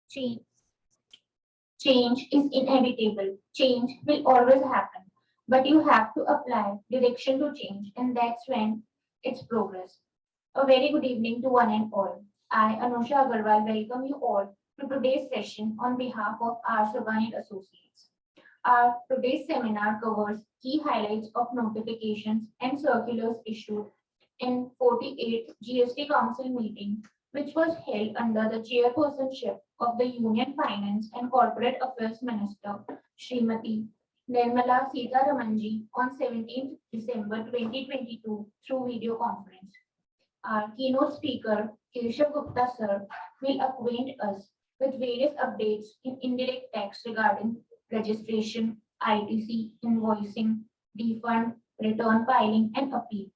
Change, change is inevitable. Change will always happen. But you have to apply direction to change, and that's when it's progress. A very good evening to one and all. I, Anusha Agarwal, welcome you all to today's session on behalf of our Savani Associates. Our today's seminar covers key highlights of notifications and circulars issued in 48th GST Council meeting, which was held under the chairpersonship of the Union Finance and Corporate Affairs Minister, Srimati Nirmala Sitharamanji, on 17th December 2022 through video conference. Our keynote speaker, Keshav Gupta sir, will acquaint us with various updates in indirect tax regarding registration, ITC, invoicing, refund, return filing, and appeal.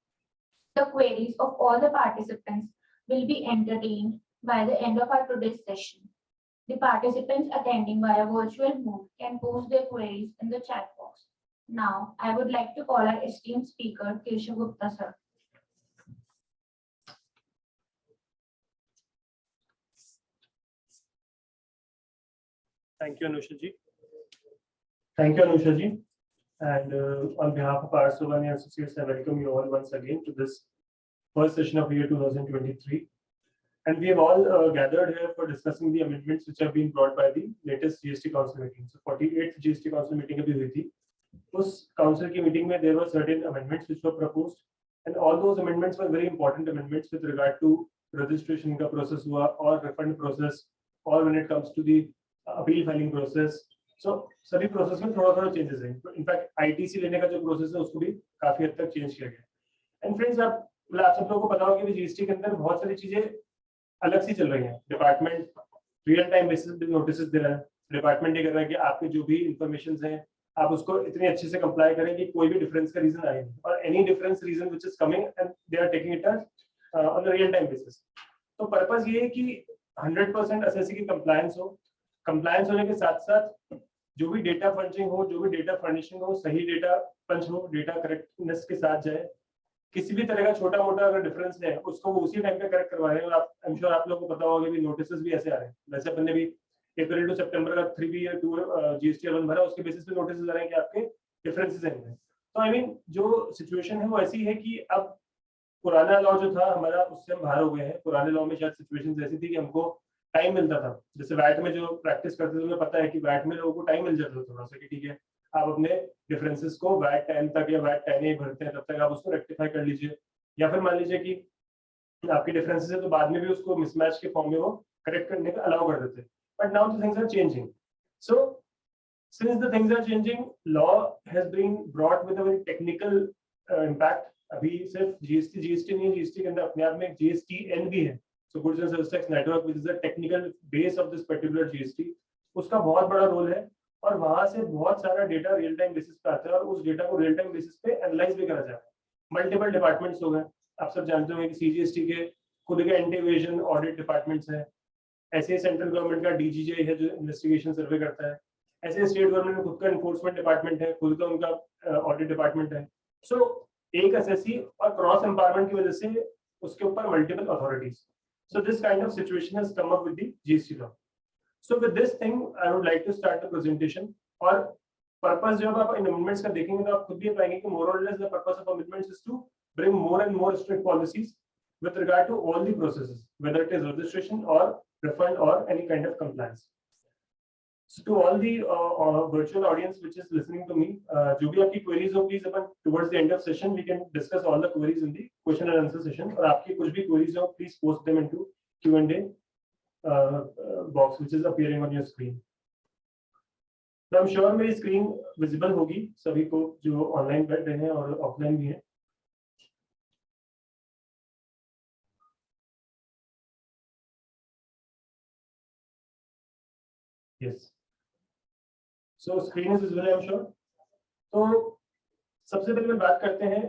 The queries of all the participants will be entertained by the end of our today's session. The participants attending via virtual mode can post their queries in the chat box. Now, I would like to call our esteemed speaker, Keshav Gupta sir. Thank you, Anusha ji. Thank you, Anusha ji. And on behalf of our Savani Associates, I welcome you all once again to this first session of year 2023. And we have all gathered here for discussing the amendments which have been brought by the latest GST Council meeting. So 48th GST Council meeting abhi hui thi. Us council ki meeting mein there were certain amendments which were proposed, and all those amendments were very important amendments with regard to registration ka process hua or refund process, or when it comes to the appeal filing process. So सभी process में थोड़ा थोड़ा changes हैं. In fact ITC लेने का जो process है उसको भी काफी हद तक चेंज किया गया. एंड फ्रेंड्स, आप सब लोगों को पता होगा कि जीएसटी के अंदर बहुत सारी चीजें अलग सी चल रही हैं. डिपार्टमेंट रियल टाइम बेसिस पे नोटिस दे रहा है. डिपार्टमेंट ये कर रहा है कि आपके जो भी इंफॉर्मेशन है आप उसको इतने अच्छे से कंप्लाई करें कि कोई भी डिफरेंस का रीजन आए, और any difference reason which is coming and they are taking it on a real time basis. तो पर्पस ये है कि 100% एसएससी की कंप्लायंस हो. कंप्लायंस होने के साथ साथ जो भी डेटा पंचिंग हो, जो भी डेटा फर्निशिंग हो, सही डेटा पंच हो, डेटा करेक्टनेस के साथ जाए. किसी भी तरह का छोटा मोटा अगर डिफरेंस है उसको वो उसी टाइम पे करेक्ट करवा रहे हैं. और आप आई एम श्योर आप लोगों को पता होगा कि नोटिस भी ऐसे आ रहे हैं. वैसे अपन ने भी अप्रैल टू सितंबर का 3B या 2 जीएसटी अवन भरा, उसके बेसिस पे नोटिस आ रहे हैं कि आपके डिफरेंसेस हैं. तो आई मीन जो सिचुएशन है वो ऐसी है कि अब पुराना लॉ जो था हमारा उससे हम बाहर हो गए हैं. पुराने लॉ में शायद सिचुएशन ऐसी थी कि हमको टाइम मिलता था. जैसे वैट में जो प्रैक्टिस करते थे उन्हें पता है कि वैट में लोगों को टाइम मिल जाता था थोड़ा सा कि ठीक है आप अपने डिफरेंसेस को वैट 10 तक या वैट 10 भरते हैं तब तक आप उसको रेक्टिफाई कर लीजिए. या फिर मान लीजिए कि आपके डिफरेंसेस है तो बाद में भी उसको मिसमैच के फॉर्म में वो करेक्ट करने का अलाउ कर देते. But now the things are changing. So since the things are changing, law has been brought with a very technical impact. अभी सिर्फ जीएसटी नहीं, जीएसटी के अंदर अपने आप में जीएसटीएन भी है. So Goods and Services Tax Network, which is the technical base of this particular GST, उसका बहुत बड़ा रोल है. और वहां से बहुत सारा डेटा रियल टाइम बेसिस पे आता है और उस डेटा को रियल टाइम बेसिस पे एनालाइज भी करा जाता है. मल्टीपल डिपार्टमेंट्स हो गए. आप सब जानते होंगे कि सीजीएसटी के खुद के एंटी इवेजन ऑडिट डिपार्टमेंट्स हैं. ऐसे सेंट्रल गवर्नमेंट का डीजीजे है जो इन्वेस्टिगेशन सर्वे करता है. ऐसे स्टेट गवर्नमेंट में खुद का एनफोर्समेंट डिपार्टमेंट है, खुद का उनका ऑडिट डिपार्टमेंट है. सो एक एसएससी और क्रॉस एम्पावरमेंट की वजह से उसके ऊपर multiple authorities. So this kind of situation has come up with the GST law. So with this thing, I would like to start the presentation. और purpose जब आप इन amendments का देखेंगे तो आप खुद भी पाएंगे कि more or less the purpose of amendments is to bring more and more strict policies with regard to all the processes, whether it is registration or refund or any kind of compliance. So to all the virtual audience which is listening to me, जो भी आपकी queries हो, please upon towards the end of session we can discuss all the queries in the question and answer session. और आपकी कुछ भी queries हो, please post them into Q&A box which is appearing on your screen. तो I'm sure मेरी screen visible होगी सभी को जो online बैठ रहे हैं और offline भी हैं. Yes. So screen is visible, I'm sure. तो सबसे पहले बात करते हैं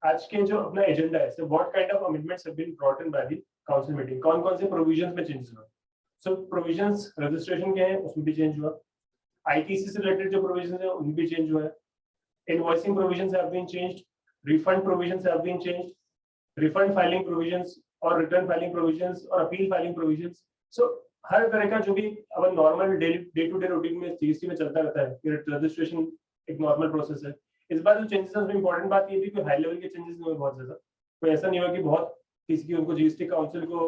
आज के जो अपना एजेंडा है. So what kind of amendments have been brought in by the council meeting? कौन-कौन से provisions में changes हुआ? So provisions registration के हैं उसमें भी change हुआ. ITC से related जो provisions हैं उनमें भी change हुआ है. Invoicing provisions have been changed. refund provisions have been changed, refund filing provisions और रिटर्न फाइलिंग प्रोविजंस और अपील फाइलिंग प्रोविजंस. सो हर तरह का जो भी अब normal day to day routine में जीएसटी में चलता रहता है, रजिस्ट्रेशन एक नॉर्मल प्रोसेस है. इस बार जो चेंजेस है उसमें इंपॉर्टेंट बात ये थी कि हाई लेवल के चेंजेस नहीं हुए बहुत ज्यादा. कोई ऐसा नहीं हुआ कि बहुत किसी की उनको जीएसटी काउंसिल को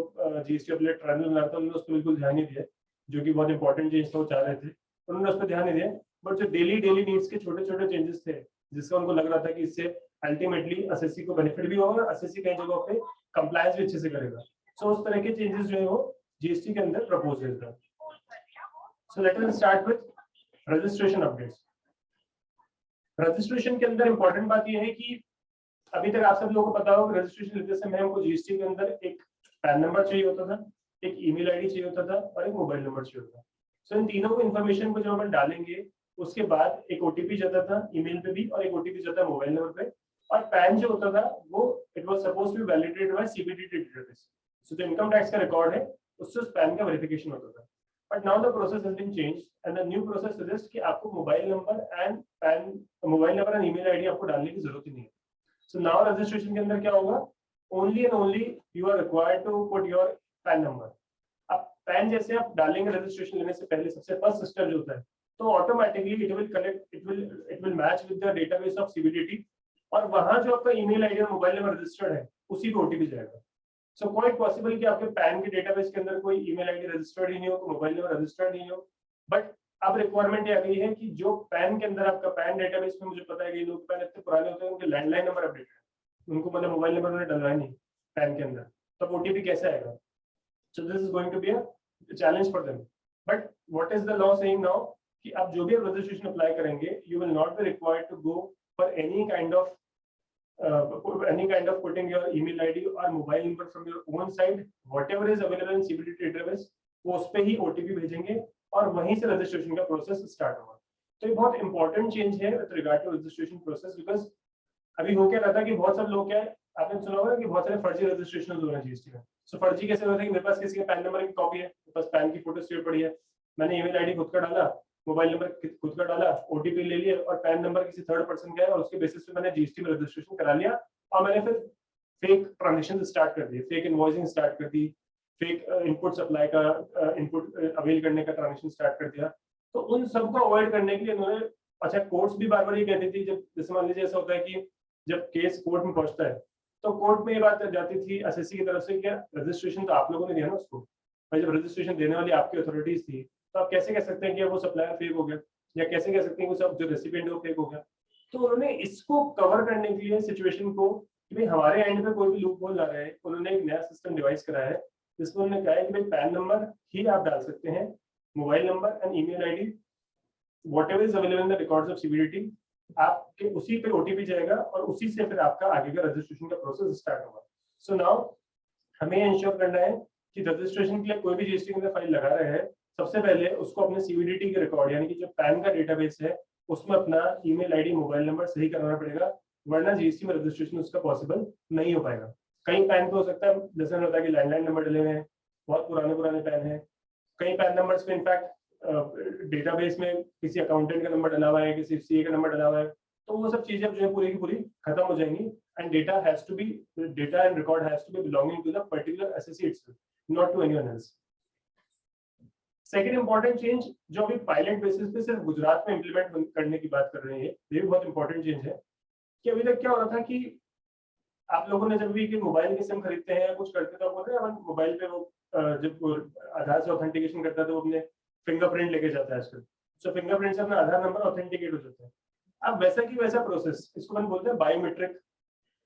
जीएसटी अपलेट ट्राइब्यूनल बनाता था, उन्होंने उस पर बिल्कुल ध्यान नहीं दिया, जो कि बहुत इंपॉर्टेंट चेंज था वो चाह रहे थे, उन्होंने उस पर ध्यान नहीं दिया. बट जो डेली नीड्स के छोटे छोटे चेंजेस थे जिसका उनको लग रहा था कि इससे अल्टीमेटली एसएससी को बेनिफिट भी होगा, एसएससी कई जगहों पे कंप्लायंस भी अच्छे से करेगा. सो उस तरह के चेंजेस जो है वो जीएसटी के अंदर प्रपोज किए गए. So let us start with registration updates. Registration के अंदर इंपॉर्टेंट बात यह है कि अभी तक आप सब लोगों को पता होगा रजिस्ट्रेशन लेते समय हमको जीएसटी के अंदर एक पैन नंबर चाहिए होता था, एक ईमेल आईडी चाहिए होता था और एक मोबाइल नंबर चाहिए होता था. सो इन तीनों को इन्फॉर्मेशन को जब हम डालेंगे उसके बाद एक ओटीपी जाता था ईमेल पे भी और एक ओटीपी जाता है मोबाइल नंबर पे. और पैन जो होता था वो it was supposed to be validated by CBDT database. So जो इनकम टैक्स का रिकॉर्ड है उससे उस पैन का वेरिफिकेशन होता था. But now the process has been changed and the new process suggest कि आपको mobile number and email ID आपको डालने की जरूरत ही नहीं है. सो नाउ रजिस्ट्रेशन के अंदर क्या होगा, only and only you are required to put your PAN number. अब पैन जैसे आप डालेंगे रजिस्ट्रेशन लेने से पहले सबसे फर्स्ट स्टेप जो होता है तो automatically it will collect it will match with the database of CBDT और वहां जो आपका ईमेल आईडी और मोबाइल नंबर रजिस्टर्ड है उसी पे ओटीपी जाएगा. सो क्वाइट पॉसिबल कि आपके पैन के डेटाबेस के अंदर कोई ईमेल आईडी रजिस्टर्ड ही नहीं हो, मोबाइल नंबर रजिस्टर्ड नहीं हो. बट अब रिक्वायरमेंट ये आ गई है कि जो पैन के अंदर आपका पैन डेटाबेस में मुझे पता है कि लोग पैन इतने पुराने होते हैं उनके लैंडलाइन नंबर अपडेट है, उनको मतलब मोबाइल नंबर उन्होंने डलवाया नहीं पैन के अंदर, तब ओटीपी कैसे आएगा. So this is going to be a challenge for them. But what is the law saying now कि आप जो भी रजिस्ट्रेशन अप्लाई करेंगे you will not be required to go for any kind of putting your email ID or mobile number from your own side. Whatever is available in CBDT database वो उस पे ही OTP भेजेंगे और वहीं से registration का process start होगा. तो ये बहुत इंपॉर्टेंट चेंज है with regard to registration process. Because अभी हो क्या रहता है कि बहुत सारे लोग क्या है, आपने सुना होगा कि बहुत सारे फर्जी रजिस्ट्रेशन हो रहे हैं जीएसटी में. सो फर्जी कैसे होता है कि मेरे पास किसी के पैन नंबर की कॉपी है, मेरे पास पैन की फोटो स्टेट पड़ी है, मैंने ईमेल आईडी खुद का डाला, मोबाइल नंबर खुद का डाला, ओटीपी ले लिया और पैन नंबर किसी थर्ड पर्सन का है और उसके बेसिस पे मैंने जीएसटी में रजिस्ट्रेशन करा लिया और मैंने फिर फेक ट्रांजेक्शन स्टार्ट कर दिए, फेक इनवॉइसिंग स्टार्ट कर दी, फेक इनपुट सप्लाई का इनपुट अवेल करने का ट्रांजेक्शन स्टार्ट कर दिया. तो उन सबको अवॉइड करने के लिए उन्होंने, अच्छा कोर्ट्स भी बार बार ये कहती थी, जब जैसे मान लीजिए ऐसा होता है कि जब केस कोर्ट में पहुंचता है तो कोर्ट में ये बात जाती थी एसएससी की तरफ से क्या रजिस्ट्रेशन तो आप लोगों ने दिया ना उसको, भाई जब रजिस्ट्रेशन देने वाली आपकी अथॉरिटीज थी तो आप कैसे कह सकते हैं कि वो सप्लायर फेक हो गया या कैसे कह सकते हैं कि सब जो रेसिपिएंट है वो फेक हो गया. तो उन्होंने इसको कवर करने के लिए सिचुएशन को कि भाई हमारे एंड पे कोई भी लूप होल ना रहे, उन्होंने एक नया सिस्टम डिवाइस कराया है जिसमें उन्होंने कहा है कि भाई पैन नंबर ही आप डाल सकते हैं, mobile number and email ID whatever is available in the records of CBDT, आपके उसी पे ओटीपी जाएगा और उसी से फिर आपका आगे का रजिस्ट्रेशन का प्रोसेस स्टार्ट होगा. सो नाउ हमें इंश्योर करना है कि रजिस्ट्रेशन के लिए कोई भी जीएसटी के अंदर फाइल लगा रहे हैं सबसे पहले उसको अपने सीबीडीटी के रिकॉर्ड यानी कि जो पैन का डेटाबेस है उसमें अपना ईमेल आईडी मोबाइल नंबर सही कराना पड़ेगा, वरना जीएसटी में रजिस्ट्रेशन उसका पॉसिबल नहीं हो पाएगा. कई पैन पे हो सकता है जैसे होता है कि लैंडलाइन नंबर डले हुए हैं, बहुत पुराने पैन है, कई पैन नंबर्स पे इनफैक्ट डेटाबेस में किसी अकाउंटेंट का नंबर डला हुआ है, किसी सीए का नंबर डला हुआ है, तो वो सब चीजें जो है पूरी की पूरी खत्म हो जाएंगी and data and record has to be belonging to the particular SSC itself, not to anyone else. Second important change जो अभी पायलट बेसिस पे सिर्फ गुजरात में इंप्लीमेंट करने की बात कर रहे हैं, ये भी बहुत इंपॉर्टेंट चेंज है कि अभी तक क्या हो रहा था कि आप लोगों ने जब भी कि मोबाइल की सिम खरीदते हैं या कुछ करते तो बोलते हैं मोबाइल पे वो जब आधार से ऑथेंटिकेशन करता है तो वो अपने फिंगरप्रिंट लेके जाता है आजकल. सो फिंगरप्रिंट से अपना आधार नंबर ऑथेंटिकेट हो जाता है. अब वैसा की वैसा प्रोसेस, इसको हम बोलते हैं बायोमेट्रिक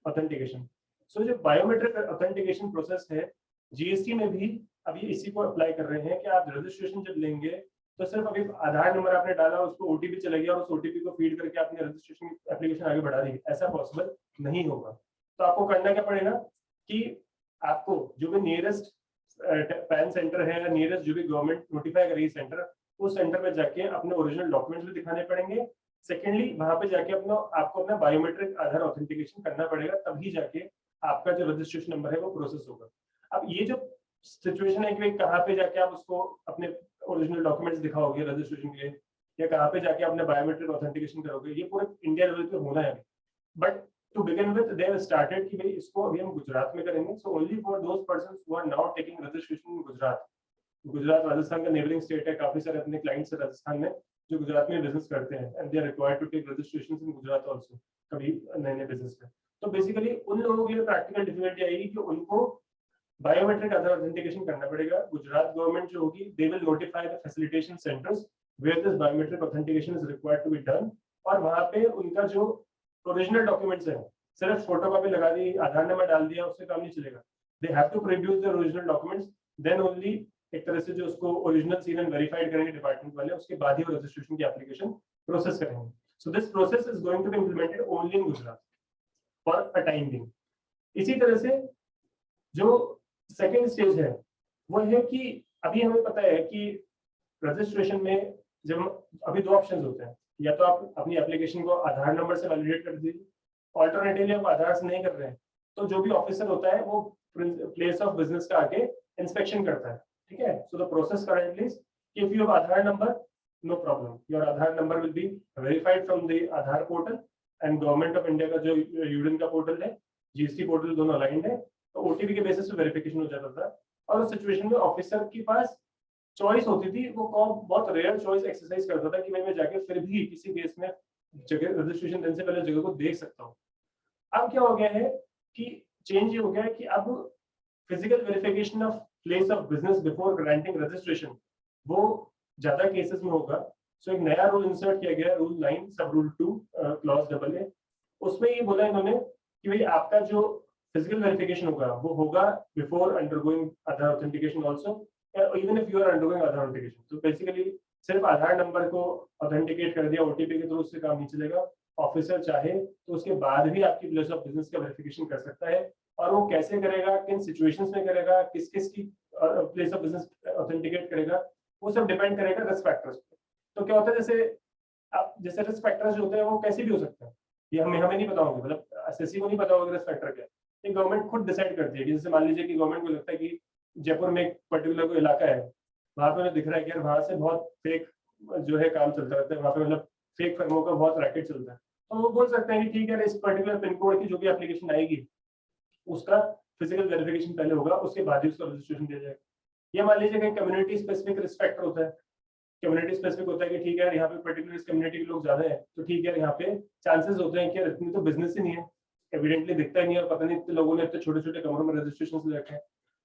ऑथेंटिकेशन. सो जो बायोमेट्रिक ऑथेंटिकेशन प्रोसेस है जीएसटी में भी अभी इसी को अप्लाई कर रहे हैं कि आप रजिस्ट्रेशन जब लेंगे तो सिर्फ अभी आधार नंबर आपने डाला, उसको ओटीपी चला गया और उस ओटीपी को फीड करके आपने रजिस्ट्रेशन एप्लीकेशन आगे बढ़ा दी, ऐसा पॉसिबल नहीं होगा. तो आपको करना क्या पड़ेगा कि आपको जो भी नियरेस्ट पैन सेंटर है या नियरेस्ट जो भी गवर्नमेंट नोटिफाई करेगी सेंटर, उस सेंटर में जाके अपने ओरिजिनल डॉक्यूमेंट्स भी दिखाने पड़ेंगे. सेकेंडली वहां पे जाके आपको अपना बायोमेट्रिक आधार ऑथेंटिकेशन करना पड़ेगा, तभी जाके आपका जो रजिस्ट्रेशन नंबर है वो प्रोसेस होगा. अब ये जो सिचुएशन है कि कहाँ पे जाके आप उसको अपने ओरिजिनल डॉक्यूमेंट्स दिखाओगे रजिस्ट्रेशन के लिए या कहाँ पे जाके अपने बायोमेट्रिक ऑथेंटिकेशन करोगे, ये पूरे इंडिया लेवल पे होना है. But to begin with they have started कि भाई इसको अभी हम गुजरात में करेंगे. So only for those persons who are now taking registration in Gujarat. Gujarat Rajasthan का नेबरिंग स्टेट है, काफी सारे अपने क्लाइंट्स राजस्थान में जो गुजरात में बिजनेस करते हैं and they are required to take registrations in Gujarat also कभी नए नए बिजनेस में. तो बेसिकली उन लोगों के लिए प्रैक्टिकल डिफिकल्टी आएगी कि उनको बायोमेट्रिक आधार ऑथेंटिकेशन करना पड़ेगा. गुजरात गवर्नमेंट जो होगी they will notify the facilitation centres where this biometric authentication is required to be done. और वहां पे उनका जो ओरिजिनल डॉक्यूमेंट्स है, सिर्फ फोटो कॉपी लगा दी, आधार नंबर डाल दिया, उससे काम नहीं चलेगा. They have to produce the original documents, then only एक तरह से जो उसको ओरिजिनल सील एंड वेरीफाइड करेंगे डिपार्टमेंट वाले, उसके बाद ही वो रजिस्ट्रेशन की एप्लीकेशन प्रोसेस करेंगे. So this process is going to be implemented only in Gujarat for a time being. इसी तरह से जो सेकेंड स्टेज है वो है कि अभी हमें पता है कि रजिस्ट्रेशन में जब अभी दो ऑप्शंस होते हैं, या तो आप अपनी एप्लीकेशन को आधार नंबर से वैलिडेट कर दीजिए, ऑल्टरनेटिवली आप आधार से नहीं कर रहे हैं तो जो भी ऑफिसर होता है वो प्लेस ऑफ बिजनेस का आके इंस्पेक्शन करता है. ठीक है. So the process currently is if you have Aadhaar number, no problem, your Aadhaar number will be verified from the Aadhaar portal and government of India का जो यूडिन का पोर्टल है, जीएसटी पोर्टल, दोनों अलाइंड है. तो ओटीपी के बेसिस पे वेरिफिकेशन हो जाता था. और उस सिचुएशन में ऑफिसर के पास चॉइस होती थी, वो बहुत रेयर चॉइस एक्सरसाइज करता था कि मैं जाके फिर भी किसी केस में जगह रजिस्ट्रेशन देने से पहले जगह को देख सकता हूँ. अब क्या हो गया है कि चेंज ये हो गया है कि अब physical verification of place of business before granting registration वो ज्यादा केसेस में होगा. सो एक नया रूल इंसर्ट किया गया, रूल 9 सब रूल 2 क्लॉज AA. उसमें ये बोला इन्होंने कि भाई आपका जो फिजिकल वेरिफिकेशन होगा वो होगा before undergoing Aadhaar authentication also, even if you are undergoing Aadhaar authentication. तो बेसिकली सिर्फ आधार नंबर को ऑथेंटिकेट कर दिया ओटीपी के थ्रू, उससे काम नहीं चलेगा. ऑफिसर चाहे तो उसके बाद भी आपकी प्लेस ऑफ बिजनेस का वेरिफिकेशन कर सकता है. और वो कैसे करेगा, किन सिचुएशंस में करेगा, किस किस की प्लेस ऑफ बिजनेस ऑथेंटिकेट करेगा, वो सब डिपेंड करेगा रिस्क फैक्टर्स पे. तो क्या होता है जैसे रिस्क फैक्टर्स जो होते हैं वो कैसे भी हो सकते हैं, ये हमें नहीं पता होंगे, मतलब एसएससी को नहीं पता होगा रिस्क फैक्टर क्या है. ये गवर्नमेंट खुद डिसाइड करती है कि जैसे मान लीजिए कि गवर्नमेंट को लगता है कि जयपुर में एक पर्टिकुलर कोई इलाका है, वहां पे उन्हें दिख रहा है कि यार वहां से बहुत फेक जो है काम चलता रहता है, वहां पे मतलब फेक फर्मों का बहुत रैकेट चलता है. तो वो बोल सकते हैं कि ठीक है इस पर्टिकुलर पिन कोड की जो भी एप्लीकेशन आएगी उसका फिजिकल वेरिफिकेशन पहले होगा, उसके बाद ही उसका रजिस्ट्रेशन दिया जाएगा. ये मान लीजिए कि कम्युनिटी स्पेसिफिक रिस्क फैक्टर होता है. कम्युनिटी स्पेसिफिक होता है कि ठीक है यहाँ पे पर्टिकुलर इस कम्युनिटी के लोग ज्यादा है, तो ठीक है यहाँ पे चांसेस होते हैं कि इतनी तो बिजनेस ही नहीं है, एविडेंटली दिखता ही नहीं है, और पता नहीं इतने लोगों ने इतने छोटे छोटे कमरों में रजिस्ट्रेशन ले रखे हैं.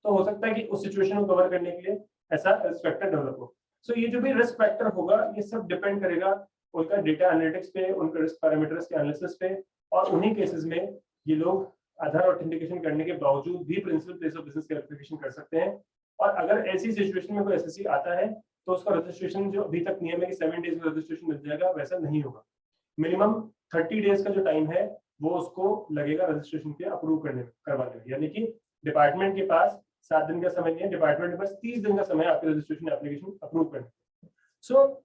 तो हो सकता है कि उस सिचुएशन को कवर करने के लिए ऐसा रिस्क फैक्टर डेवलप हो. सो ये जो भी रिस्क फैक्टर होगा ये सब डिपेंड करेगा उनका डेटा एनालिटिक्स पे, उनके रिस्क पैरामीटर्स के एनालिसिस पे. और उन्हीं केसेस में ये लोग आधार ऑथेंटिकेशन करने के बावजूद भी principal place of business verification कर सकते हैं. और अगर ऐसी सिचुएशन में कोई एसएससी आता है तो उसका रजिस्ट्रेशन जो अभी तक नियम है कि 7 डेज में रजिस्ट्रेशन मिल जाएगा, वैसा नहीं होगा. मिनिमम 30 डेज का जो टाइम है वो उसको लगेगा रजिस्ट्रेशन के अप्रूव करवाने में. यानी कि डिपार्टमेंट के पास 7 दिन का समय नहीं है, डिपार्टमेंट के पास 30 दिन का समय आपके रजिस्ट्रेशन एप्लीकेशन अप्रूव करने. सो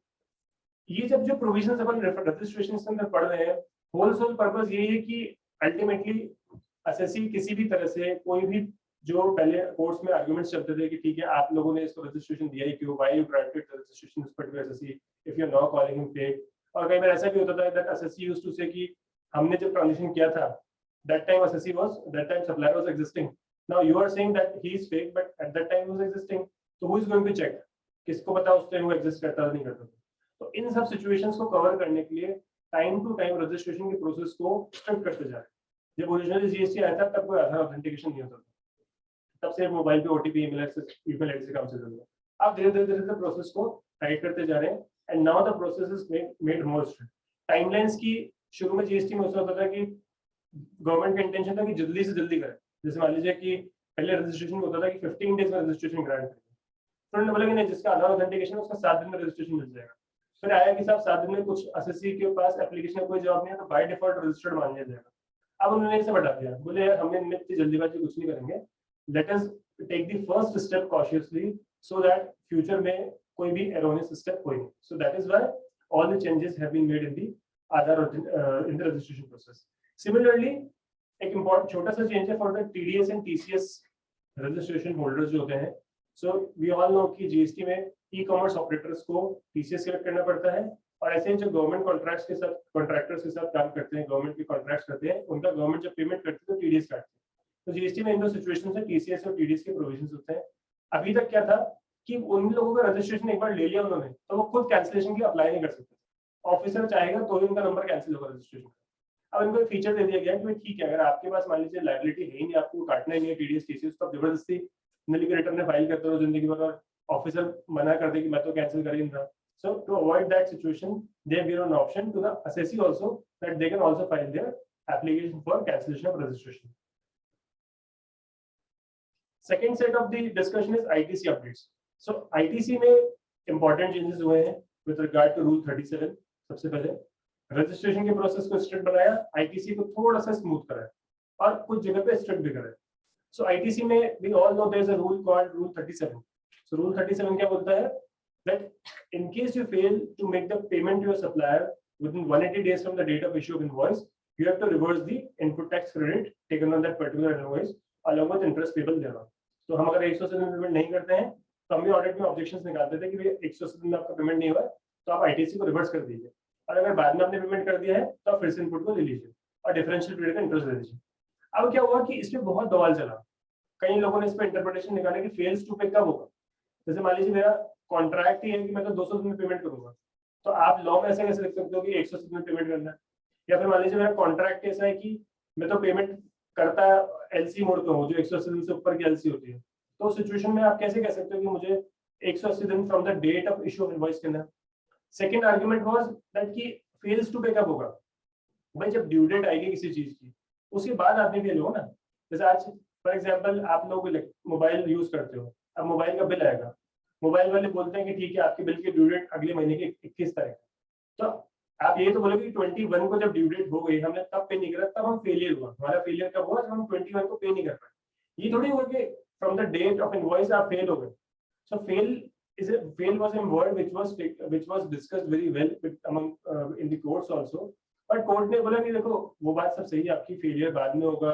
ये जब जो प्रोविजंस अपन रजिस्ट्रेशन के अंदर पढ़ रहे हैं, होल सोल पर्पस यही है कि अल्टीमेटली एसएससी किसी भी तरह से कोई भी जो पहले कोर्ट्स में आर्गुमेंट्स चलते थे कि ठीक है आप लोगों ने इसको रजिस्ट्रेशन दिया ही क्यों, why you granted registration this particular SSC if you are now calling him fake. और कई बार ऐसा भी होता था that SSC used to say कि हमने जब ट्रांजिशन किया था that time SSC was, that time supplier was existing. Now you are saying that he is fake but at that time he was existing. तो who is going to check, किसको पता उस time वो exist करता था नहीं करता था. तो इन सब सिचुएशंस को कवर करने के लिए टाइम टू टाइम रजिस्ट्रेशन के प्रोसेस को स्ट्रिक्ट करते जा रहे हैं. जब ओरिजिनली जीएसटी आया था तब कोई आधार ऑथेंटिकेशन नहीं होता था, तब से मोबाइल पे ओटीपी ईमेल आईडी से काम चल रहा है. अब धीरे धीरे प्रोसेस को टाइट करते जा रहे हैं and now the process is made more strict. Timelines की शुरू में जीएसटी में होता था कि गवर्नमेंट का इंटेंशन था कि जल्दी से जल्दी करें. जैसे मान लीजिए कि पहले रजिस्ट्रेशन होता था कि 15 डेज में रजिस्ट्रेशन ग्रांट करेंगे, फिर उन्होंने बोला कि नहीं जिसका आधार ऑथेंटिकेशन है उसका 7 दिन में रजिस्ट्रेशन मिल जाएगा. फिर आया कि साहब 7 दिन में कुछ एसएससी के पास एप्लीकेशन का कोई जवाब नहीं है तो बाय डिफॉल्ट रजिस्टर्ड मान लिया जाएगा. अब उन्होंने इसे बढ़ा दिया, बोले यार हमने इतनी जल्दीबाजी कुछ नहीं करेंगे, let us take the first step cautiously so that future में कोई भी एरोनियस स्टेप होए. So that is why all the changes have been made in the Aadhaar in the registration process. Similarly एक इंपॉर्टेंट छोटा सा चेंज है for the TDS and TCS registration holders जो होते हैं. सो वी ऑल नो कि GST में e commerce operators को टीसीएस सेलेक्ट करना पड़ता है और ऐसे ही जो गवर्नमेंट कॉन्ट्रैक्ट्स के साथ कॉन्ट्रैक्टर्स के साथ काम करते हैं, गवर्नमेंट के कॉन्ट्रैक्ट्स करते हैं, उनका गवर्नमेंट जब पेमेंट करती है तो टीडीएस काटते हैं। तो जीएसटी में इन दो सिचुएशन में टीसीएस और टीडीएस के प्रोविजंस होते हैं। अभी तक क्या था कि उन लोगों का रजिस्ट्रेशन एक बार ले लिया उन्होंने तो वो खुद कैंसिलेशन की अप्लाई नहीं कर सकते, ऑफिसर चाहेगा तो ही उनका नंबर कैंसिल होगा रजिस्ट्रेशन। अब इनको एक फीचर दे दिया गया कि ठीक है, अगर आपके पास मान लीजिए लायबिलिटी है ही नहीं, आपको काटना ही नहीं है टीडीएस टीसीएस, तो आप जबरदस्ती नली के रिटर्न में फाइल करते रहो जिंदगी भर और ऑफिसर मना कर दे कि मैं तो कैंसिल कर ही नहीं रहा। So to avoid that situation, they have given an option to the assessee also that they can also file their application for cancellation of registration. Second set of the discussion is ITC updates. So ITC में important changes हुए हैं with regard to Rule 37. सबसे पहले registration के process को strict बनाया, ITC को थोड़ा सा स्मूथ कराया और कुछ जगह पे स्ट्रिक्ट भी कराया। So ITC में we all know there is a rule called Rule 37. So Rule 37 क्या बोलता है that in case you fail to make the payment to your supplier within 180 days from the date of issue of invoice, you have to reverse the input tax credit taken on that particular invoice along with interest payable thereon. तो हम अगर 180 दिन payment नहीं करते हैं तो हम भी ऑडिट में ऑब्जेक्शंस निकालते थे कि भाई 180 दिन में आपका पेमेंट नहीं हुआ तो आप आईटीसी को रिवर्स कर दीजिए, और अगर बाद में आपने पेमेंट कर दिया है तो आप फिर से इनपुट को ले लीजिए और डिफरेंशियल पीरियड का इंटरेस्ट दे दीजिए। अब क्या हुआ कि इसमें बहुत बवाल चला, कई लोगों ने इस पर इंटरप्रिटेशन निकाला कि फेल्स टू पे कब होगा। जैसे मान लीजिए मेरा कॉन्ट्रैक्ट ही है कि मैं तो 200 दिन में पेमेंट करूंगा, तो आप लॉ में ऐसे कैसे लिख सकते हो कि 180 दिन में पेमेंट करना है। या फिर मान लीजिए मेरा कॉन्ट्रैक्ट ऐसा है कि मैं तो पेमेंट करता एलसी मोड पे हूँ, जो 180 दिन से ऊपर की एलसी होती है, तो उस सिचुएशन में आप कैसे कह सकते हो कि मुझे 180 दिन from the date of issue of invoice करना है। सेकंड आर्गुमेंट वाज दैट कि फेल्स टू पे कब होगा, भाई जब ड्यू डेट आएगी किसी चीज की उसके बाद आपने फेल होगा ना। जैसे आज फॉर एग्जांपल आप लोग मोबाइल यूज करते हो, अब मोबाइल का बिल आएगा, मोबाइल वाले बोलते हैं कि ठीक है आपके बिल की ड्यू डेट अगले महीने की 21 तारीख, तो आप ये तो बोलोगे कि 21 को जब ड्यू डेट हो गई हमने तब पे नहीं करा, तब हम फेलियर हुआ। हमारा फेलियर कब हुआ, जब हम 21 को पे नहीं कर पाए। ये थोड़ी हुआ कि from the date of invoice आप फेल हो गए। सो fail was a word which was discussed very well in the courts also, but court ने बोला कि देखो वो बात सब सही है, आपकी फेलियर बाद में होगा,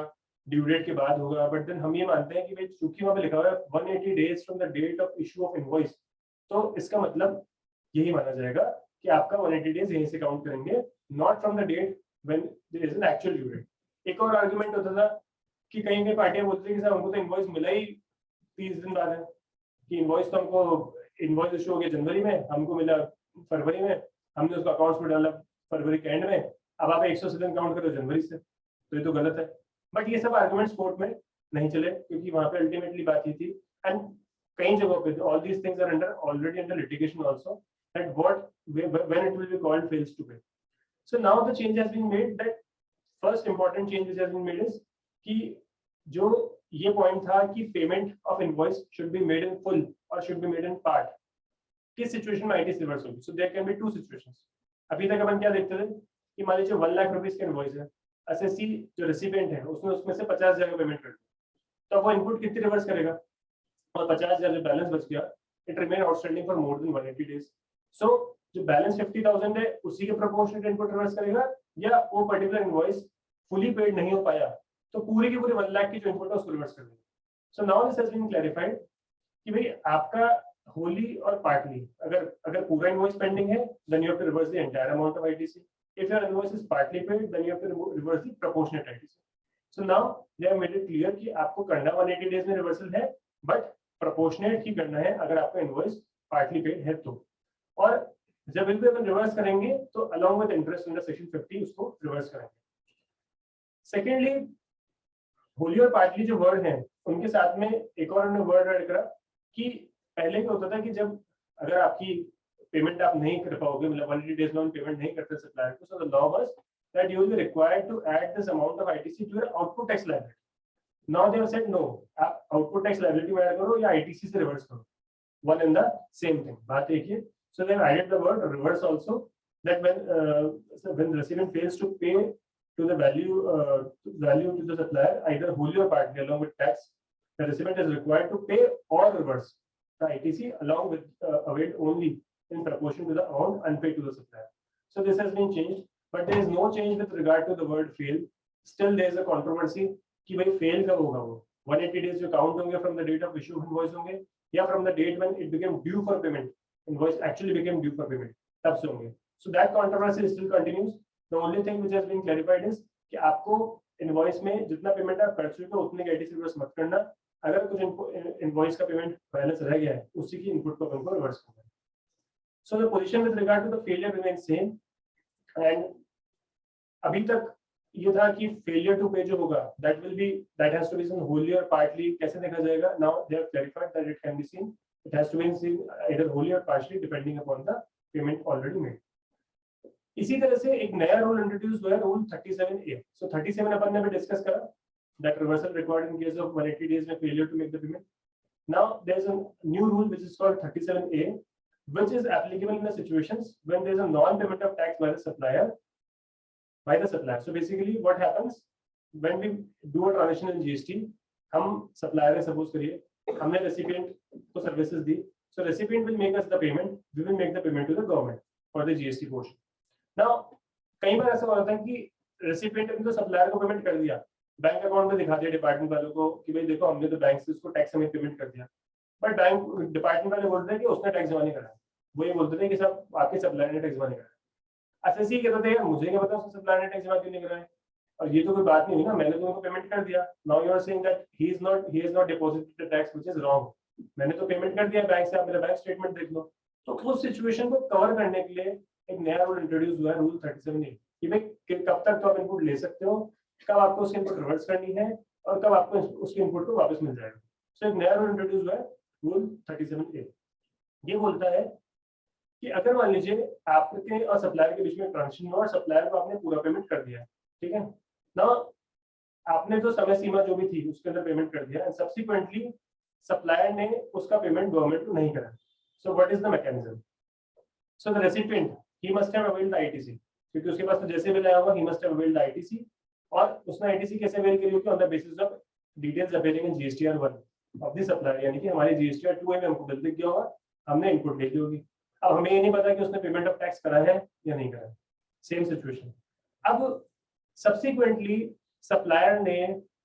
ड्यू डेट के बाद होगा, बट देन हम ये मानते हैं कि भाई चूंकि वहां पे लिखा हुआ है 180 days from the date of issue of invoice, तो इसका मतलब यही माना जाएगा कि आपका 180 डेज यहीं से काउंट करेंगे, not from the date when there is an actual due date. एक और आर्गुमेंट होता था कि कहीं पार्टियां बोलती है कि सर हमको तो इनवॉइस मिला ही 30 दिन बाद है, कि इनवॉइस तो हमको इनवॉइस इशू हो गया जनवरी में, हमको मिला फरवरी में, हमने उसको अकाउंट्स में डाला फरवरी के एंड में, अब आप 180 दिन काउंट करो जनवरी से, तो ये तो गलत है। बट ये सब आर्गुमेंट्स कोर्ट में नहीं चले, क्योंकि वहां पे अल्टीमेटली बात ये थी, एंड कई जगहों पे all these things are already under litigation also, that what when it will be called fails to pay. So now the change has been made, that first important change which has been made is कि जो ये point था कि payment of invoice should be made in full और should be made in part, किस situation में ITC reverse होगी। So there can be two situations. अभी तक अपन क्या देखते थे कि मान लीजिए 1 लाख रुपीस का इनवॉइस है, एसएससी जो रेसिपिएंट है उसने उसमें से 50,000 का पेमेंट कर दिया, तो वो इनपुट कितनी रिवर्स करेगा, और 50,000 जो बैलेंस बच गया it remain outstanding for more than 180 days. So जो बैलेंस 50,000 है उसी के प्रोपोर्शनेट इनपुट रिवर्स करेगा, या वो पर्टिकुलर इनवॉइस फुली पेड नहीं हो पाया तो पूरी की पूरी 1 लाख की जो इनपुट है उसको रिवर्स कर देगा। So now this has been clarified कि भाई आपका होली और पार्टली अगर पूरा इनवॉइस पेंडिंग है then you have to reverse the entire amount of ITC. If your invoice is partly paid, then you have to reverse the proportionate ITC. So now they have made it clear कि आपको करना 180 days में reversal है, but proportionate ही करना है अगर आपका invoice partly paid है तो। और जब इनको अपन रिवर्स करेंगे तो along with interest under section 50 उसको रिवर्स करेंगे। सेकेंडली होली और पार्टली जो वर्ड हैं उनके साथ में एक और उन्होंने वर्ड ऐड करा कि पहले क्या होता था कि जब अगर आपकी पेमेंट आप नहीं कर पाओगे, मतलब 180 डेज में पेमेंट नहीं करते सप्लायर को, so the law was that you will be required to add this amount of ITC to your output tax liability. Now they have said no, आप आउटपुट टैक्स लायबिलिटी में add करो या ITC से reverse करो, one and the same thing, बात एक ही। So they have added the word reverse also, that when recipient fails to pay to the value to the supplier either wholly or partly along with tax, the recipient is required to pay or reverse the ITC along with availed only in proportion to the amount unpaid to the supplier. So this has been changed, but there is no change with regard to the word fail. Still there is a controversy कि भाई fail कब होगा, वो 180 days जो count होंगे from the date of issue of invoice होंगे, या from the date when it became due for payment, invoice actually became due for payment, तब से होंगे। So that controversy still continues. The only thing which has been clarified is कि आपको invoice में जितना payment आप कर चुके हो उतने की आईटीसी रिवर्स मत करना. अगर कुछ इनवॉइस का पेमेंट बैलेंस रह गया है उसी की इनपुट को अपन को रिवर्स करना है. So the position with regard to the failure remains same. And अभी तक ये था कि failure to pay जो होगा that has to be seen wholly or partly. कैसे देखा जाएगा? Now they have clarified that it can be seen. It has to be seen either wholly or partially depending upon the payment already made. इसी तरह से एक नया rule introduce हुआ है, रूल 37A. So 37 अपन ने भी डिस्कस करा that reversal required in case of 180 days में failure to make the payment. Now there is a new rule which is called 37A, which is applicable in the situations when there is a non-payment of tax by the supplier. So basically what happens when we do a transaction in GST, हम supplier है suppose करिए, हमने recipient को services the, so recipient will make us the payment, we will make the payment to the government for the GST portion. Now कई बार ऐसा होता है कि recipient ने तो supplier को पेमेंट कर दिया, बैंक अकाउंट में दिखा दिया डिपार्टमेंट वालों को कि भाई देखो हमने तो बैंक से उसको टैक्स हमें पेमेंट कर दिया, बट बैंक डिपार्टमेंट वाले बोलते हैं कि उसने टैक्स जमा नहीं करा. वो ये बोलते थे कि सब आपके सप्लायर ने टैक्स जमा नहीं करा. एसएससी कहते थे मुझे क्या पता उसके सप्लायर ने टैक्स जमा क्यों नहीं कराया, और ये तो कोई बात नहीं हुई ना, मैंने तो उनको पेमेंट कर दिया. Now you are saying that he is not deposited the tax which is wrong. मैंने तो पेमेंट कर दिया बैंक से, आप मेरा बैंक स्टेटमेंट देख लो. तो उस सिचुएशन को कवर करने के लिए एक नया रूल इंट्रोड्यूस हुआ है, रूल 37A, कि भाई कब तक तो आप इनपुट ले सकते हो, कब आपको उसकी इनपुट रिवर्स करनी है और कब आपको उसके इनपुट को वापस मिल जाएगा. सो एक नया रूल इंट्रोड्यूस हुआ है, रूल 37A. ये बोलता है कि अगर मान लीजिए आपके और सप्लायर के बीच में ट्रांजेक्शन हुआ और सप्लायर को आपने पूरा पेमेंट कर दिया, ठीक है ना, आपने जो समय सीमा जो भी थी उसके अंदर पेमेंट कर दिया, एंड सब्सिक्वेंटली सप्लायर ने उसका पेमेंट गवर्नमेंट को नहीं करा. So what is the mechanism? So the recipient he must have availed the ITC, क्योंकि उसके पास तो जैसे भी आया होगा he must have availed the ITC. और उसने आईटीसी कैसे अवेल करी होगी? On the basis of details appearing in GSTR 1 of the supplier, यानी कि हमारे जीएसटीआर 2 में हमको बिल दिख गया होगा, हमने इनपुट लिखी होगी. अब हमें ये नहीं पता कि उसने पेमेंट ऑफ टैक्स करा है या नहीं करा. Same situation. अब सब्सिक्वेंटली सप्लायर ने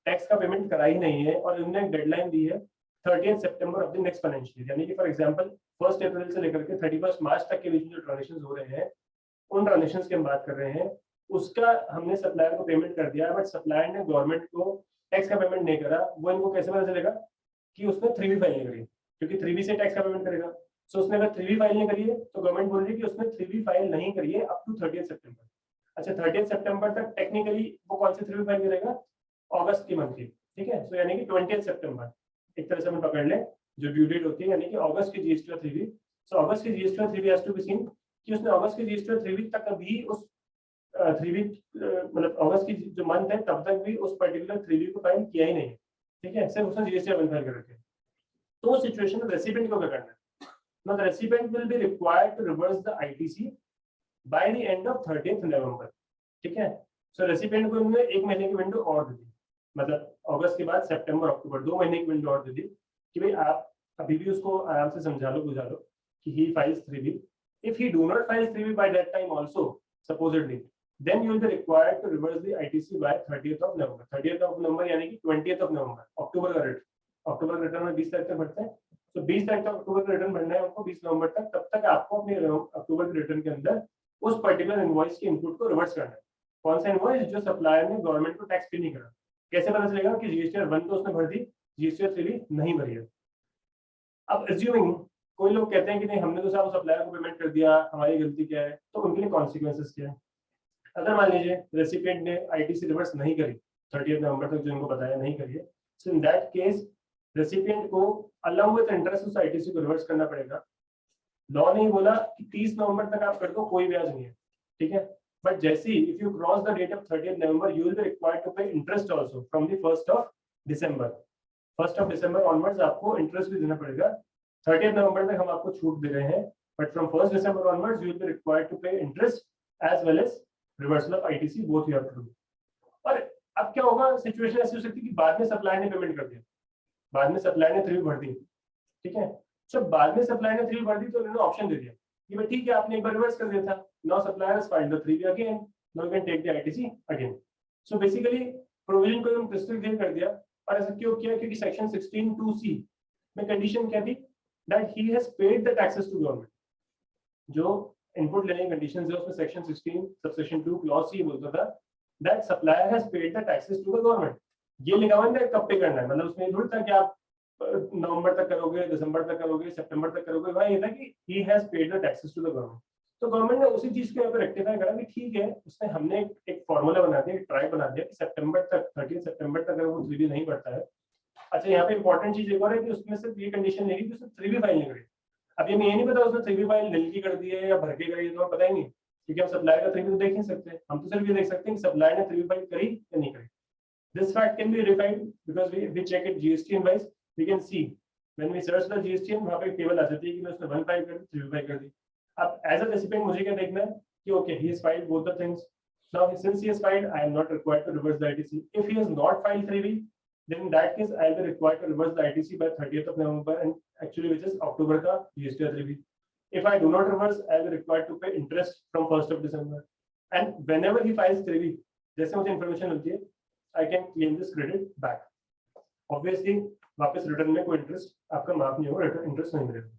टैक्स का पेमेंट करा ही नहीं है और उन्होंने डेडलाइन दी है 30 सितंबर of the next financial year, यानी कि फॉर एग्जांपल 1 अप्रैल से लेकर के 31 मार्च तक के बीच में जो ट्रांजेक्शंस हो रहे हैं, उन ट्रांजेक्शंस की हम बात कर रहे हैं, उसका हमने सप्लायर को पेमेंट कर दिया, बट सप्लायर ने गवर्नमेंट को टैक्स का पेमेंट नहीं करा. वो इनको कैसे पता चलेगा कि उसने 3B फाइल नहीं करी, क्योंकि 3B से टैक्स का पेमेंट करेगा. सो उसने अगर 3B फाइल नहीं करी है तो गवर्नमेंट बोल रही है कि उसने 3B फाइल नहीं करी है अप टू 30 सितंबर. अच्छा, 30 सितंबर तक टेक्निकली वो कौन सी 3B फाइल करेगा? अगस्त की मंथ की, ठीक है. सो यानी कि 20 सितंबर एक तरह से हम पकड़ लें जो ड्यू डेट होती है, यानी कि अगस्त की जीएसटी 3B. सो अगस्त की GST 3B has to be seen कि उसने अगस्त की जीएसटी 3B तक अभी उस 3B मतलब अगस्त की जो मंथ है तब तक भी उस पर्टिकुलर 3B को फाइल किया ही नहीं है, ठीक है. सिर्फ उसने जीएसटी 1 फाइल कर रखी है. तो उस सिचुएशन में रेसिपिएंट को क्या करना है? Now the recipient will be required to reverse the ITC by the end of 30th November, ठीक है. So recipient को उन्होंने 1 महीने की विंडो और दे दी, मतलब अगस्त के बाद सितंबर अक्टूबर 2 महीने की विंडो और दे दी कि भाई आप अभी भी उसको आराम से समझा लो बुझा लो कि he files 3B. If he do not file 3B by that time also supposedly, then you will be required to reverse the ITC by 30th of November. 30th of November यानी कि 20th of November, अक्टूबर का return. अक्टूबर का return में 20 तारीख तक बढ़ता है. तो 20 तारीख तक अक्टूबर का रिटर्न भरना है उनको 20 नवंबर तक. तब तक आपको अपने अक्टूबर के रिटर्न के अंदर उस पर्टिकुलर इनवॉइस के इनपुट को रिवर्स करना है. कौन सा इनवॉइस? जो सप्लायर ने गवर्नमेंट को टैक्स पे नहीं करा. कैसे पता चलेगा कि जीएसटीआर 1 तो उसने भर दी, जीएसटीआर 3 नहीं भरी है. अब अज्यूमिंग कोई लोग कहते हैं कि नहीं हमने तो साहब सप्लायर को पेमेंट कर दिया, हमारी गलती क्या है, तो उनके लिए कॉन्सिक्वेंसेस क्या है? अगर मान लीजिए रेसिपिएंट ने आईटीसी रिवर्स नहीं करी 30 नवंबर तक जो इनको बताया नहीं करी है, सो इन दैट केस रेसिपिएंट को अलॉन्ग विद इंटरेस्ट उस आईटीसी को रिवर्स करना पड़ेगा. लॉ ने बोला कि 30 नवंबर तक आप कर दो, कोई ब्याज नहीं है, ठीक है. बट जैसे if you cross the date of 30 नवंबर you will be required to pay interest also from the 1 December onwards आपको इंटरेस्ट भी देना पड़ेगा. 30 नवंबर तक हम आपको छूट दे रहे हैं, but from 1 December onwards you will be required to pay interest as well as reversal of ITC, both you have to do. और अब क्या होगा? सिचुएशन ऐसी हो सकती है कि बाद में सप्लायर ने पेमेंट कर दिया, बाद में सप्लायर ने 3B भर दी, ठीक है. जब बाद में सप्लायर ने 3B भर दी तो उन्होंने ऑप्शन दे दिया कि भाई ठीक है आपने एक बार रिवर्स कर दिया था, now supplier has filed the 3B again, now you can take the ITC again. So basically provision को एकदम क्रिस्टल क्लियर कर दिया. और ऐसा क्यों किया? क्योंकि सेक्शन 16(2)(c) में कंडीशन क्या थी? That he has paid the taxes to government. जो इनपुट लेने की कंडीशन है उसमें सेक्शन 16 सबसेक्शन 2 क्लॉज सी बोलता था that supplier has paid the taxes to the government. ये लिखा हुआ है कब पे करना है, मतलब उसमें ये थोड़ी था कि आप नवंबर तक करोगे, दिसंबर तक करोगे, सितंबर तक करोगे, वहाँ ये था कि he has paid the taxes to the government. तो गवर्नमेंट ने उसी चीज को यहाँ पे रेक्टिफाई करा कि ठीक है, उसने हमने एक फॉर्मूला बना दिया, एक ट्राइब बना दिया कि सितंबर तक 30 सितंबर तक अगर वो 3B नहीं बढ़ता है। अच्छा, यहाँ पे इंपॉर्टेंट चीज एक और है कि उसमें सिर्फ ये कंडीशन नहीं कि उसने 3B फाइल नहीं करी। अब ये नहीं पता उसने 3B फाइल नील की कर दी है या भर के करी है, तो हमें पता ही नहीं, क्योंकि हम सप्लायर का 3B तो देख नहीं सकते, हम तो सिर्फ ये देख सकते हैं कि सप्लायर ने 3B फाइल करी या नहीं करी। This fact can be verified because we check it GST invoice. We can see when we search the GST, वहाँ पे टेबल आ जाती है कि मैं उसने 1 फाइल कर दी, 3 फाइल कर दी। अब as a recipient मुझे क्या देखना है कि okay, he has filed both the things. Now since he has filed, I am not required to reverse the ITC. If he has not filed 3B, then in that case I will be required to reverse the ITC by 30th of November and actually which is October का GST 3B. If I do not reverse, I will be required to pay interest from 1st of December. And whenever he files 3B, जैसे मुझे information मिलती है, I can claim this credit back. Obviously, वापस return में कोई interest आपका माफ नहीं होगा, रिटर्न इंटरेस्ट नहीं मिलेगा.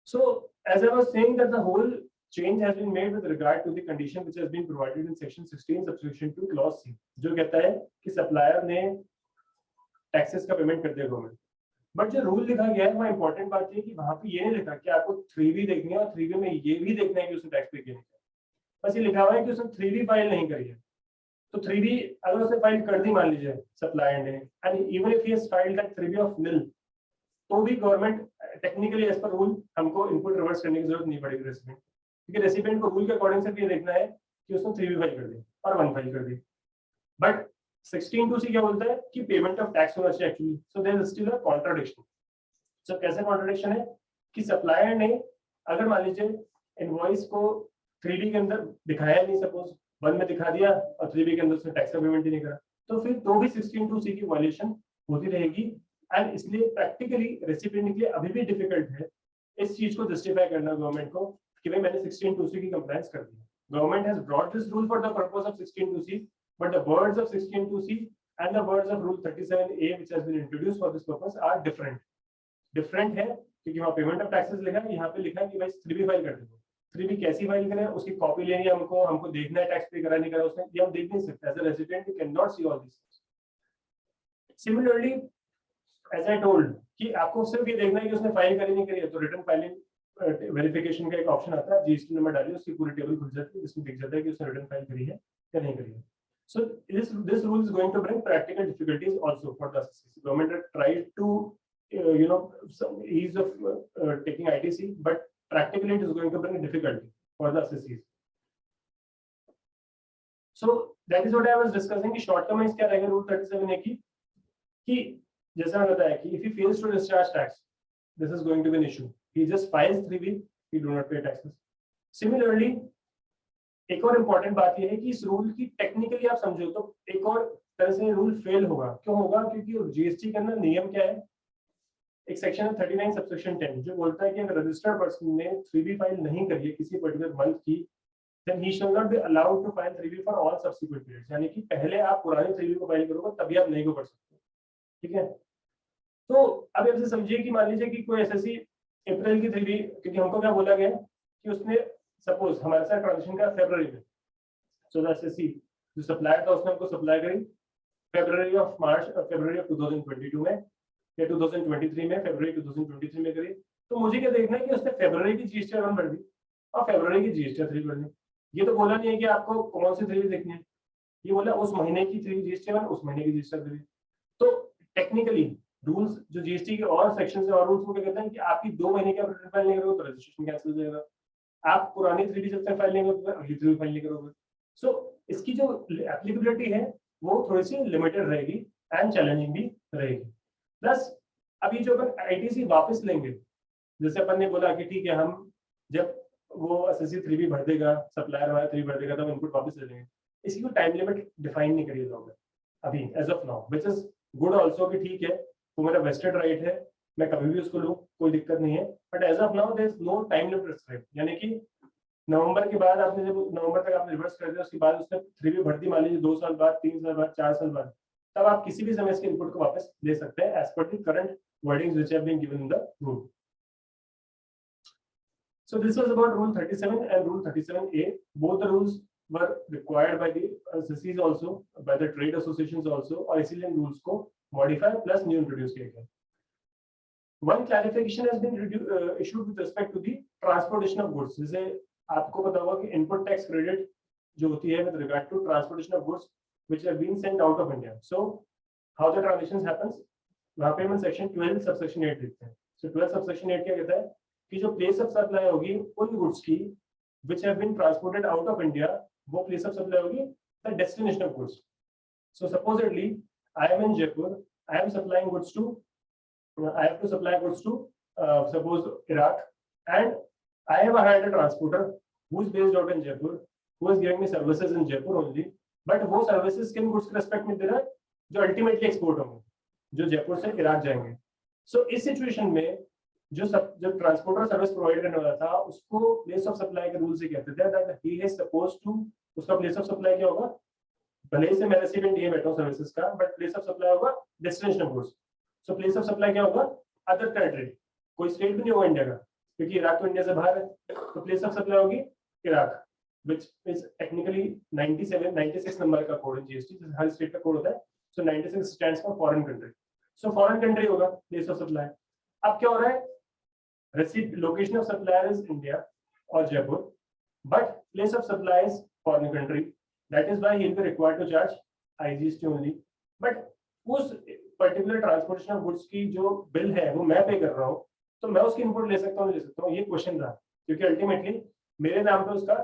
So, as I was saying that the whole change has been made with regard to the condition which has been provided in section 16 subsection 2 clause C, जो कहता है कि सप्लायर ने टैक्सेस का पेमेंट कर दिया गवर्नमेंट. बट जो rule लिखा गया है वहाँ इंपॉर्टेंट बात है कि वहाँ पे ये नहीं लिखा कि आपको 3B देखनी है और 3B में ये भी देखना है कि उसने टैक्स पे किया है. बस ये लिखा हुआ है कि उसने 3B फाइल नहीं करी है. तो 3B अगर उसने फाइल कर दी मान लीजिए सप्लायर ने, and even if he has filed that 3B of nil, तो भी government technically as per rule हमको इनपुट रिवर्स करने की जरूरत नहीं पड़ेगी रेसिपिएंट, क्योंकि रेसिपिएंट को रूल के अकॉर्डिंग से ये देखना है कि उसने 3B फाइल कर दी और 1 फाइल कर दी. बट 16(2)C क्या बोलता है कि पेमेंट ऑफ टैक्स होना चाहिए actually. So there is still a contradiction. So कैसे कॉन्ट्राडिक्शन है कि सप्लायर ने अगर मान लीजिए इनवॉइस को 3D के अंदर दिखाया नहीं, सपोज 1 में दिखा दिया और 3B के अंदर उसने टैक्स का पेमेंट ही नहीं करा, तो फिर तो भी 16(2)C की वायलेशन होती रहेगी. एंड इसलिए प्रैक्टिकली रेसिपिएंट के लिए अभी भी डिफिकल्ट है इस चीज को जस्टिफाई करना गवर्नमेंट को कि भाई मैंने 16(2)C की कंप्लायंस कर दी. Government has brought this rule for the purpose of 16(2)C, but the words of 16(2)C and the words of rule 37A which has been introduced for this purpose are different है, क्योंकि वहाँ payment of taxes लिखा है, यहाँ पे लिखा है कि भाई 3B फाइल कर दो. 3B कैसी फाइल करें, उसकी कॉपी लेनी है हमको देखना है टैक्स पे करा नहीं करा उसने, ये हम देख नहीं सकते. As a resident you can not see all this. Similarly as I told कि आपको सिर्फ ये देखना है कि उसने फाइल करी नहीं करी है, तो रिटर्न फाइलिंग वेरिफिकेशन का एक ऑप्शन आता है, जीएसटी नंबर डालिए, उसकी पूरी टेबल खुल जाती है जिसमें दिख जाता है कि उसने रिटर्न फाइल करी है या नहीं करी है. So this rule is going to bring practical difficulties also for the assessors. Government had tried to some ease of taking ITC, but practically it is going to bring difficulty for the assessors. So that is what I was discussing कि short term में क्या रहेगा rule 37A की, कि जैसा मैंने बताया कि if he fails to discharge tax, this is going to be an issue. He just files 3B, he do not pay taxes. Similarly, एक और इम्पोर्टेंट बात यह है कि इस रूल की टेक्निकली आप समझो तो एक और तरह से रूल फेल होगा. क्यों होगा? क्योंकि जीएसटी के अंदर नियम क्या है, एक सेक्शन है 39 सबसेक्शन 10 जो बोलता है कि अगर रजिस्टर्ड पर्सन ने 3B फाइल नहीं करी है किसी पर्टिकुलर मंथ की, then he shall not be allowed to file 3B for all subsequent periods. यानी कि पहले आप पुराने 3B को फाइल करोगे तभी आप नई को कर सकते हो. ठीक है, तो अब ऐसे समझिए कि मान लीजिए कि कोई एसएससी अप्रैल की 3B, क्योंकि हमको क्या बोला गया कि उसने सपोज हमारे साथ ट्रांजेक्शन का फरवरी में, सो द एसएससी जो सप्लायर था उसने हमको सप्लाई करी फरवरी ऑफ 2022 में या 2023 में, फरवरी 2023 में करी. तो मुझे क्या देखना है कि उसने फरवरी की जीएसटी 1 भर दी और फरवरी की जीएसटी 3 भर दी. ये तो बोला नहीं है कि आपको कौन सी 3 देखनी है, ये बोला उस महीने की 3 जीएसटी 1, उस महीने की जीएसटी 3. तो टेक्निकली रूल्स जो जीएसटी के और सेक्शन से और रूल्स को क्या कहते हैं कि आपकी 2 महीने का रिटर्न फाइल नहीं करोगे तो रजिस्ट्रेशन कैंसिल हो जाएगा. आप पुरानी 3D जब तक फाइल नहीं करोगे अगली 3D फाइल नहीं करोगे. सो इसकी जो एप्लीकेबिलिटी है वो थोड़ी सी लिमिटेड रहेगी एंड चैलेंजिंग भी रहेगी. प्लस अभी जो अपन आईटीसी वापस लेंगे, जैसे अपन ने बोला कि ठीक है हम जब वो एसएससी 3B भर देगा, सप्लायर हमारा 3B भर देगा तब इनपुट वापस ले लेंगे. इसकी कोई टाइम लिमिट डिफाइन नहीं करी गवर्नमेंट अभी as of now, which is good also कि ठीक है वो मेरा वेस्टेड राइट है, मैं कभी भी उसको लूं कोई दिक्कत नहीं है. But as of now there is no time limit prescribe, यानी कि नवंबर के बाद आपने जब नवंबर तक आपने रिवर्स कर दिया उसके बाद उसने 3B भर दी मान लीजिए 2 साल बाद, 3 साल बाद, 4 साल बाद, तब आप किसी भी समय इसके इनपुट को वापस ले सकते हैं as per the current wordings which have been given in the rule. So this was about Rule 37 and Rule 37A. Both the rules were required by the SSCs also, by the trade associations also, और इसीलिए rules को modify plus new introduce किया गया. One clarification has been issued with respect to the transportation of goods. जैसे आपको पता होगा कि input tax credit जो होती है with regard to transportation of goods which have been sent out of India. So how the transitions happens? वहाँ पे हम section 12 subsection 8 देखते हैं. So 12 subsection 8 क्या कहता है कि जो place of supply होगी उन goods की which have been transported out of India, वो place of supply होगी the destination of goods. So supposedly I am in Jaipur, I am supplying goods to I have to supply goods to suppose Iraq, and I have hired a transporter who is based out in Jaipur, who is giving me services in Jaipur only. But वो services किन goods के respect में दे रहा है जो ultimately export होंगे, जो जयपुर से इराक जाएंगे. So इस situation में जो transporter service provide करने वाला था उसको place of supply के rule से कहते थे that he is supposed to, उसका place of supply क्या होगा, भले से मैं recipient ये बैठा हूँ services का, but place of supply होगा destination of goods. So place of supply क्या होगा, अदर टेरिटरी, कोई स्टेट भी नहीं होगा इंडिया का, क्योंकि इराक तो इंडिया से बाहर है. तो प्लेस ऑफ सप्लाई होगी Iraq, which is technically 96 number का कोड है जीएसटी, हर स्टेट का कोड होता है. So 96 stands for foreign country. So foreign country होगा प्लेस ऑफ सप्लाई. अब क्या हो रहा है, receipt location of supplier is India or Jaipur, but place of supply is foreign country. That is why he will be required to charge IGST only. But उस particular transportation of goods की जो bill है वो मैं पे कर रहा हूँ, तो मैं उसकी इनपुट ले सकता हूँ, ले सकता हूँ, ये क्वेश्चन था. क्योंकि अल्टीमेटली मेरे नाम पे उसका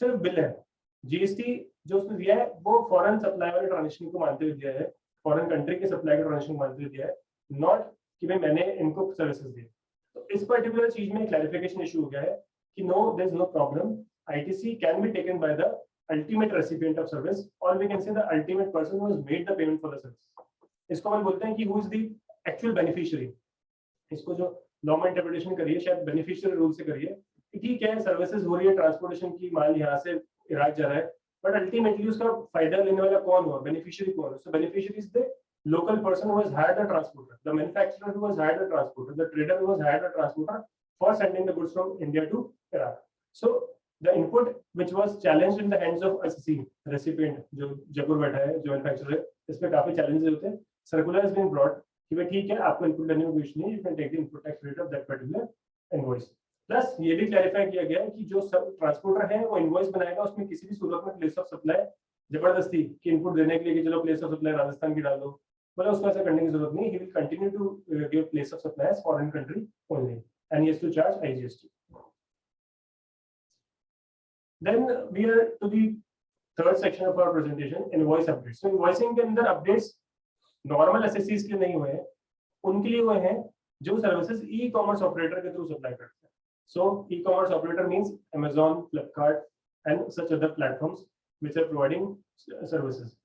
सिर्फ बिल है. जीएसटी जो उसने दिया है वो फॉरेन सप्लाई वाले ट्रांजेक्शन को मानते हुए दिया है, फॉरेन कंट्री के सप्लाई के ट्रांजेक्शन को मानते हुए दिया है, नॉट कि भाई मैंने इनको सर्विसेज दी. तो इस पर्टिकुलर चीज में क्लैरिफिकेशन इशू हो गया है कि no there is no problem, ITC can be taken by the ultimate recipient of service, or we can say the ultimate person who has made the payment for the service. इसको हम बोलते हैं कि who is the actual beneficiary. इसको जो law में interpretation करिए शायद बेनिफिशियरी रूल से करिए कि ठीक है सर्विसेज हो रही है, ट्रांसपोर्टेशन की, माल यहाँ से इराक जा रहा है, बट अल्टीमेटली उसका फायदा लेने वाला कौन हुआ, बेनिफिशियरी कौन है. So beneficiary is the local person who has hired the transporter, the manufacturer who has hired the transporter, the trader who has hired the transporter for sending the goods from India to Iraq. So the input which was challenged in the hands of SSC recipient जो जयपुर बैठा है, जो manufacturer है, इस पे काफी challenges होते हैं. सर्कुलर has been brought कि भाई ठीक है आपको इनपुट करने में कुछ नहीं, you can take the input tax rate of that particular invoice. Plus ये भी क्लैरिफाई किया गया है कि जो सब ट्रांसपोर्टर है वो इनवॉइस बनाएगा, उसमें किसी भी सूरत में प्लेस ऑफ सप्लाई जबरदस्ती की इनपुट देने के लिए कि चलो प्लेस ऑफ सप्लाई राजस्थान की डाल दो, मतलब उसको ऐसा करने की जरूरत नहीं. he will continue to give place of supply as foreign country only and he has to charge IGST. Then we are to the third section of our presentation, invoice updates. So invoicing के अंदर updates normal SSCs के नहीं हुए हैं, उनके लिए हुए हैं जो सर्विसेज ई-कॉमर्स ऑपरेटर के थ्रू सप्लाई करते हैं. So e-commerce operator means Amazon, Flipkart and such other platforms which are providing services.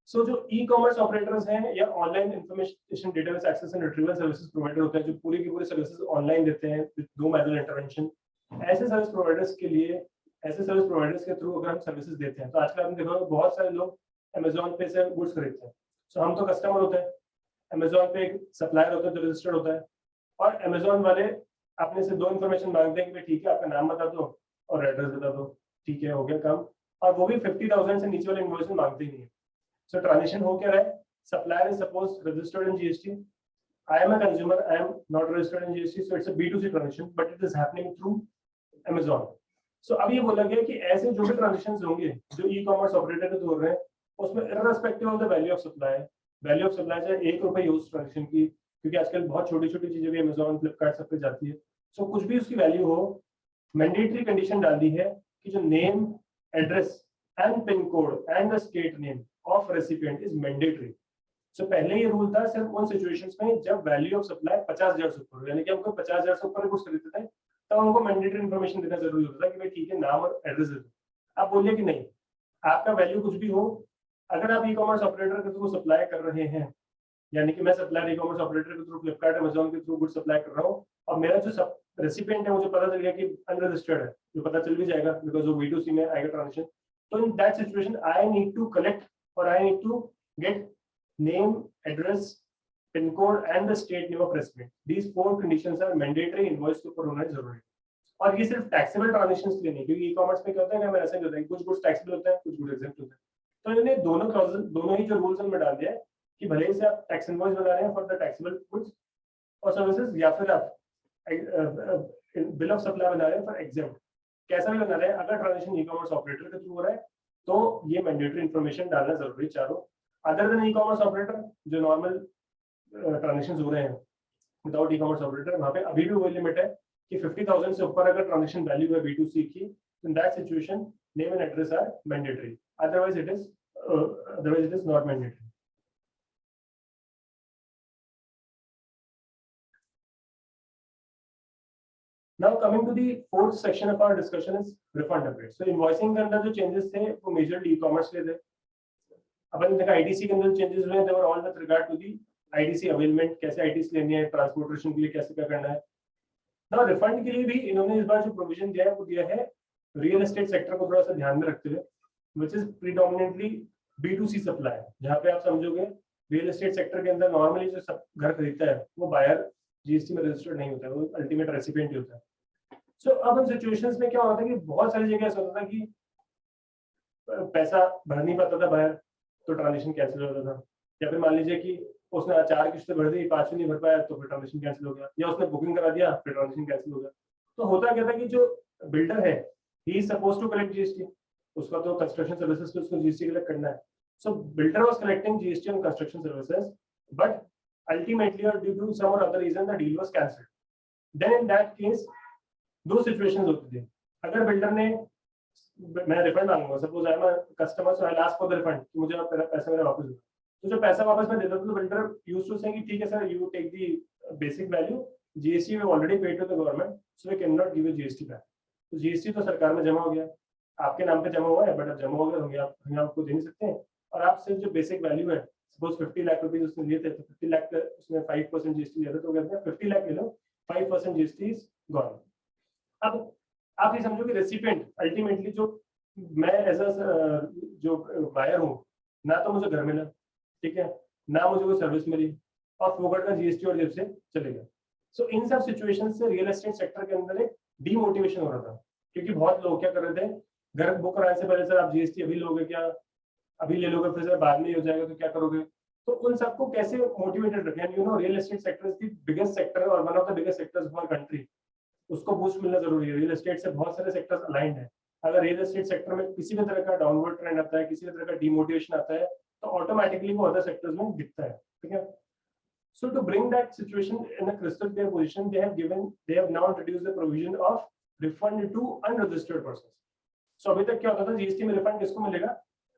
So जो ई-कॉमर्स ऑपरेटर्स हैं या online information database access and retrieval services provider होते हैं, जो पूरी की पूरी सर्विसेज ऑनलाइन देते हैं विद नो मैनुअल इंटरवेंशन, ऐसे सर्विस प्रोवाइडर्स के लिए, ऐसे सर्विस प्रोवाइडर्स के थ्रू अगर हम सर्विसेज देते हैं, तो आजकल आपने देखा बहुत सारे लोग अमेजोन पे से गुड्स खरीदते हैं. सो हम तो कस्टमर होते हैं, अमेजोन पे एक सप्लायर होता है जो रजिस्टर्ड होता है, और अमेजोन वाले अपने से दो इन्फॉर्मेशन मांगते हैं कि ठीक है आपका नाम बता दो और एड्रेस बता दो, ठीक है हो गया काम, और वो भी 50,000 से नीचे वाले इनवॉइस मांगते ही नहीं है. सो ट्रांजेक्शन हो क्या रहा है, supplier is suppose registered in GST, I am a consumer, I am not registered in GST, so it's a B2C transaction, but it is happening through Amazon. So अब ये बोला गया कि ऐसे जो भी ट्रांजेक्शंस होंगे जो ई-कॉमर्स ऑपरेटर के थ्रू हो रहे हैं, उसमें irrespective of the value of supply चाहे ₹1 उस ट्रांजेक्शन की, क्योंकि आजकल बहुत छोटी छोटी चीजें भी Amazon, Flipkart सब पे जाती है, सो कुछ भी उसकी वैल्यू हो, मैंडेटरी कंडीशन डाल दी है कि जो name, address and pin code and the state name of recipient is mandatory. So पहले ये रूल था सिर्फ उन सिचुएशंस में जब वैल्यू ऑफ सप्लाई 50,000 से ऊपर, यानी कि हमको 50,000 से ऊपर कुछ खरीदते थे तब हमको मैंडेटरी इन्फॉर्मेशन देना जरूरी होता था कि भाई ठीक है नाम और एड्रेस दे दो. आप बोलिए कि नहीं, आपका वैल्यू कुछ भी हो, अगर आप ई-कॉमर्स ऑपरेटर के थ्रू सप्लाई कर रहे हैं, यानी कि मैं सप्लायर ई-कॉमर्स ऑपरेटर के थ्रू फ्लिपकार्ट, अमेजोन के थ्रू गुड सप्लाई कर रहा हूँ, और मेरा जो रेसिपिएंट है मुझे पता चल गया कि अनरजिस्टर्ड है, जो पता चल भी जाएगा बिकॉज वो B2C में आएगा ट्रांजेक्शन, तो in that situation I need to collect और I need to get name, address, pin code and the state name of recipient. These 4 conditions are mandatory invoice के ऊपर होना जरूरी. और ये सिर्फ टैक्सेबल ट्रांजेक्शंस के लिए नहीं, क्योंकि ई कॉमर्स में क्या होता है कि हमें ऐसा नहीं होता है, कुछ गुड्स टैक्सेबल होता है, कुछ गुड एग्जेम्प्ट होता है। तो इन्होंने दोनों क्लॉजेस, दोनों ही जो रूल्स उनमें डाल दिया है कि भले ही से आप टैक्स इनवॉइस बना रहे हैं फॉर द टैक्सेबल गुड्स और सर्विसेज, या फिर आप बिल ऑफ सप्लाई बना रहे हैं फॉर एग्जेम्प्ट, कैसा भी बना रहे हैं, अगर ट्रांजेक्शन ई कॉमर्स ऑपरेटर के थ्रू हो रहा है तो ये मैंडेटरी इन्फॉर्मेशन डालना जरूरी चारों। Other than e commerce operator, जो नॉर्मल ट्रांजेक्शन हो रहे हैं विदाउट ई कॉमर्स ऑपरेटर, वहाँ पे अभी भी वही लिमिट है कि 50,000 से ऊपर अगर ट्रांजेक्शन वैल्यू है B2C की, in that situation name and address are mandatory, otherwise it is not mandatory. Now coming to the fourth section of our discussion is refund update. So invoicing के अंदर जो changes थे वो majorly e-commerce के थे। अपन ने देखा ITC के अंदर changes हुए, they were all with regard to the ITC availment, कैसे ITC लेनी है, ट्रांसपोर्टेशन के लिए कैसे क्या करना है। Now refund के लिए भी इन्होंने इस बार जो प्रोविजन दिया है वो दिया है रियल एस्टेट सेक्टर को थोड़ा सा ध्यान में रखते हुए, which is predominantly B2C supply, जहाँ पे आप समझोगे रियल एस्टेट सेक्टर के अंदर नॉर्मली जो सब घर खरीदता है वो बायर जीएसटी में रजिस्टर्ड नहीं होता है, वो अल्टीमेट रेसिपिएंट ही होता है। सो अब उन सिचुएशंस में क्या होता है कि बहुत सारी जगह ऐसा होता था कि पैसा भर नहीं पाता था बायर, तो ट्रांजेक्शन कैंसिल हो जाता था, या फिर मान लीजिए कि उसने 4 किस्तें भर दी, 5वीं नहीं भर पाया तो फिर ट्रांजेक्शन कैंसिल हो गया, या उसने बुकिंग करा दिया फिर ट्रांजेक्शन कैंसिल हो गया। तो होता क्या था कि जो बिल्डर है he is suppose to collect GST, उसका तो कंस्ट्रक्शन सर्विसेज पे उसको जीएसटी कलेक्ट करना है। So builder was collecting GST on construction services, but ultimately और ड्यू टू सम और other reason the deal was cancelled. Then in that case दो situations होती थी। अगर बिल्डर ने, मैं रिफंड मांगूंगा, suppose I am a customer so I ask for the refund कि मुझे आप पैसा मेरा वापस दो, तो जो पैसा वापस मैं देता था तो बिल्डर यूज्ड टू से कि ठीक है sir, you take the basic value, GST we already paid to the government so we can not give you GST back. तो जीएसटी तो सरकार में जमा हो गया, आपके नाम पे जमा हुआ है, बट अब जमा हो गया होंगे, आप हमें आपको दे नहीं सकते हैं, और आप सिर्फ जो बेसिक वैल्यू है, सपोज 50 लाख रुपीज उसने लिए थे, तो 50 लाख का उसने 5% जीएसटी लिया था, तो कहते हैं 50 लाख ले लो, 5% जीएसटी इज गॉन। अब आप ये समझो कि रेसिपिएंट अल्टीमेटली जो मैं एज अ जो बायर हूँ, ना तो मुझे घर मिला, ठीक है, ना मुझे कोई सर्विस मिली, और फोकट का जीएसटी और जेब से चले गया। सो इन सब सिचुएशन से रियल एस्टेट सेक्टर के अंदर एक डीमोटिवेशन हो रहा था, क्योंकि बहुत लोग क्या कर रहे थे, घर बुक कराने से पहले सर आप जीएसटी अभी लोगे क्या, अभी ले लोगे, फिर सर बाद में हो जाएगा तो क्या करोगे। तो उन सबको कैसे मोटिवेटेड रखें, you know real estate sector is the biggest sector और one of the biggest sectors of our country, उसको बूस्ट मिलना जरूरी है। रियल एस्टेट से बहुत सारे सेक्टर्स अलाइंड है, अगर रियल एस्टेट सेक्टर में किसी भी तरह का डाउनवर्ड ट्रेंड आता है, किसी भी तरह का डिमोटिवेशन आता है, तो ऑटोमेटिकली वो अदर सेक्टर्स में दिखता है, ठीक है। So to bring that situation in a crystal clear position, they have now introduced the provision of refund to unregistered persons. So अभी तक क्या होता था, जीएसटी में रिफंड किसको मिलेगा,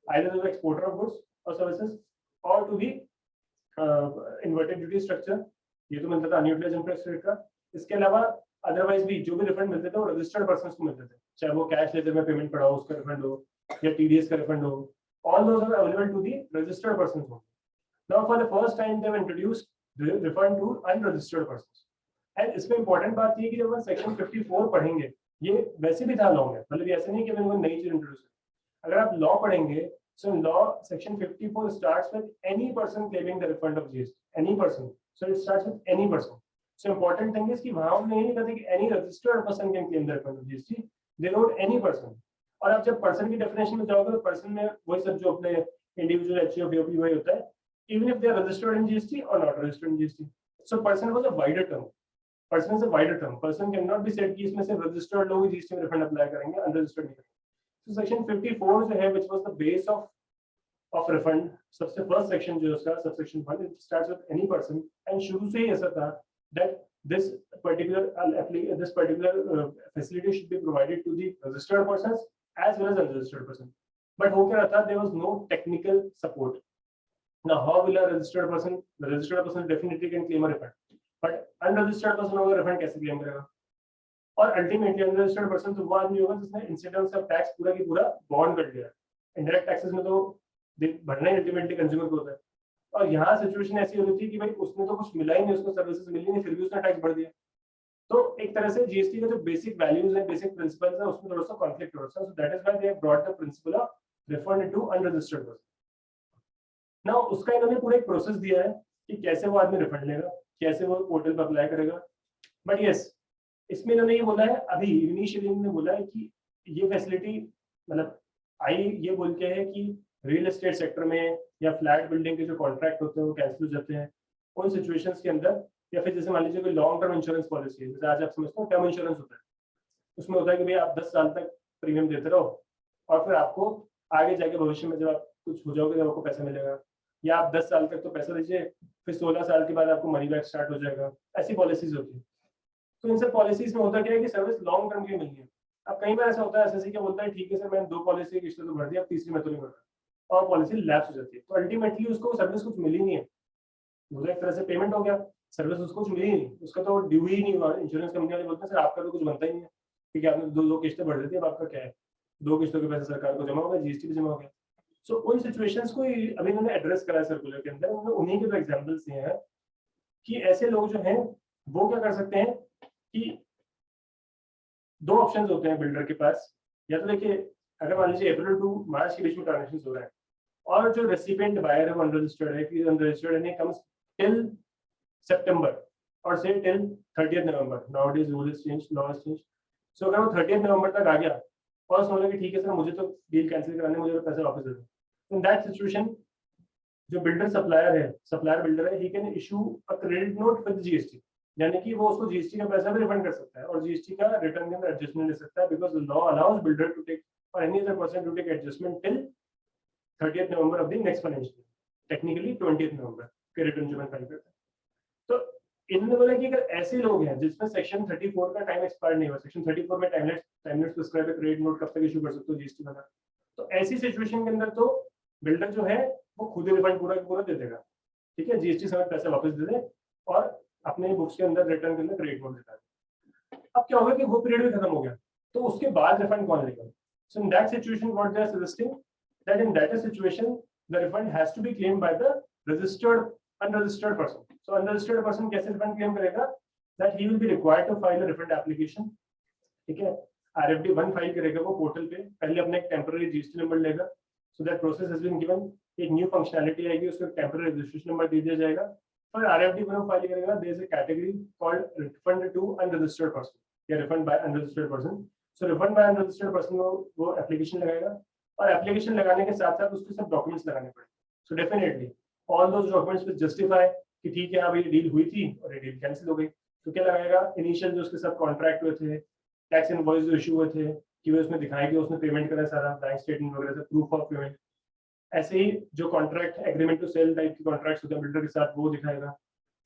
either to the exporter of goods or services or to the inverted duty structure, ये तो मिलता था अनयूटिलाइज्ड इंटरेस्ट रेट का। इसके अलावा अदरवाइज भी जो भी रिफंड मिलते थे वो रजिस्टर्ड पर्सन्स को मिलते थे, चाहे वो कैश लेजर में पेमेंट पड़ा हो उसका रिफंड हो, या टीडीएस का रिफंड हो, all those are available to the registered persons only. Now for the first time they have introduced refund to unregistered persons, and इसमें इंपॉर्टेंट बात ये कि जब हम सेक्शन 54 पढ़ेंगे, ये वैसे भी था लॉ में, मतलब ऐसा नहीं कि मैंने कोई नई चीज इंट्रोड्यूस की। अगर आप लॉ पढ़ेंगे, so law section 54 starts with any person claiming the refund of GST, any person, so it starts with any person. So important thing is कि वहां उन्होंने ये नहीं कहते कि any registered person can claim the refund of GST, they wrote any person। और आप जब पर्सन की डेफिनेशन में जाओगे तो पर्सन में वही सब जो अपने इंडिविजुअल एचओ बीओपी वही होता है, even if they are registered in GST or not registered in GST. So person was a wider term. Person is a wider term. Person cannot be said कि इसमें से registered लोग GST में refund apply करेंगे, unregistered नहीं करेंगे। So section 54 जो है, which was the base of refund, सबसे first section जो है उसका subsection 1, it starts with any person, and शुरू से ही ऐसा था that this particular facility should be provided to the registered persons as well as unregistered persons. But हो क्या रहा था, there was no technical support. Now, how will a registered person? The registered person definitely can claim a refund, but unregistered person होगा refund कैसे claim करेगा? और ultimately unregistered person तो वो आदमी होगा जिसने incidence of tax पूरा की पूरा bond कर दिया। Indirect taxes में तो भरना ही ultimately consumer को होता है, और यहाँ सिचुएशन ऐसी हो रही थी कि भाई उसने तो कुछ मिला ही नहीं, उसको सर्विसेज मिली नहीं, फिर भी उसने टैक्स भर दिया। तो एक तरह से जीएसटी का जो बेसिक वैल्यूज है, बेसिक प्रिंसिपल्स है, उसमें थोड़ा सा कॉन्फ्लिक्ट हो रहा है। So that is why they have brought the principle of refund to unregistered person. Now उसका इन्होंने पूरा एक प्रोसेस दिया है कि कैसे वो आदमी रिफंड लेगा, कैसे वो पोर्टल पर अप्लाई करेगा। बट यस, इसमें इन्होंने ये बोला है, अभी इनिशियली इन्होंने बोला है कि ये फैसिलिटी मतलब आई ये बोल के है कि रियल एस्टेट सेक्टर में या फ्लैट बिल्डिंग के जो कॉन्ट्रैक्ट होते हैं वो कैंसिल हो जाते हैं उन सिचुएशंस के अंदर, या फिर जैसे मान लीजिए कोई लॉन्ग टर्म इंश्योरेंस पॉलिसी है, जैसे आज आप समझते हो टर्म इंश्योरेंस होता है, उसमें होता है कि भाई आप 10 साल तक प्रीमियम देते रहो और फिर आपको आगे जाके भविष्य में जब आप कुछ हो जाओगे तब आपको पैसा मिलेगा, या आप 10 साल तक तो पैसा दीजिए, फिर 16 साल के बाद आपको मनी बैक स्टार्ट हो जाएगा, ऐसी पॉलिसीज होती है। तो इन सब पॉलिसीज में होता क्या है कि सर्विस लॉन्ग टर्म की नहीं है। अब कई बार ऐसा होता है, एसएससी क्या बोलता है, ठीक है सर मैंने 2 पॉलिसी की किस्त तो भर दी, अब तीसरी में तो नहीं भर रहा, और पॉलिसी लैप्स हो जाती है, तो अल्टीमेटली उसको सर्विस कुछ मिली नहीं है, वो एक तरह से पेमेंट हो गया, सर्विस उसको कुछ मिली नहीं, उसका तो ड्यू ही नहीं हुआ। इंश्योरेंस कंपनी वाले बोलते हैं सर आपका तो कुछ बनता ही नहीं है, ठीक है आपने दो किस्तें भर देती है, अब आपका क्या है, 2 किस्तों के पैसे सरकार को जमा हो गए, जीएसटी भी जमा हो गया। सो उन सिचुएशंस को अभी इन्होंने एड्रेस करा है सर्कुलर के अंदर, उन्होंने उन्हीं के एग्जाम्पल्स दिए हैं कि ऐसे लोग जो हैं वो क्या कर सकते हैं कि 2 ऑप्शंस होते हैं बिल्डर के पास, या तो देखिए अगर मान लीजिए अप्रैल टू मार्च के बीच में ट्रांजेक्शन हो रहा है और जो रेसिपिएंट बायर है वो अनरजिस्टर्ड है, कि अनरजिस्टर्ड है, कम्स टिल सितंबर और से till 30th November, nowadays rule is change, law is change. So अगर वो 30th नवंबर तक आ गया और समझ कि ठीक है सर मुझे तो डील कैंसिल कराने, मुझे तो पैसे वापस दे दो, इन दैट सिचुएशन जो बिल्डर सप्लायर है, सप्लायर बिल्डर है, he can issue a credit note with GST, यानी कि वो उसको जीएसटी का पैसा भी रिफंड कर सकता है और जीएसटी का रिटर्न के अंदर एडजस्टमेंट ले सकता है, because law allows builder to take और any other person to take adjustment till 30th November of the next financial year, technically 20th नवंबर के रिटर्न जो मैं फाइल करता है। तो इन्होंने बोला कि अगर ऐसे लोग हैं जिसमें सेक्शन 34 का टाइम एक्सपायर नहीं हुआ, सेक्शन 34 में टाइम लिमिट प्रिस्क्राइब है, क्रेडिट नोट कब तक इशू कर सकते हो जीएसटी वाला, तो ऐसी सिचुएशन के अंदर तो बिल्डर जो है वो खुद ही रिफंड पूरा पूरा दे देगा, ठीक है, जीएसटी समेत पैसे वापस दे दे और अपने बुक्स के अंदर रिटर्न के अंदर क्रेडिट नोट देता है। अब क्या होगा कि वो पीरियड भी खत्म हो गया, तो उसके बाद रिफंड कौन लेगा? So in that situation what they are suggesting that in that situation the refund has to be claimed by the registered unregistered person. So unregistered person कैसे refund claim करेगा? That he will be required to file a refund application, ठीक है, RFD 1 file करेगा वो portal पे, पहले अपना एक टेम्पररी जीएसटी नंबर लेगा, so that process has been given, एक न्यू फंक्शनैलिटी आएगी, उसको टेम्पररी रजिस्ट्रेशन नंबर दे दिया जाएगा, फिर RFD 1 फाइल करेगा, there is a category called refund to unregistered person या refund by unregistered person. So refund by unregistered person वो application लगाएगा और एप्लीकेशन लगाने के साथ साथ उसके सब डॉक्यूमेंट्स लगाने पड़ेंगे। So definitely all those documents will justify कि ठीक है अब ये डील हुई थी और ये डील कैंसिल हो गई, तो क्या लगाएगा? इनिशियल जो उसके साथ कॉन्ट्रैक्ट हुए थे, टैक्स इनवॉइस जो इशू हुए थे कि वो उसमें दिखाएगी उसने पेमेंट करा सारा, बैंक स्टेटमेंट वगैरह से प्रूफ ऑफ पेमेंट। ऐसे ही जो contract agreement to sale type के कॉन्ट्रैक्ट्स होते हैं बिल्डर के साथ वो दिखाएगा।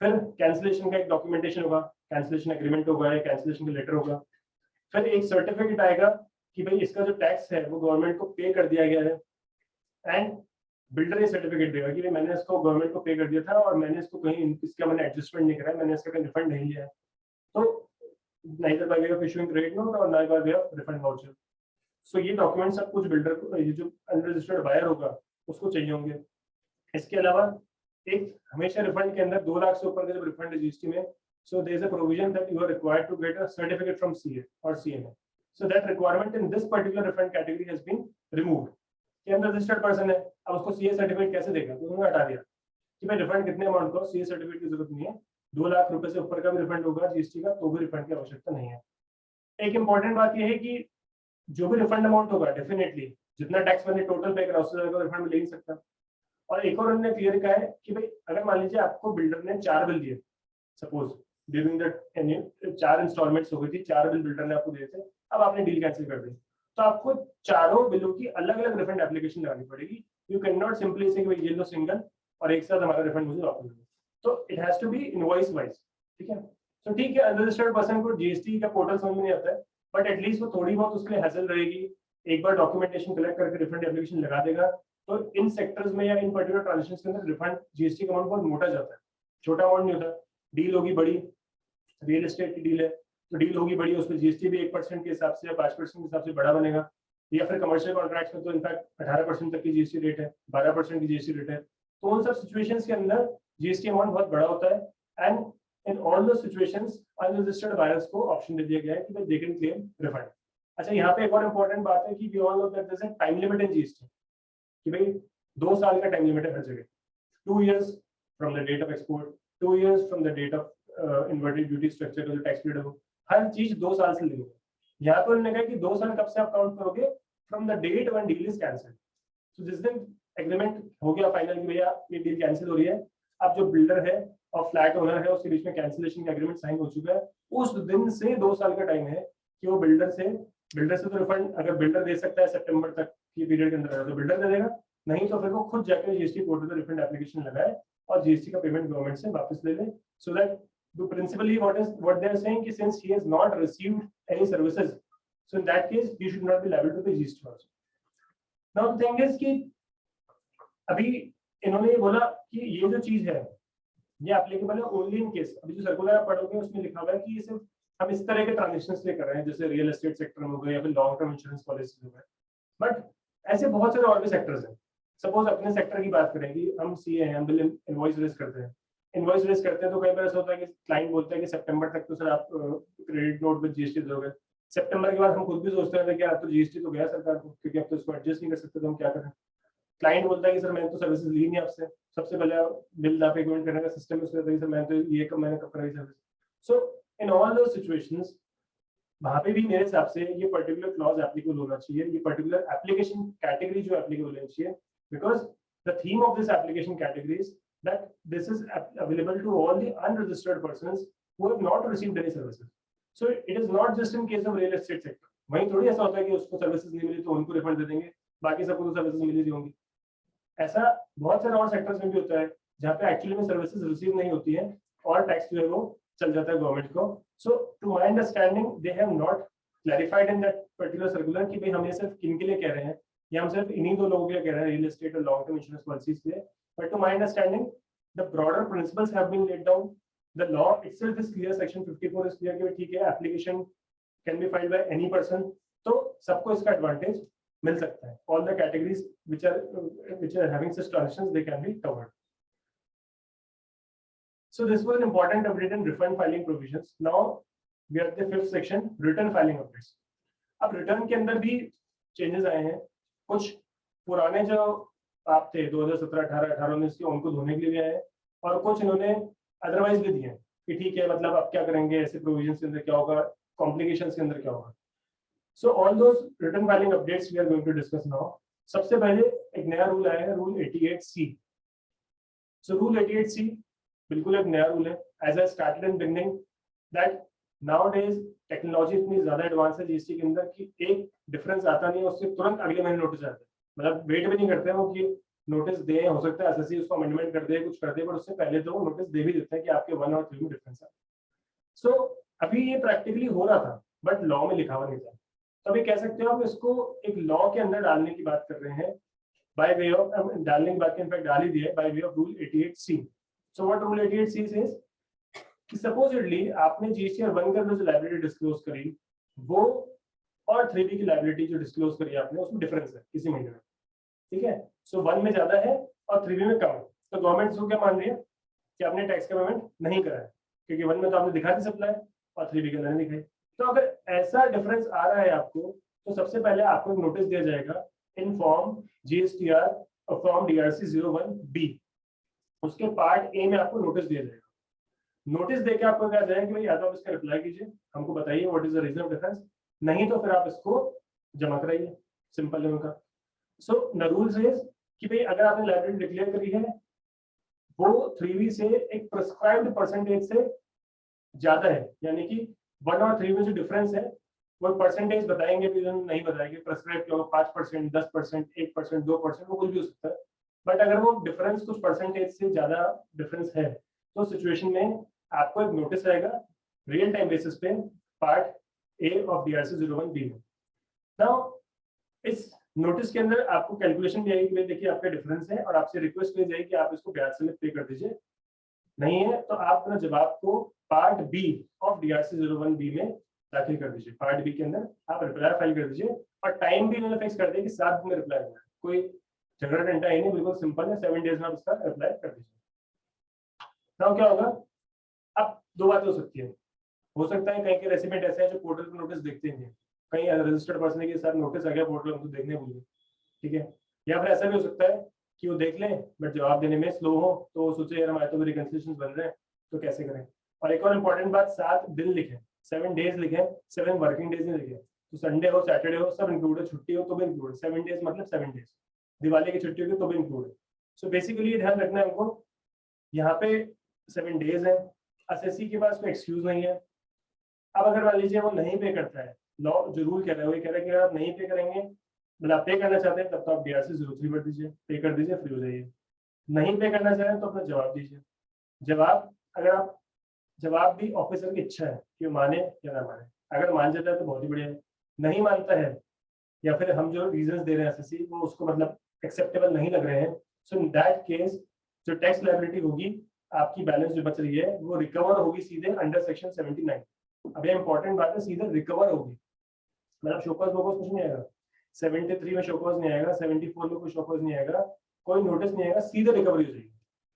फिर कैंसिलेशन का एक डॉक्यूमेंटेशन होगा, कैंसिलेशन एग्रीमेंट होगा या कैंसिलेशन का लेटर होगा। फिर एक सर्टिफिकेट आएगा कि भाई इसका जो टैक्स है वो गवर्नमेंट को पे कर दिया गया है, एंड बिल्डर ये सर्टिफिकेट देगा कि भाई मैंने इसको गवर्नमेंट को पे कर दिया था और मैंने इसको कहीं इसका मैंने एडजस्टमेंट नहीं करा है, मैंने इसका कहीं रिफंड नहीं लिया है, तो neither by way of issuing credit note और neither by way of refund voucher. So ये डॉक्यूमेंट सब कुछ बिल्डर को, ये जो अनरजिस्टर्ड बायर होगा उसको चाहिए होंगे। इसके अलावा एक हमेशा रिफंड के अंदर 2 लाख से ऊपर का जब रिफंड है जीएसटी में, so there is a provision that you are required to get a certificate from CA or CMA. So that requirement in this particular refund category has been removed. कि unregistered person है, अब उसको CA certificate कैसे देगा? तो उन्होंने हटा दिया कि भाई रिफंड कितने अमाउंट का, सीए सर्टिफिकेट की जरूरत नहीं है, 2 लाख रुपए से ऊपर का भी रिफंड होगा जीएसटी का तो भी रिफंड की आवश्यकता नहीं है। एक इंपॉर्टेंट बात यह है कि जो भी रिफंड अमाउंट होगा डेफिनेटली जितना टैक्स मैंने टोटल पे करा उससे ज्यादा रिफंड ले नहीं सकता। और एक और उन्होंने क्लियर कहा है कि भाई अगर मान लीजिए आपको बिल्डर ने 4 बिल दिए, सपोज ड्यूरिंग दैट 4 इंस्टॉलमेंट्स हो गई थी, 4 बिल बिल्डर ने आपको दिए थे, अब आपने डील कैंसिल कर दी, तो आपको चारों बिलों की अलग अलग रिफंड एप्लीकेशन लगानी पड़ेगी। यू कैन नॉट सिंपली से ये लो सिंगल और एक साथ हमारा रिफंड मुझे वापस दो, तो it has to be invoice wise, ठीक है। तो ठीक है, अनरजिस्टर्ड पर्सन को जीएसटी का पोर्टल समझ में नहीं आता है, बट एटलीस्ट वो थोड़ी बहुत उसके लिए हैसल रहेगी, एक बार डॉक्यूमेंटेशन कलेक्ट करके रिफंड एप्लीकेशन लगा देगा, तो इन सेक्टर्स में या इन पर्टिकुलर ट्रांजेक्शंस के अंदर रिफंड जीएसटी का अमाउंट बहुत मोटा जाता है, छोटा अमाउंट नहीं होता। डील होगी बड़ी, रियल एस्टेट की डील है तो डील होगी बड़ी, उसमें जीएसटी भी 1% के हिसाब से या 5% के हिसाब से बड़ा बनेगा, या फिर कमर्शियल कॉन्ट्रैक्ट्स में तो इनफैक्ट 18% तक की जीएसटी रेट है, 12% की जीएसटी रेट है, तो उन सब सिचुएशंस के अंदर जीएसटी अमाउंट बहुत बड़ा होता है। एंड इन ऑल दो सिचुएशंस अनरजिस्टर्ड बायर्स को ऑप्शन दे दिया गया है कि भाई दे कैन क्लेम रिफंड। अच्छा, यहाँ पे एक और इंपॉर्टेंट बात है कि we all know that there is a time limit in GST, कि भाई 2 साल का टाइम लिमिट है हर जगह, 2 years from the date of export, 2 years from the date of inverted duty structure का जो टैक्स पीरियड हो, हर चीज 2 साल से लेनी है। यहाँ पर उन्होंने कहा कि 2 साल कब से आप काउंट करोगे, from the date one deal is cancel. तो जिस दिन एग्रीमेंट हो गया फाइनल कि भैया ये डील कैंसिल हो रही है, अब जो बिल्डर है और फ्लैट ओनर है उसके बीच में कैंसिलेशन का एग्रीमेंट साइन हो चुका है, उस दिन से 2 साल का टाइम है कि वो बिल्डर से तो रिफंड अगर बिल्डर दे सकता है सितंबर तक की पीरियड के अंदर तो बिल्डर दे देगा, नहीं तो फिर वो खुद जाकर जीएसटी पोर्टल पर रिफंड एप्लीकेशन लगाए और जीएसटी का पेमेंट गवर्नमेंट से वापस ले ले। So that principally what they are saying is since he has not received any services, so in that case he should not be liable to the GST also. Now the thing is कि अभी इन्होंने ये बोला कि ये जो चीज है ये एप्लीकेबल है ओनली इन केस, अभी जो सर्कुलर आप पढ़ोगे उसमें लिखा हुआ है कि ये सिर्फ हम इस तरह के ट्रांजेक्शन ले कर रहे हैं जैसे रियल एस्टेट सेक्टर में हो गए या फिर लॉन्ग टर्म इंश्योरेंस पॉलिसी हो गए, बट ऐसे बहुत सारे और भी सेक्टर्स हैं। सपोज अपने सेक्टर की बात करें कि हम सीए हैं, हम बिल इनवॉइस रेज करते हैं, इनवॉइस रेज करते हैं तो कई बार ऐसा होता है कि क्लाइंट बोलता है कि सितंबर तक तो सर आप क्रेडिट नोट विद जीएसटी दोगे। सितंबर के बाद हम खुद भी सोचते हैं कि तो जीएसटी तो गया सरकार को क्योंकि अब तो इसको एडजस्ट नहीं कर सकते तो हम क्या करें। क्लाइंट बोलता है कि सर मैंने तो सर्विसेज ली नहीं आपसे, सबसे पहले बिल आप पेमेंट करने का सिस्टम है उसमें सर मैं तो ये कब मैंने कब कराई सर्विस। सो इन ऑल दो सिचुएशंस वहां पे भी मेरे हिसाब से ये पर्टिकुलर क्लॉज एप्लीकेबल होना चाहिए, ये पर्टिकुलर एप्लीकेशन कैटेगरी जो एप्लीकेबल होनी चाहिए, because the theme of this application category is that this is available to all the unregistered persons who have not received any services. So it is not just in case of real estate sector. वहीं थोड़ी ऐसा होता है कि उसको services नहीं मिली तो उनको रिफंड दे देंगे, बाकी सबको तो सर्विसेज मिली होंगी। ऐसा बहुत सारे और सेक्टर्स में भी होता है जहाँ पे एक्चुअली में सर्विसेज रिसीव नहीं होती है और टैक्स जो है वो चल जाता है गवर्नमेंट को। So to my understanding they have not clarified in that particular circular कि भाई हम ये सिर्फ किन के लिए कह रहे हैं, या हम सिर्फ इन्हीं दो लोगों के लिए कह रहे हैं रियल एस्टेट और लॉन्ग टर्म इंश्योरेंस पॉलिसीज के लिए। But to my understanding, the broader principles have been laid down. The law itself is clear. Section 54 is clear कि ठीक है application can be filed by any person. तो सबको इसका advantage मिल सकता है. All the categories which are having such transactions they can be covered. So this was an important update in refund filing provisions. Now we are at the fifth section, return filing updates. अब return के अंदर भी changes आए हैं. कुछ पुराने जो आप थे 2017, 18, 19 के उनको धोने के लिए आए और कुछ इन्होंने अदरवाइज भी दिए कि ठीक है मतलब अब क्या करेंगे, ऐसे प्रोविजंस के अंदर क्या होगा, कॉम्प्लिकेशंस के अंदर क्या होगा। So all those return filing updates we are going to discuss now. सबसे पहले एक नया रूल आया है, रूल 88C। सो रूल 88C बिल्कुल एक नया रूल है। As I started in beginning that nowadays technology इतनी ज्यादा एडवांस है जीएसटी के अंदर कि एक डिफरेंस आता नहीं है उससे तुरंत अगले महीने नोटिस आता है, मतलब वेट भी नहीं करते हैं वो कि नोटिस दे, हो सकता है एसएससी उसको अमेंडमेंट कर दे, कुछ कर दे, पर उससे पहले तो वो नोटिस दे भी देते हैं कि आपके 1 और 3 में डिफरेंस है। सो अभी ये प्रैक्टिकली हो रहा था बट लॉ में लिखा हुआ नहीं था, तो अभी कह सकते हो आप इसको एक लॉ के अंदर डालने की बात कर रहे हैं बाय वे ऑफ डालने की बात इनफैक्ट डाल ही दिया है bye way of rule 88C। So what rule 88C says कि सपोजिटली आपने जीएसटी और 1 के अंदर जो लायबिलिटी डिस्क्लोज करी वो और 3B की लायबिलिटी जो डिस्क्लोज करी आपने उसमें डिफरेंस है किसी महीने में, ठीक है। सो 1 में ज्यादा है और 3B में कम है, तो गवर्नमेंट इसको क्या मान रही है कि आपने टैक्स का पेमेंट नहीं करा है क्योंकि 1 में तो आपने दिखा दी सप्लाई और 3B के अंदर नहीं दिखाई। तो अगर ऐसा डिफरेंस आ रहा है आपको तो सबसे पहले आपको एक नोटिस दिया जाएगा इन फॉर्म GSTR और फॉर्म DRC 01B। उसके पार्ट ए में आपको नोटिस दिया जाएगा। नोटिस देके आपको कहा जाएगा कि भाई या तो आप इसका रिप्लाई कीजिए, हमको बताइए what is the reason of difference, नहीं तो फिर आप इसको जमा कराइए, सिंपल है उनका। सो द रूल सेज कि भाई अगर आपने लायबिलिटी डिक्लेयर करी है वो 3B से एक प्रिस्क्राइब्ड परसेंटेज से ज्यादा है, यानी कि 1 और 3 में जो डिफरेंस है वो परसेंटेज बताएंगे, रीजन नहीं बताएंगे, प्रिस्क्राइब क्या होगा 5%, 10%, 1%, 2%, वो कुछ भी हो सकता है। बट अगर वो डिफरेंस कुछ परसेंटेज से ज्यादा डिफरेंस है तो सिचुएशन में आपको एक नोटिस आएगा रियल टाइम बेसिस पे part A of DRC 01B में। नाउ इस नोटिस के अंदर आपको कैलकुलेशन भी आएगी कि देखिए आपका डिफरेंस है और आपसे रिक्वेस्ट की जाएगी कि आप इसको ब्याज समेत पे कर दीजिए, नहीं है तो आप अपना जवाब को part B of DRC 01B में दाखिल कर दीजिए। पार्ट बी के अंदर आप रिप्लाई फाइल कर दीजिए और टाइम भी उन्होंने फिक्स कर दिया कि 7 दिन में रिप्लाई देना है, कोई झगड़ा टंटा है नहीं, बिल्कुल सिंपल है, 7 डेज में आप इसका रिप्लाई कर दीजिए। नाउ क्या होगा, अब 2 बातें हो सकती है। हो सकता है कहीं के रेसिडेंट ऐसे हैं जो पोर्टल पर नोटिस देखते हैं, कहीं रजिस्टर्ड पर्सन के साथ नोटिस आ गया पोर्टल उनको देखने भूल गए, ठीक है। या फिर ऐसा भी हो सकता है कि वो देख लें बट जवाब देने में स्लो हो, तो वो सोचे यार हमारे तो रिकंसिलिएशन बन रहे हैं तो कैसे करें। और एक और इम्पोर्टेंट बात, 7 दिन लिखें, 7 डेज लिखे, 7 वर्किंग डेज नहीं लिखे। तो संडे हो, सैटरडे हो, सब इंक्लूड है, छुट्टी हो तो भी इंक्लूड है। 7 डेज मतलब 7 डेज, दिवाली की छुट्टी होगी तो भी इंक्लूड है। सो बेसिकली ध्यान रखना है हमको, यहाँ पे 7 डेज है, एसएससी के पास कोई एक्सक्यूज नहीं है। अब अगर मान लीजिए वो नहीं पे करता है, लॉ जो रूल कह रहा है वो ये कह रहा है कि अगर आप नहीं पे करेंगे, मतलब आप पे करना चाहते हैं तब तो आप DRC 03 भर दीजिए, पे कर दीजिए, फ्री हो जाइए। नहीं पे करना चाह रहे हैं तो अपना जवाब दीजिए। जवाब, अगर आप, जवाब भी ऑफिसर की इच्छा है कि वो माने या ना माने। अगर मान जाता है तो बहुत ही बढ़िया है, नहीं मानता है या फिर हम जो रीजंस दे रहे हैं एसएससी वो उसको मतलब एक्सेप्टेबल नहीं लग रहे हैं, सो इन दैट केस जो टैक्स लायबिलिटी होगी आपकी, बैलेंस जो बच रही है वो रिकवर होगी सीधे अंडर सेक्शन 79। अब ये इंपॉर्टेंट बात है, सीधे रिकवर होगी, मतलब शोकॉज वोकॉज कुछ नहीं आएगा, 73 में शोकॉज नहीं आएगा, 74 में कोई शोकॉज नहीं आएगा, कोई नोटिस नहीं आएगा, सीधे रिकवरी हो जाएगी।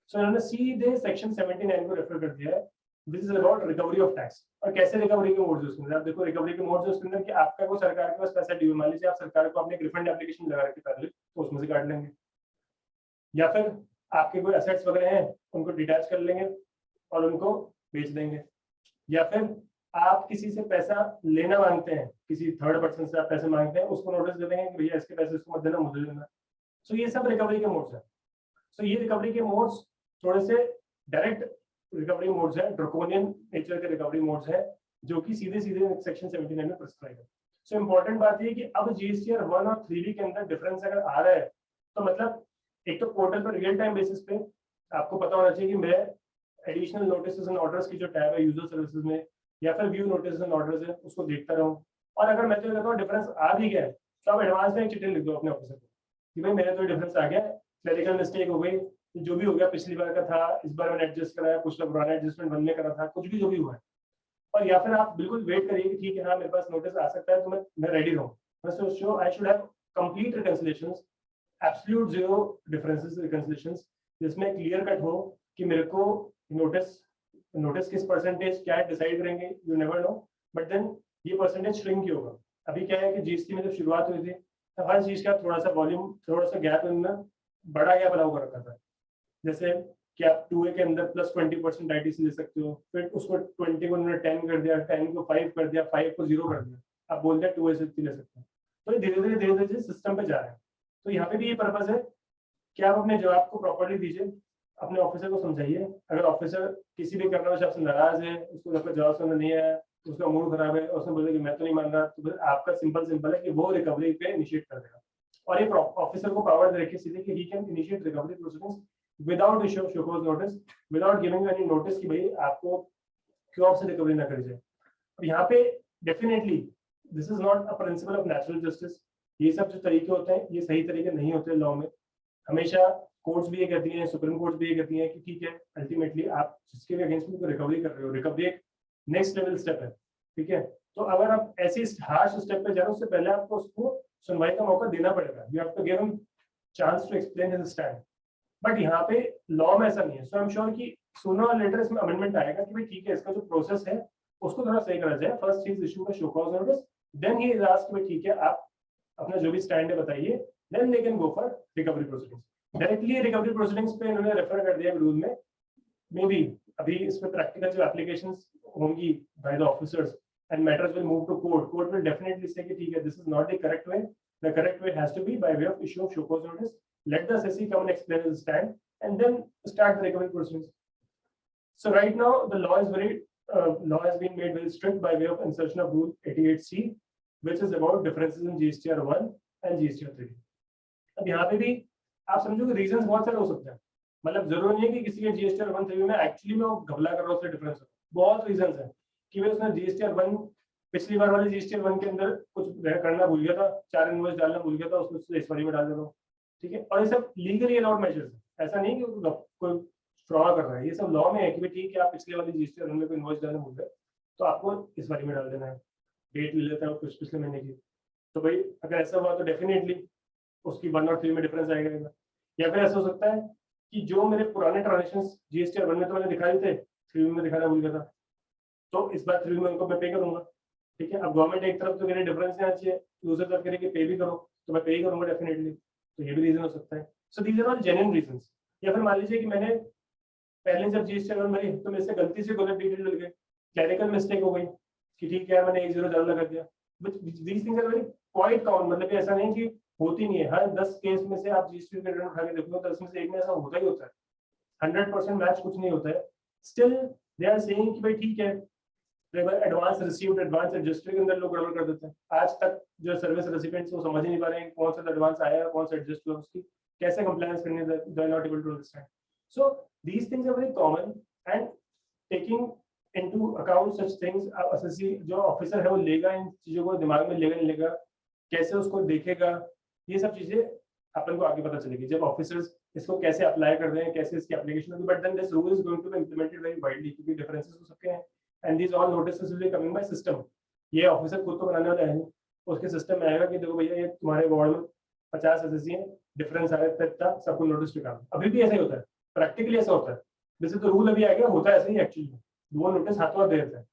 सो इन्होंने सीधे सेक्शन 79 को रेफर कर दिया है, this is about recovery of tax. और कैसे रिकवरी के मोड्स उसके अंदर, आप देखो रिकवरी के मोड्स उसके अंदर कि आपका को सरकार के पास पैसा ड्यू, मान लीजिए आप सरकार को अपने रिफंड एप्लीकेशन लगा रखी पहले, तो उसमें से काट लेंगे, या फिर आपके कोई एसेट्स वगैरह हैं उनको डिटैच कर लेंगे और उनको बेच देंगे, या फिर आप किसी से पैसा लेना मांगते हैं, किसी थर्ड पर्सन से आप पैसे मांगते हैं, उसको नोटिस दे देंगे कि भैया इसके पैसे इसको मत देना, मुझे देना। सो ये सब रिकवरी के मोड्स हैं। सो ये रिकवरी के मोड्स थोड़े से डायरेक्ट रिकवरी मोड्स हैं, ड्रकोनियन नेचर के रिकवरी मोड्स हैं, जो कि सीधे सीधे सेक्शन 79 में प्रिस्क्राइब है। सो इंपॉर्टेंट बात ये कि अब जीएसटीआर 1 और 3B के अंदर डिफरेंस अगर आ रहा है तो मतलब एक तो पोर्टल पर रियल टाइम बेसिस पे आपको पता होना चाहिए कि मैं एडिशनल नोटिस एंड ऑर्डर्स की जो टैब है यूजर सर्विसेज में, या फिर व्यू नोटिस एंड ऑर्डर्स है, उसको देखता रहूं। और अगर मैं तो कहता हूँ डिफरेंस आ भी गया तो आप एडवांस में एक चिट्ठी लिख दो अपने ऑफिसर को कि भाई मेरा तो डिफरेंस आ गया, क्लरिकल मिस्टेक हो गई, जो भी हो गया, पिछली बार का था, इस बार मैंने एडजस्ट कराया, कुछ तो पुराना एडजस्टमेंट 1 में करा था, कुछ भी जो भी हुआ है। और या फिर आप बिल्कुल वेट करिए कि ठीक है हाँ मेरे पास नोटिस आ सकता है, तो मैं रेडी रहूँ। I should have complete reconciliations, absolute zero differences reconciliations, जिसमें क्लियर कट हो कि मेरे को नोटिस किस परसेंटेज क्या डिसाइड करेंगे, you never know, but then ये परसेंटेज श्रिंक ही होगा। अभी क्या है कि जीएसटी में जब शुरुआत हुई थी तो हर चीज का थोड़ा सा वॉल्यूम, थोड़ा सा गैप इनमें बड़ा गैप अलाउ कर रखा था। जैसे कि आप 2A के अंदर प्लस 20% आईटीसी ले सकते हो, फिर उसको 20 को उन्होंने 10 कर दिया, 10 को 5 कर दिया, 5 को 0 कर दिया, आप बोलते हैं 2A से ले सकते हैं। तो ये धीरे धीरे सिस्टम पे जा रहा है। तो यहाँ पे भी ये पर्पज है कि आप अपने जवाब को प्रॉपर्ली दीजिए, अपने ऑफिसर को समझाइए। अगर ऑफिसर किसी भी कारणवश आपसे नाराज है, उसको आपका जवाब समझ नहीं आया, उसका मूड खराब है, उसने बोला कि मैं तो नहीं मान रहा, तो फिर आपका सिंपल है कि वो रिकवरी पे इनिशिएट कर देगा। और ये ऑफिसर को पावर दे रखी सीधे कि he can initiate recovery proceedings without issue of show cause notice, without giving any notice कि भाई आपको क्यों आपसे रिकवरी ना करी जाए। अब यहाँ पे definitely this is not a principle of natural justice. ये सब जो तरीके होते हैं ये सही तरीके नहीं होते लॉ में। हमेशा कोर्ट्स भी ये कहती हैं, सुप्रीम कोर्ट भी ये कहती है कि ठीक है अल्टीमेटली आप जिसके भी अगेंस्ट में रिकवरी कर रहे हो, रिकवरी एक नेक्स्ट लेवल स्टेप है, ठीक है। तो अगर आप ऐसे हार्श स्टेप पे जा रहे हो, उससे पहले आपको उसको सुनवाई का मौका देना पड़ेगा। You have to give him chance to explain his stand. But यहाँ पे लॉ में ऐसा नहीं है। सो आई एम श्योर कि सूनर और लेटर इसमें अमेंडमेंट आएगा कि भाई ठीक है इसका जो प्रोसेस है उसको थोड़ा सही करा जाए। फर्स्ट चीज इशू का show cause notice, then he is asked भाई ठीक है आप अपना जो भी स्टैंड है बताइए, then they can go for recovery proceedings. Directly recovery proceedings पे इन्होंने रेफर कर दिया रूल में। मे बी अभी इसमें प्रैक्टिकल जो एप्लीकेशंस होंगी by the officers and matters will move to court, court will definitely say कि ठीक है this is not the correct way, the correct way has to be by way of issue of show cause notice, let the assessee come and explain his stand and then start the recovery proceedings. So right now the law is law has been made very strict by way of insertion of rule 88C, which is about differences in GSTR 1 and GSTR 3. अब यहाँ पे भी आप समझो कि reasons बहुत सारे हो सकते हैं। मतलब जरूरी नहीं है कि किसी के GSTR 1 3 में एक्चुअली में वो घबला कर रहा हो, उससे डिफरेंस हो। बहुत रीजंस है कि वे उसने GSTR 1 पिछली बार वाले GSTR 1 के अंदर कुछ करना भूल गया था, 4 इनवॉइस डालना भूल गया था, उसने इस बारी में डाल देगा, ठीक है। और ये सब लीगली अलाउड मेजर्स है, ऐसा नहीं कि कोई फ्रॉड कर रहा है। ये सब लॉ में है कि भाई ठीक है आप पिछले वाली GSTR में कोई इनवॉइस डालना भूल गए तो आपको इस बारी में डाल देना है, डेट ले लेता है कुछ पिछले महीने की। तो भाई अगर ऐसा हुआ तो डेफिनेटली उसकी 1 और 3 में डिफरेंस आएगा। या फिर ऐसा हो सकता है कि जो मेरे पुराने ट्रांजेक्शन GSTR 1 में तो मैंने दिखा दिए थे, 3 में दिखाना भूल गया था, तो इस बार 3 में उनको मैं पे करूंगा, ठीक है। अब गवर्नमेंट एक तरफ तो मेरे डिफरेंस नहीं आना चाहिए, दूसरी तरफ कह पे भी करो, तो मैं पे ही करूंगा डेफिनेटली। तो ये भी रीजन हो सकता है। So these are all genuine reasons. या फिर मान लीजिए कि मैंने पहले जब GSTR 1 भरी तो मेरे से गलती से गलत डिटेल डल गए, क्लरिकल मिस्टेक हो गई, कि ठीक है मैंने 1 0 ज्यादा लगा दिया, these things are very quite common, मतलब कि ऐसा नहीं कि होती नहीं है, हर 10 केस में से आप जीएसटी का रिटर्न उठा के देखो 10 में से एक में ऐसा होता ही होता है, 100% मैच कुछ नहीं होता है। स्टिल दे आर सेइंग कि भाई ठीक है, एडवांस रिसीव्ड एडवांस रजिस्टर के अंदर लोग गड़बड़ कर देते हैं। आज तक जो सर्विस रेसिपिएंट्स वो समझ ही नहीं पा रहे हैं कौन सा एडवांस आया है कौन सा एडजस्ट हुआ, उसकी कैसे कंप्लायंस करनी है, they are not able to understand. So these things are very common and taking into account such things, assessee जो ऑफिसर है वो लेगा इन चीजों को दिमाग में, लेगा नहीं लेगा, कैसे उसको देखेगा, ये सब चीजें अपन को आगे पता चलेगी जब ऑफिसर्स इसको कैसे अप्लाई कर रहे हैं, कैसे इसकी एप्लीकेशन होगी। But then this rule is going to be implemented very widely, क्योंकि डिफरेंसेस हो सकते हैं and these all notices will be coming by system. ये ऑफिसर खुद तो बनाने वाला है नहीं, उसके सिस्टम में आएगा कि देखो भैया ये तुम्हारे वार्ड में 50 एसएससी है, डिफरेंस आ रहा है, सबको नोटिस निकालो। अभी भी ऐसा ही होता है, प्रैक्टिकली ऐसा होता है, जैसे तो रूल अभी आ गया, होता है ऐसा ही एक्चुअली, वो नोटिस हाथों हाथ दे देते हैं।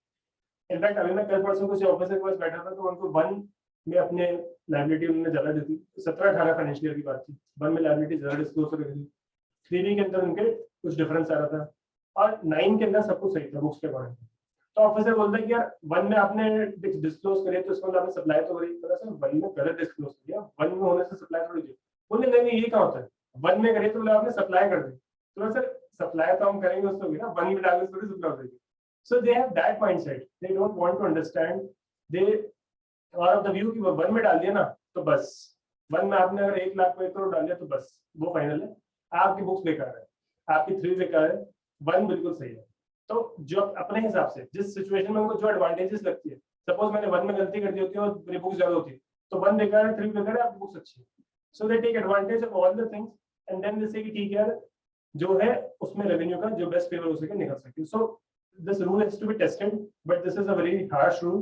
इनफैक्ट अभी मैं कल परसों किसी ऑफिसर के पास बैठा था तो उनको 1 में अपने लाइबिलिटी उन्होंने ज्यादा दी थी, 17-18 फाइनेंशियल ईयर की बात थी, 1 में लाइबिलिटी ज्यादा डिस्क्लोज कर रही थी, 3 के अंदर उनके कुछ डिफरेंस आ रहा था और 9 के अंदर सब कुछ सही था बुक्स के अकॉर्डिंग। तो ऑफिसर बोलता है कि यार 1 में आपने डिस्क्लोज करिए तो इसको आपने सप्लाई तो करी, मतलब सर 1 में गलत डिस्क्लोज किया, 1 में होने से सप्लाई थोड़ी दी, बोले नहीं नहीं ये क्या होता है, 1 में करिए तो बोले आपने सप्लाई कर दी, तो सर सप्लाई तो हम करेंगे उसको भी ना, 1 में डालने से थोड़ी सप्लाई हो जाएगी। So they have that mindset. They don't want to understand. They are of the view कि वो 1 में डाल दिया ना तो बस, 1 में आपने अगर 1 लाख को 1 करोड़ डाल दिया तो बस वो फाइनल है, आपकी बुक्स बेकार है, आपकी 3 बेकार है, 1 बिल्कुल सही है। तो जो अपने हिसाब से जिस सिचुएशन में उनको जो एडवांटेजेस लगती है, सपोज मैंने 1 में गलती कर दी होती है और मेरी बुक्स ज्यादा होती तो 1 बेकार है 3 बेकार है, आपकी बुक्स अच्छी है। So they take advantage of all the things and then they say कि ठीक है जो है उसमें रेवेन्यू का जो बेस्ट फेवर हो सके निकल सके। सो this rule has to be tested, but this is a very harsh rule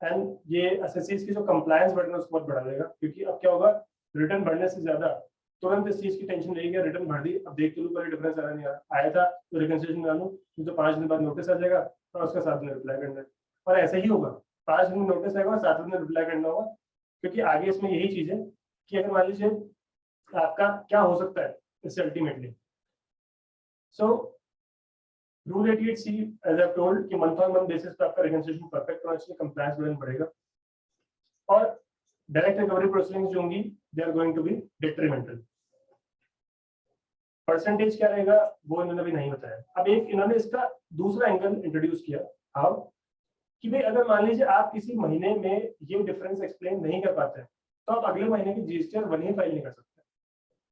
and ये एसएससी की जो कंप्लायंस बर्डन है उसको बहुत बढ़ा देगा, क्योंकि अब क्या होगा रिटर्न भरने से ज्यादा तुरंत इस चीज की टेंशन रहेगी, रिटर्न भर दी अब देख के कोई डिफरेंस आ रहा नहीं आया था तो रिकंसिलिएशन डालू तो 5 दिन बाद नोटिस आ जाएगा और उसका 7 दिन रिप्लाई करना है, और ऐसा ही होगा 5 दिन में नोटिस आएगा 7 दिन रिप्लाई करना होगा, क्योंकि आगे इसमें यही चीज है कि अगर मान लीजिए आपका क्या हो सकता है इससे ultimately. So rule 88C as I told कि मंथ ऑन मंथ बेसिस पे आपका रिकंसिलिएशन परफेक्ट होना चाहिए, कंप्लायंस बर्डन बढ़ेगा और डायरेक्ट रिकवरी प्रोसीडिंग्स जो होंगी they are going to be detrimental. Percentage क्या रहेगा वो इन्होंने भी नहीं बताया। अब एक इन्होंने इसका दूसरा एंगल इंट्रोड्यूस किया, हाउ कि भाई अगर मान लीजिए आप किसी महीने में ये डिफरेंस एक्सप्लेन नहीं कर पाते हैं तो आप अगले महीने की जीएसटी 1 ही फाइल नहीं कर सकते।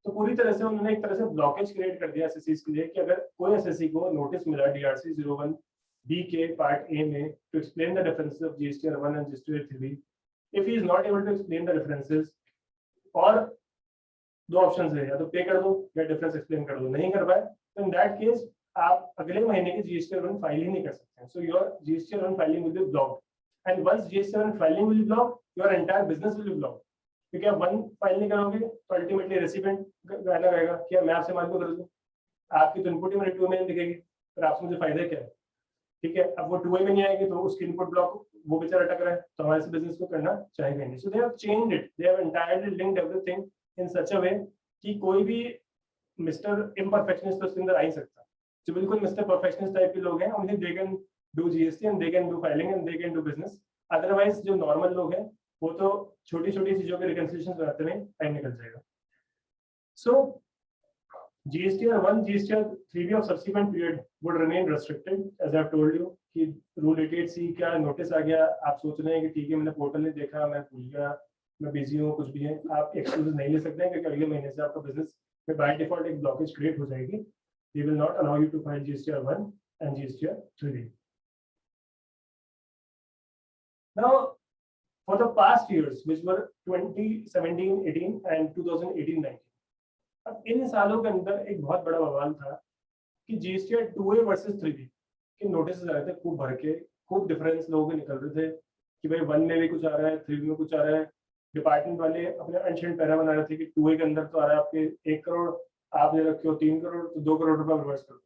तो पूरी तरह से उन्होंने एक तरह से ब्लॉकेज क्रिएट कर दिया एसएससी के लिए कि अगर कोई एसएससी को नोटिस मिला डीआरसी 01B के पार्ट ए में to explain the differences of GST 1 and GST 3, if he is not able to explain the differences, और 2 ऑप्शंस है, या तो पे कर दो या डिफरेंस एक्सप्लेन कर दो, नहीं कर पाए तो इन दैट केस आप अगले महीने की जीएसटी 1 फाइल ही नहीं कर सकते हैं। So your GST 1 filing will be blocked and once GST 1 filing will be blocked your entire business will be blocked, क्योंकि आप 1 फाइल नहीं करोगे तो अल्टीमेटली रेसिपिएंट गाना रहेगा कि मैं आपसे माल को कर दूं, आपकी तो इनपुट ही मेरे 2 में दिखेगी, फिर आपसे मुझे फायदा क्या है, ठीक है। अब वो 2 में नहीं आएगी तो उसकी इनपुट ब्लॉक वो बेचारा अटक रहा है तो हमारे से बिजनेस को करना चाहेगा नहीं। So they have changed it, they have entirely linked everything in such a way कि कोई भी मिस्टर इम्परफेक्शनिस्ट तो उसके अंदर आ ही सकता, जो बिल्कुल मिस्टर परफेक्शनिस्ट टाइप के लोग हैं उन्हें they can do GST and they can do filing and they can do business, otherwise जो नॉर्मल लोग हैं वो तो छोटी छोटी चीजों के रिकंसिलिएशन बनाते में टाइम निकल जाएगा। सो GSTR 1, GSTR 3B of subsequent period would remain restricted, as I have told you कि रूल 88C का नोटिस आ गया, आप सोच रहे हैं कि ठीक है मैंने पोर्टल नहीं देखा, मैं भूल गया, मैं बिजी हूँ, कुछ भी है, आप एक्सक्यूज नहीं ले सकते हैं क्योंकि अगले महीने से आपका बिजनेस में बाय डिफॉल्ट एक ब्लॉकेज क्रिएट हो जाएगी। They will not allow you to file GSTR 1 and GSTR 3B. Now, for the past years, which were 2017, 18 and 2018, 19, अब इन सालों के अंदर एक बहुत बड़ा बवाल था कि जीएसटी 2A वर्सेस 3B के नोटिस आ रहे थे खूब भर के, खूब डिफरेंस लोगों के निकल रहे थे कि भाई 1 में भी कुछ आ रहा है 3B में कुछ आ रहा है। डिपार्टमेंट वाले अपने अनशेड पैरा बना रहे थे कि 2A के अंदर तो आ रहा है आपके 1 करोड़, आप दे रखे हो 3 करोड़ तो 2 करोड़ रुपया रिवर्स करो,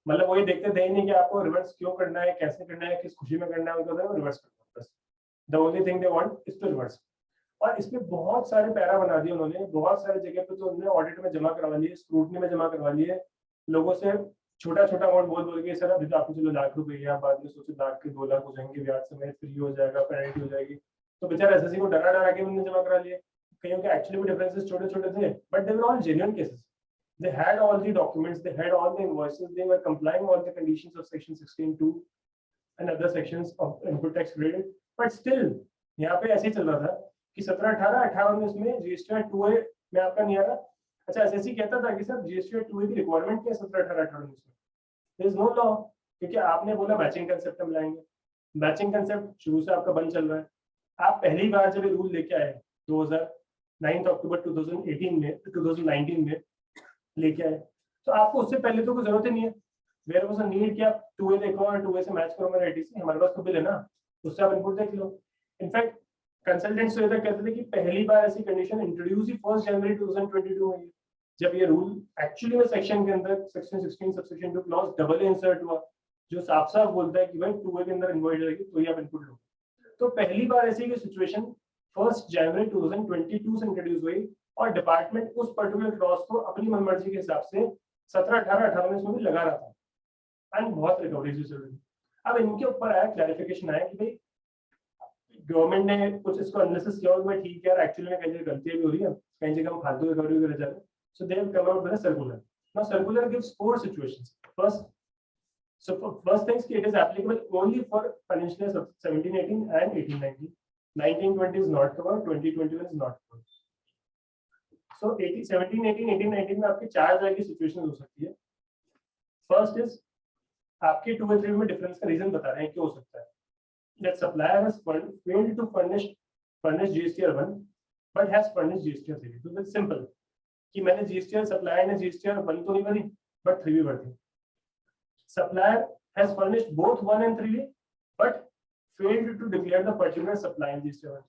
मतलब वो ये देखते थे ही नहीं कि आपको रिवर्स क्यों करना है, कैसे करना है, किस खुशी में करना है, उनको रिवर्स करना बस, the only thing they want is to reverse. और इसमें बहुत सारे पैरा बना दिए उन्होंने, बहुत सारे जगह पे तो उन्होंने ऑडिट में जमा करवा लिए, स्क्रूटनी में जमा करवा लिए, लोगों से छोटा छोटा अमाउंट बोल बोल के सर अभी तो आपको चलो ₹1,00,000 या बाद में सोचो लाख के 2 लाख हो जाएंगे, ब्याज समेत फ्री हो जाएगा, पेनल्टी हो जाएगी, तो बेचारा एसएससी को डरा डरा के उन्होंने जमा करा लिए। कईयों के एक्चुअली में डिफरेंसेस छोटे छोटे थे, but they were all genuine cases. They had all the documents, they had all the invoices, they were complying all the conditions of section 16(2) and other sections of input tax credit, but still यहाँ पे ऐसे ही चल रहा था कि 17, 18, 58 में GST 2A में आपका नहीं आ रहा। अच्छा, एसएससी कहता था कि सर जीएसटी 2A की रिक्वायरमेंट क्या है 17, 18, 58 में? देयर इज नो लॉ, क्योंकि आपने बोला मैचिंग कंसेप्ट हम लाएंगे। मैचिंग कंसेप्ट शुरू से आपका बंद चल रहा है। आप पहली बार जब ये रूल लेके आए 9 अक्टूबर 2019 में लेके आए, तो आपको उससे पहले तो कोई जरूरत ही नहीं है। देयर वाज अ नीड कि आप 2A देखो और 2A से मैच करो मेरा 80 से, हमारे पास तो बिल है ना, उससे आप इनपुट देख लो। इनफैक्ट कंसल्टेंट्स तो ये कहते थे कि पहली बार ऐसी कंडीशन इंट्रोड्यूस ही 1 जनवरी 2022 में, जब ये रूल एक्चुअली में सेक्शन के अंदर section 16 subsection 2 clause double insert हुआ, जो साफ साफ बोलता है कि भाई 2A के अंदर इनवॉइस रहेगी तो ही आप इनपुट लो। तो पहली बार ऐसी सिचुएशन 1 जनवरी 2022 से इंट्रोड्यूस हुई, और डिपार्टमेंट उस पर्टिकुलर क्लॉज को अपनी मनमर्जी के हिसाब से 17, 18, 18 में भी लगा रहा था, एंड बहुत रिकवरीज चल रही। अब इनके ऊपर आया क्लैरिफिकेशन आया कि भाई गवर्नमेंट ने कुछ इसको एनालिसिस किया और भाई ठीक है यार, एक्चुअली में कहीं जगह गलतियां भी हो रही है, कहीं जगह हम फालतू रिकवरी वगैरह जा रहे हैं, so they have come out with a circular. Now circular gives 4 situations. First things, it is applicable only for financial year 17-18 and 18-19. 19-20 is not covered, 20-21 is not covered. So 17-18, 18-19 में आपकी 4 तरह की सिचुएशन हो सकती है। फर्स्ट इज आपके 2 और 3 में डिफरेंस का रीजन बता रहे हैं क्यों हो सकता है। That supplier has failed to furnish GSTR 1 but has furnished GSTR 3. तो it's simple कि मैंने GSTR सप्लायर ने GSTR 1 तो नहीं भरी बट 3 भी भर दी। Supplier has furnished both 1 and 3 but failed to declare the particular supply in GSTR 1.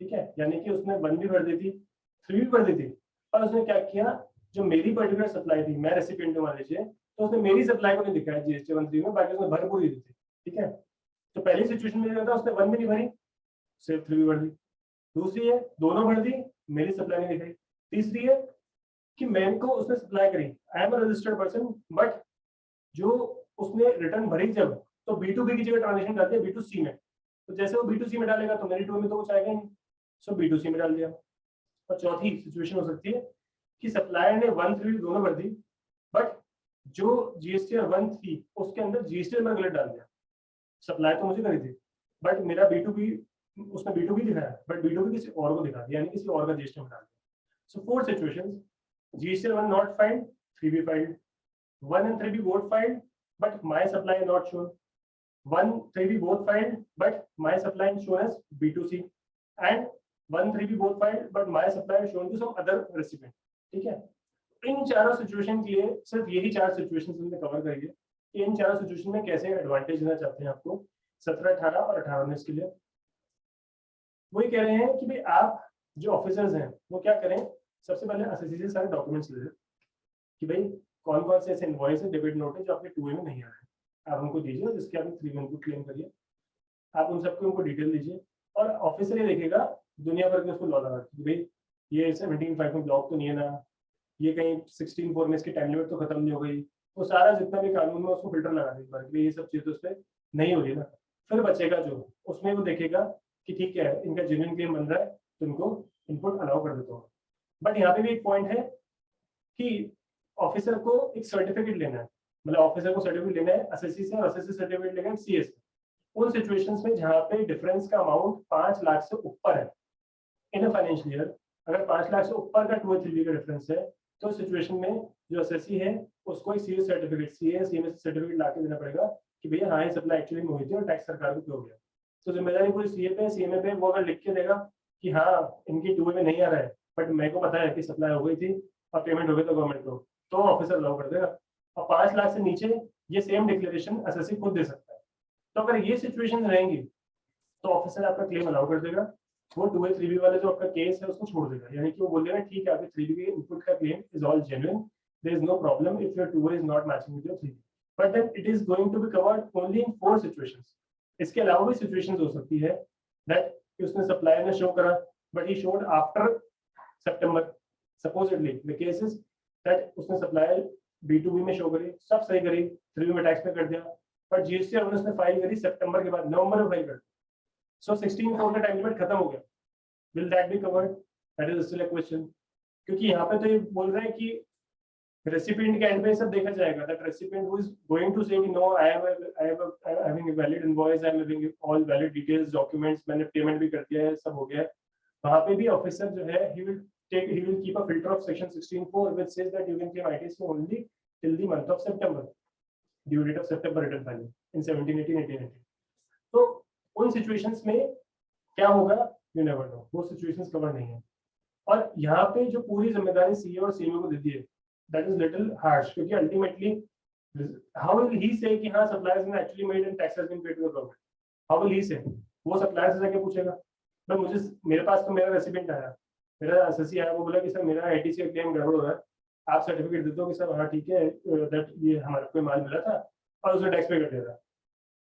ठीक है, यानी कि उसने 1 भी भर दी थी, 3 भी भर दी थी, और उसने क्या किया, जो मेरी पर्टिकुलर सप्लाई थी, मैं रेसिपिएंट मान लीजिए, तो उसने मेरी सप्लाई को नहीं दिखाया GSTR 1 3 में, बाकी उसने भर पूरी दी थी। ठीक है, तो पहली सिचुएशन में क्या था, उसने 1 भी नहीं भरी, सिर्फ 3 भी भर दी। दूसरी है दोनों भर दी, मेरी सप्लाई नहीं दिखाई। तीसरी है कि मैन को उसने सप्लाई करी, आई am a registered person, but जो उसने रिटर्न भरी जब, तो B2B की जगह ट्रांजेक्शन डाल दिया B2C में, तो जैसे वो B2C में डालेगा तो मेरी 2 में तो कुछ आएगा नहीं, सो B2C में डाल दिया। और चौथी सिचुएशन हो सकती है कि सप्लायर ने 1 3 दोनों भर दी, बट जो GSTR 1 थी उसके अंदर GSTR में गलत डाल दिया। सप्लाई तो मुझे करी थी, बट मेरा B2B उसने B2B दिखाया, बट B2B किसी और को दिखा दिया, यानी किसी और का GSTR में डाल दिया। सो 4 सिचुएशंस, GSTR 1 not filed, 3 भी filed, 1 and 3 भी both filed, but my supply not shown. 1 3 भी both filed, but my supply shown as B2C, and 1 3 भी both filed, but my supply shown to some other recipient. ठीक है, इन चारों situation के लिए सिर्फ यही 4 सिचुएशन हमने कवर करी है कि इन चारों सिचुएशन में कैसे एडवांटेज देना चाहते हैं आपको 17, 18 और 18 19 के लिए। वही कह रहे हैं कि भाई आप जो ऑफिसर्स हैं वो क्या करें, सबसे पहले एसएससी से सारे डॉक्यूमेंट्स ले लें कि भाई कौन कौन से ऐसे इनवॉइस है, डेबिट नोट है जो आपके 2A में नहीं आ रहे हैं, आप उनको दीजिए, जिसके आपने 3 में इनपुट क्लेम करिए, आप उन सबको उनको डिटेल दीजिए, और ऑफिसर ये देखेगा दुनिया भर के उसको लॉ लगा कि भाई ये 17.5 में ब्लॉक तो नहीं है ना, ये कहीं 16.4 में इसकी टाइम लिमिट तो खत्म नहीं हो गई, वो सारा जितना भी कानून में उसको फिल्टर लगा देगा कि ये सब चीज़ तो उस पर नहीं हो रही ना। फिर बचेगा जो उसमें वो देखेगा कि ठीक है इनका जेन्युइन क्लेम बन रहा है तो इनको इनपुट अलाउ कर देता हूँ। बट यहाँ पे भी एक पॉइंट है कि ऑफिसर को एक सर्टिफिकेट लेना है, मतलब ऑफिसर को सर्टिफिकेट लेना है एसएससी से, और एसएससी सर्टिफिकेट लेना है सीए से, उन सिचुएशंस में जहाँ पे डिफरेंस का अमाउंट 5 लाख से ऊपर है इन अ फाइनेंशियल ईयर। अगर 5 लाख से ऊपर का 2 और 3 का डिफरेंस है तो सिचुएशन में जो एसएससी है उसको एक सीए सर्टिफिकेट, सीएमएस सर्टिफिकेट ला के देना पड़ेगा कि भैया हाँ ये सप्लाई एक्चुअली में हुई थी और टैक्स सरकार को क्यों हो गया। तो जिम्मेदारी पूरी सीए पे, सीएमए पे, वो अगर लिख के देगा कि हाँ इनकी 2 में नहीं आ रहा है बट मेरे को पता है कि सप्लाई हो गई थी और पेमेंट हो गई तो गवर्नमेंट को, तो ऑफिसर अलाउ कर देगा। और 5 लाख से नीचे ये सेम डिक्लेरेशन एसएससी खुद दे सकता है। तो अगर ये सिचुएशन रहेंगी तो ऑफिसर आपका क्लेम अलाउ कर देगा, वो 2A 3B वाले जो आपका केस है उसको छोड़ देगा, यानी कि वो बोल देगा ठीक है आपके 3B के इनपुट का claim is all genuine, there is no problem if your 2A is not matching with your 3B, but then it is going to be covered only in 4 situations. इसके अलावा भी सिचुएशंस हो सकती है that उसने supplier ने show करा but he showed after September, supposedly the case is that उसने सप्लायर B2B में शो करी, सब सही करी, 3B में टैक्स पे कर दिया, पर जीएसटी उसने फाइल करी सितंबर के बाद, नवंबर में फाइल कर, सो 16/4 का टाइम लिमिट खत्म हो गया। Will that be covered? That is still a question, क्योंकि यहाँ पे तो ये बोल रहे हैं कि रेसिपिएंट के एंड पे सब देखा जाएगा, that recipient who is going to say कि no I have having a valid invoice, I am having all valid details, documents, मैंने पेमेंट भी कर दिया है, सब हो गया है। वहाँ पे भी ऑफिसर जो है he will keep a filter of section 16(4) which says that you can claim ITC only till the month of September, due date of September return filing in 17/18/18. तो उन situations में क्या होगा, you never know, वो situations cover नहीं है। और यहाँ पे जो पूरी जिम्मेदारी सीए और सीएमओ को दे दी है, that is little harsh, क्योंकि ultimately how will he say कि हाँ suppliers ने actually made and tax has been paid to the government? How will he say? वो suppliers से जाके पूछेगा। भाई मुझे, मेरे पास तो मेरा रेसिपिएंट आया, मेरा एसएससी आया, वो बोला कि सर मेरा आईटीसी का क्लेम गड़बड़ हो रहा है, आप सर्टिफिकेट देते हो कि सर हाँ ठीक है, दैट ये हमारे को माल मिला था और उसने टैक्स पे कर दिया था।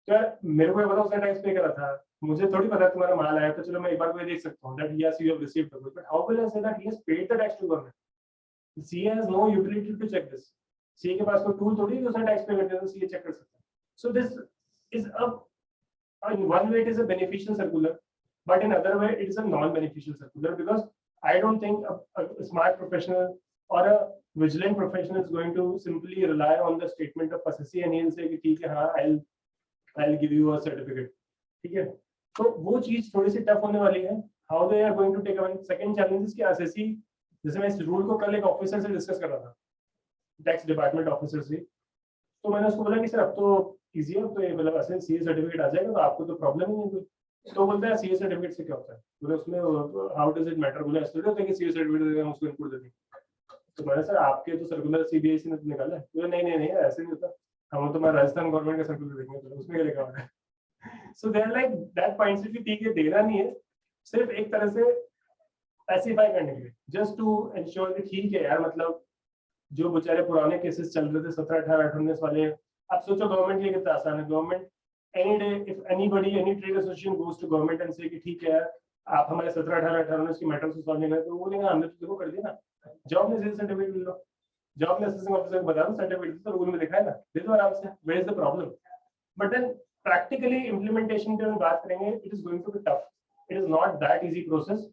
तो यार मेरे को ये पता उसने टैक्स पे करा था, मुझे थोड़ी पता तुम्हारा माल आया, तो चलो मैं एक बार को देख सकता हूँ that yes you have received the good, but how will I say that he has paid the tax to government? CA has no utility to check this. CA के पास कोई टूल थोड़ी है कि उसने टैक्स पे कर दिया तो सीए चेक कर सकता है। सो this is in one way it is a beneficial circular, but in other way it is a non-beneficial circular, because I don't think a smart professional or a vigilant professional is going to simply rely on the statement of assessee and he'll say कि ठीक है हाँ I'll give you a certificate, ठीक है। तो वो चीज थोड़ी सी टफ होने वाली है। How they are going to take away? Second challenge is कि assessee, जैसे मैं इस रूल को कल एक ऑफिसर से डिस्कस कर रहा था, टैक्स डिपार्टमेंट ऑफिसर से, तो मैंने उसको बोला कि सर अब तो इजी है, तो ये मतलब ऐसे सीए सर्टिफिकेट आ जाएगा तो आपको तो प्रॉब्लम ही नहीं कोई। तो बोलता है सीए सर्टिफिकेट से क्या होता है, बोले उसमें हाउ डज इट मैटर, बोले ऐसे होता है कि सीए सर्टिफिकेट हम उसको इनपुट दे देंगे। तो मैंने सर आपके तो सर्कुलर सीबीएसई ने तो निकाला है, बोले नहीं नहीं नहीं ऐसे नहीं होता, हम तो मैं राजस्थान गवर्नमेंट का सर्कुलर देखेंगे, तो उसमें क्या लिखा हुआ है। So they are like that point से ठीक है देना नहीं है, सिर्फ एक तरह से पैसिफाई करने के लिए, जस्ट टू इंश्योर कि ठीक है यार, मतलब जो बेचारे पुराने केसेस चल रहे थे 17, 18, 19 वाले, अब सोचो गवर्नमेंट के लिए कितना आसान है। Government any day if anybody any trade association goes to government and say कि ठीक है आप हमारे 17, 18, 19 की मैटर से सॉल्व नहीं कर, तो वो बोलेंगे हमने तो देखो कर दिया ना, जॉब में सर्टिफिकेट ले लो, जॉब में असिस्टेंट ऑफिसर को बता दो सर्टिफिकेट तो रूल में लिखा है ना, दे दो आराम से, where is the problem. But then practically implementation की हम बात करेंगे, it is going to be tough, it is not that easy process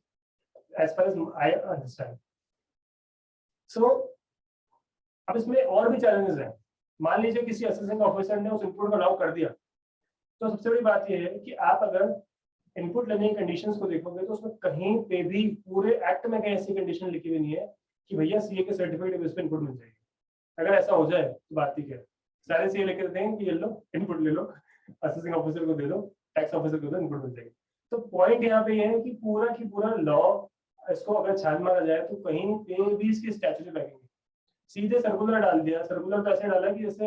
as far as I understand. So अब इसमें और भी चैलेंजेस हैं। मान लीजिए किसी असिस्टेंट ऑफिसर ने उस इनपुट को अलाउ कर दिया, तो सबसे बड़ी बात यह है कि आप अगर इनपुट लेने की कंडीशंस को देखोगे तो उसमें कहीं पे भी पूरे एक्ट में कहीं ऐसी कंडीशन लिखी हुई नहीं है कि भैया सीए के सर्टिफिकेट बेस पे इनपुट मिल जाएगी। अगर ऐसा हो जाए तो बात ठीक है, सारे सीए लेकर देंगे कि ये लो इनपुट ले लो, असिस्टेंट ऑफिसर को दे दो, टैक्स ऑफिसर को दो, इनपुट मिल जाएगी। तो पॉइंट यहाँ पे ये है कि पूरा की पूरा लॉ इसको अगर छान मारा जाए तो कहीं पे भी इसकी स्टैट्यूटरी लगेंगे। सीधे सर्कुलर डाल दिया, सर्कुलर तो ऐसे डाला कि जैसे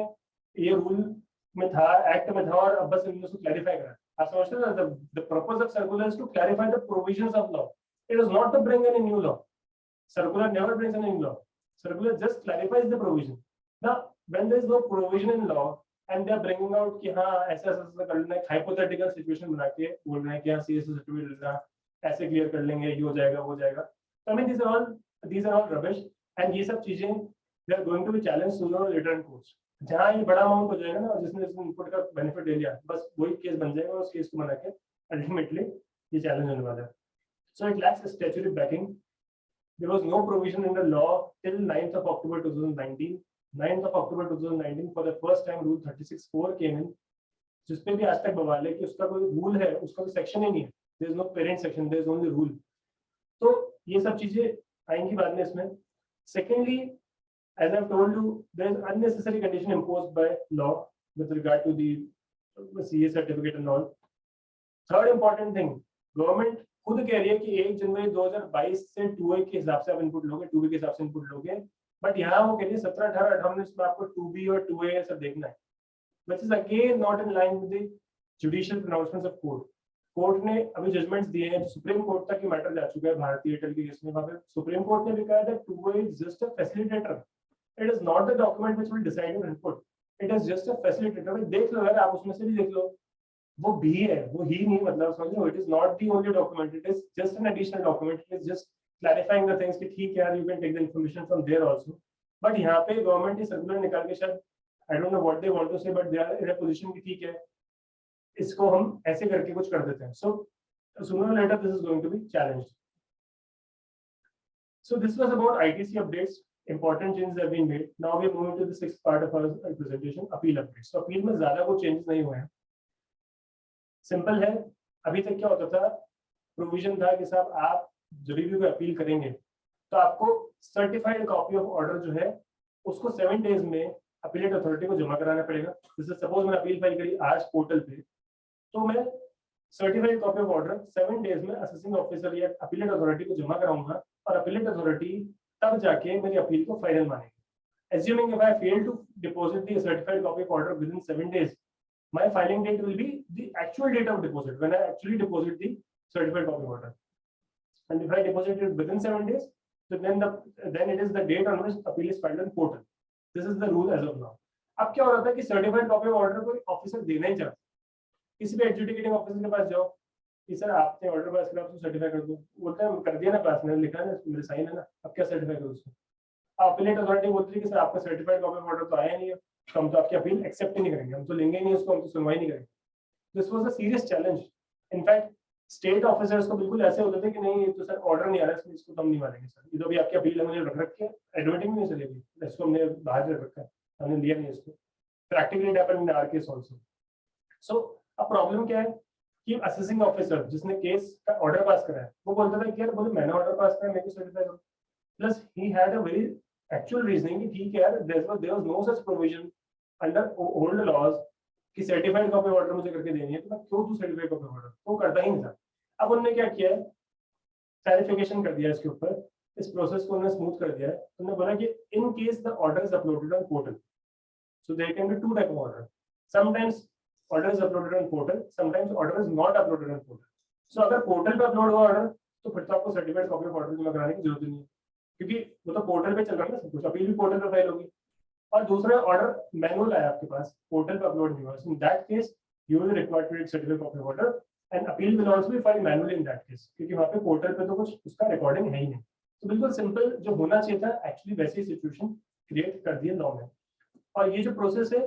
ये रूल में था, एक्ट में था, और अब बस इन्होंने उसको क्लैरिफाई करा। आप समझते हैं ना, the purpose of circular is to clarify the provisions of law, it is not to bring any new law. Circular never brings any new law, circular just clarifies the provision. Now when there is no provision in law and they are bringing out कि हाँ ऐसा ऐसा कर लेना, एक hypothetical situation बना के बोल रहे हैं कि हाँ सीएससी सर्टिफिकेट लेना, ऐसे क्लियर कर लेंगे, ये हो जाएगा वो हो जाएगा। तो I mean these are all rubbish, and ये सब चीजें they are going to be challenged sooner or later in courts। जहाँ ये बड़ा अमाउंट हो जाएगा ना, जिसने इनपुट का बेनिफिट ले लिया, बस वही केस बन जाएगा, उस केस को बना के अल्टीमेटली ये चैलेंज होने वाला है। So it lacks statutory banking. There was no provision in the law till 9th of October 2019. 9th of October 2019 for the first time Rule 36(4) came in, जिसपे भी आज तक बवाल है कि उसका कोई रूल है, उसका कोई सेक्शन ही नहीं है। There is no parent section, there is only rule। तो ये सब चीजें आएंगी बाद में इसमें। Secondly, as I've told you, there is unnecessary condition imposed by law with regard to the CA certificate and all. Third important thing, government खुद कह रही है कि 1 जनवरी 2022 से 2A के हिसाब से आप इनपुट लोगे, 2B के हिसाब से इनपुट लोगे, बट यहाँ वो कह रही है 17, 18, 18 में आपको 2B और 2A सब देखना है, which is again not in line with the judicial pronouncements of court। Court ने अभी जजमेंट्स दिए हैं, सुप्रीम कोर्ट तक ये मैटर जा चुका है भारतीय एयरटेल के केस में। वहां पे सुप्रीम कोर्ट ने भी कहा था 2A is just a facilitator, it is not the document which will decide your input, it is just a facilitator। देख लो यार, आप उसमें से भी देख लो, वो भी है, वो ही नहीं, मतलब समझ लो, it is not the only document, it is just an additional document, it is just clarifying the things कि ठीक है यार, you can take the information from there also. But यहाँ पे गवर्नमेंट ने सर्कुलर निकाल के शायद I don't know what they want to say, but they are in a position की ठीक है, इसको हम ऐसे करके कुछ कर देते हैं. सो sooner or later this is going to be challenged. So this was about ITC updates. Important changes have been made. Now we are moving to the sixth part of our presentation, appeal updates. So appeal में ज्यादा कोई changes नहीं हुए हैं. Simple है. अभी तक क्या होता था, प्रोविजन था कि साहब आप जब भी कोई अपील करेंगे तो आपको सर्टिफाइड कॉपी ऑफ ऑर्डर जो है उसको 7 डेज में अपीलेट अथॉरिटी को जमा कराना पड़ेगा. जैसे सपोज मैंने अपील फाइल करी आज पोर्टल पे, तो मैं certified copy of order 7 days में असेसिंग ऑफिसर या अपीलेट अथॉरिटी को जमा कराऊंगा और अपीलेट अथॉरिटी तब जाके मेरी अपील को फाइनल मानेगी. Assuming if I fail to deposit the certified copy of order within 7 days, my filing date will be the actual date of deposit when I actually deposit the certified copy of order. And if I deposit it within 7 days, so then it is the date on which appeal is filed on portal. This is the rule as of now. अब क्या हो रहा था कि certified copy of order कोई officer देना ही चाहता, किसी भी एडजुडिकेटिंग ऑफिसर के पास जाओ कि सर आपने ऑर्डर पास करा, उसको सर्टिफाई कर दो. बोलते हैं कर दिया ना पास, मैंने लिखा है ना, मेरे साइन है ना, अब क्या सर्टिफाई करो उसको. अपीलेट अथॉरिटी बोलती है कि सर आपका सर्टिफाइड कॉपी ऑफ ऑर्डर तो आया नहीं है, तो हम तो आपकी अपील एक्सेप्ट ही नहीं करेंगे, हम तो लेंगे नहीं उसको, हम तो सुनवाई नहीं करेंगे. This was a serious challenge. In fact state officers को बिल्कुल ऐसे होते थे कि नहीं ये तो सर ऑर्डर नहीं आ रहा है, इसको तो हम नहीं मानेंगे सर, ये तो भी आपकी अपील हमने रख रखी है, एडमिटिंग नहीं चलेगी, इसको हमने बाहर रख रखा है, हमने लिया नहीं इसको. Practically it happened in our case also. So अब प्रॉब्लम क्या है कि असेसिंग ऑफिसर जिसने केस का ऑर्डर पास करा है वो बोलता था कि यार बोले मैंने ऑर्डर पास करा, मेरे को सर्टिफाई करो. Plus he had a very actual reasoning कि ठीक है यार, there was no such provision under old laws कि सर्टिफाइड कॉपी ऑर्डर मुझे करके देनी है, तो मैं क्यों दूं सर्टिफाइड कॉपी ऑर्डर, वो करता ही नहीं था. अब उन्होंने क्या किया है, क्लैरिफिकेशन कर दिया इसके ऊपर, इस प्रोसेस को उन्होंने स्मूथ कर दिया है. उन्होंने बोला कि in case the order is uploaded on portal, so there can be two type of order. Sometimes order is uploaded on portal, sometimes order is not uploaded on portal. So अगर portal पे upload हुआ order तो फिर तो आपको certified copy of order जमा कराने की जरूरत नहीं है, क्योंकि वो तो पोर्टल पे चल रहा है ना सब कुछ, अपील भी पोर्टल पे फाइल होगी. और दूसरा ऑर्डर मैनुअल आया आपके पास, पोर्टल पे अपलोड नहीं हुआ, in that case you will required to take certified copy of order and appeal will also be filed manually in that case, क्योंकि वहां पे पोर्टल पे तो कुछ उसका रिकॉर्डिंग है ही नहीं. तो बिल्कुल सिंपल जो होना चाहिए था एक्चुअली वैसी सिचुएशन क्रिएट कर दी है लॉ में. और ये जो प्रोसेस है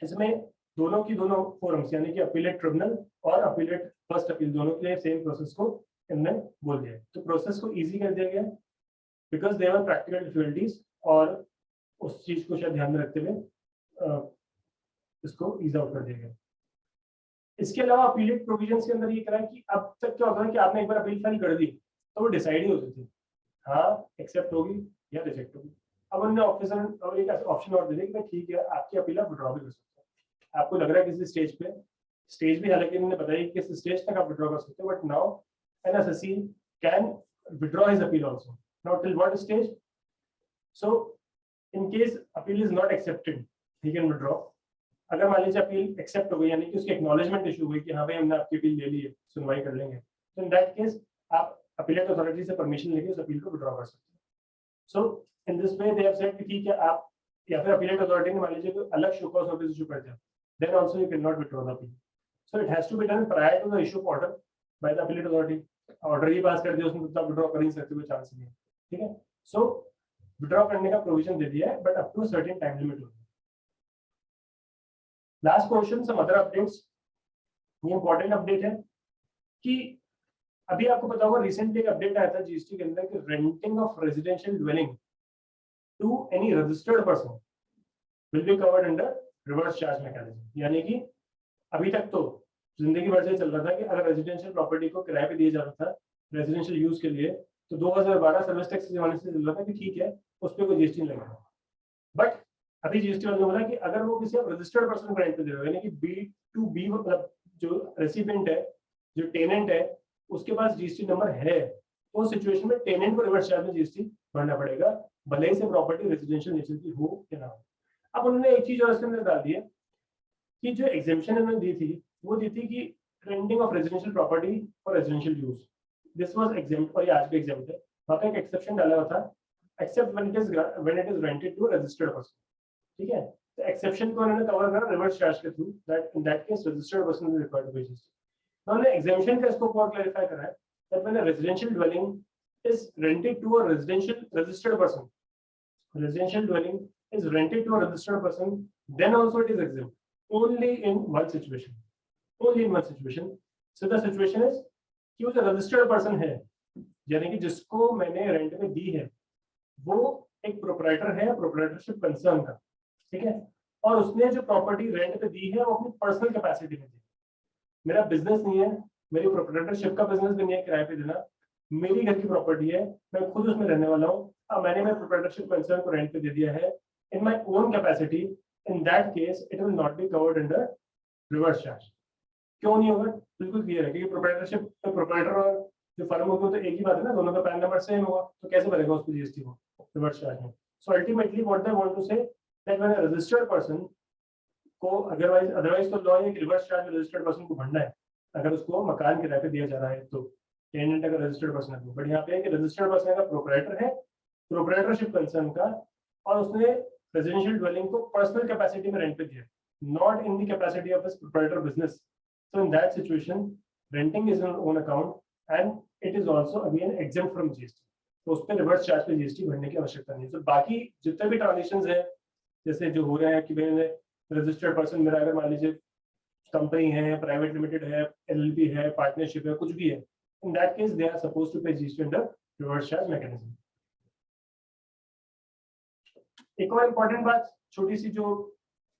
इसमें दोनों की दोनों फोरम्स यानी कि अपीलेट ट्रिब्यूनल और अपीलेट फर्स्ट अपील दोनों के लिए सेम प्रोसेस को इनने बोल दिया. तो प्रोसेस को इजी कर दिया गया because there were practical difficulties, और उस चीज को शायद ध्यान में रखते हुए इसको ईज आउट कर दिया गया. इसके अलावा अपीलेट प्रोविजंस के अंदर ये करा कि अब तक क्या होता है कि आपने एक बार अपील फाइल कर दी तो वो डिसाइड ही होती थी, हाँ एक्सेप्ट होगी या रिजेक्ट होगी. अब उन्होंने ऑफिसर और एक ऑप्शन और दे दिया कि ठीक है आपकी अपील आप विड्रॉ भी कर सकते हो. आपको लग रहा है किसी स्टेज पे, स्टेज भी हालांकि इन्होंने बताया कि किस स्टेज तक आप विड्रॉ कर सकते हो, but now an assessee can withdraw his appeal also. Now till what stage? So in case appeal is not accepted he can withdraw. अगर मान लीजिए अपील एक्सेप्ट हो गई यानी कि उसकी एक्नॉलेजमेंट इशू हुई कि हाँ भाई हमने आपकी अपील ले ली है, सुनवाई कर लेंगे, तो इन दैट केस आप अपीलेट अथॉरिटी से परमिशन लेके उस अपील को विड्रॉ कर सकते हैं. So in this way they have said कि ठीक है आप, या फिर अपीलेट अथॉरिटी ने मान लीजिए कोई अलग शो कॉज नोटिस इशू कर दिया, then also you cannot withdraw the appeal. So it has to be done prior to the issue of order by the appellate authority. Order ही पास कर दिया उसमें तो withdraw कर ही सकते, कोई चांस नहीं है. ठीक है. So withdraw करने का प्रोविजन दे दिया है, but up to a certain time limit होगी. Last portion, some other updates. ये important update है कि अभी आपको पता होगा रिसेंटली एक अपडेट आया था जीएसटी के अंदर कि renting of residential dwelling to any registered person will be covered under reverse charge mechanism. यानी कि अभी तक तो जिंदगी भर से चल रहा था कि अगर रेजिडेंशियल प्रॉपर्टी को किराए पे दिया जा रहा था रेजिडेंशियल यूज के लिए, तो 2012 सर्विस टैक्स के जमाने से चल रहा था कि ठीक है उस पर कोई जीएसटी नहीं लगेगा. बट अभी जीएसटी वाले ने बोला कि अगर वो किसी रजिस्टर्ड पर्सन को रेंट पे दे रहे हो, यानी कि B2B मतलब जो रेसिडेंट है, जो टेनेंट है, उसके पास जीएसटी नंबर है, तो उस सिचुएशन में टेनेंट को रिवर्स चार्ज में जीएसटी भरना पड़ेगा, भले ही से प्रॉपर्टी रेजिडेंशियल नेचर की हो या ना हो. अब उन्होंने एक चीज और इसके अंदर डाल दी है कि जो एग्जेम्पशन उन्होंने दी थी वो दी थी कि renting of residential property for residential use, this was exempt, और ये आज भी एग्जेम्प्ट है. वहां पे एक एक्सेप्शन डाला हुआ था, except when it is rented to registered person. ठीक है. तो एक्सेप्शन को उन्होंने कवर करा रिवर्स चार्ज के थ्रू, that in that case registered person is required to pay GST. उन्होंने एग्जेम्पशन का स्कोप और क्लैरिफाई करा है that when a residential dwelling is rented to a residential registered person, residential dwelling is rented to a registered person, then also it is exempt. Only in one situation. Only in one situation. So the situation is कि वो जो registered person है, यानी कि जिसको मैंने rent में दी है, वो एक प्रोप्राइटर है, प्रोप्राइटरशिप कंसर्न का, ठीक है, और उसने जो प्रॉपर्टी रेंट पे दी है वो अपनी पर्सनल कैपेसिटी में दी। मेरा बिजनेस नहीं है, मेरी प्रोप्राइटरशिप का बिजनेस भी नहीं है किराए पे देना, मेरी घर की प्रॉपर्टी है, मैं खुद उसमें रहने वाला हूँ, अब मैंने मेरे प्रोप्राइटरशिप कंसर्न को रेंट पे दे दिया है in my own capacity, in that case it will not B covered under reverse charge. क्यों नहीं होगा? बिल्कुल क्लियर है, क्योंकि प्रोप्राइटरशिप प्रोप्राइटर और जो फर्म होगी तो एक ही बात है ना, दोनों का पैन नंबर सेम होगा, तो कैसे भरेगा उसको जीएसटी को रिवर्स चार्ज में? So ultimately what they want to say that when a registered person को अदरवाइज तो लॉ है कि रिवर्स चार्ज रजिस्टर्ड पर्सन को भरना है अगर उसको मकान किराए पे दिया जा रहा है, तो टेनेंट अगर रजिस्टर्ड पर्सन है, बट यहाँ पे है कि रजिस्टर्ड पर्सन का प्रोप्राइटर है, प्रोप्राइटरशिप कंसर्न का, और उसने रेजिडेंशियल ड्वेलिंग को पर्सनल कैपेसिटी में रेंट पे दिया, not in the capacity of his proprietor business. So in that situation, renting is on own account and it is also again exempt from GST. तो उस पर रिवर्स चार्ज पे GST भरने की आवश्यकता नहीं है। तो बाकी जितने भी ट्रांजेक्शन है, जैसे जो हो रहे हैं कि भाई रजिस्टर्ड पर्सन मेरा अगर मान लीजिए कंपनी है, प्राइवेट लिमिटेड है, एलएलपी है, पार्टनरशिप है, कुछ भी है, in that case they are supposed to pay GST under reverse charge mechanism. एक और इम्पोर्टेंट बात, छोटी सी, जो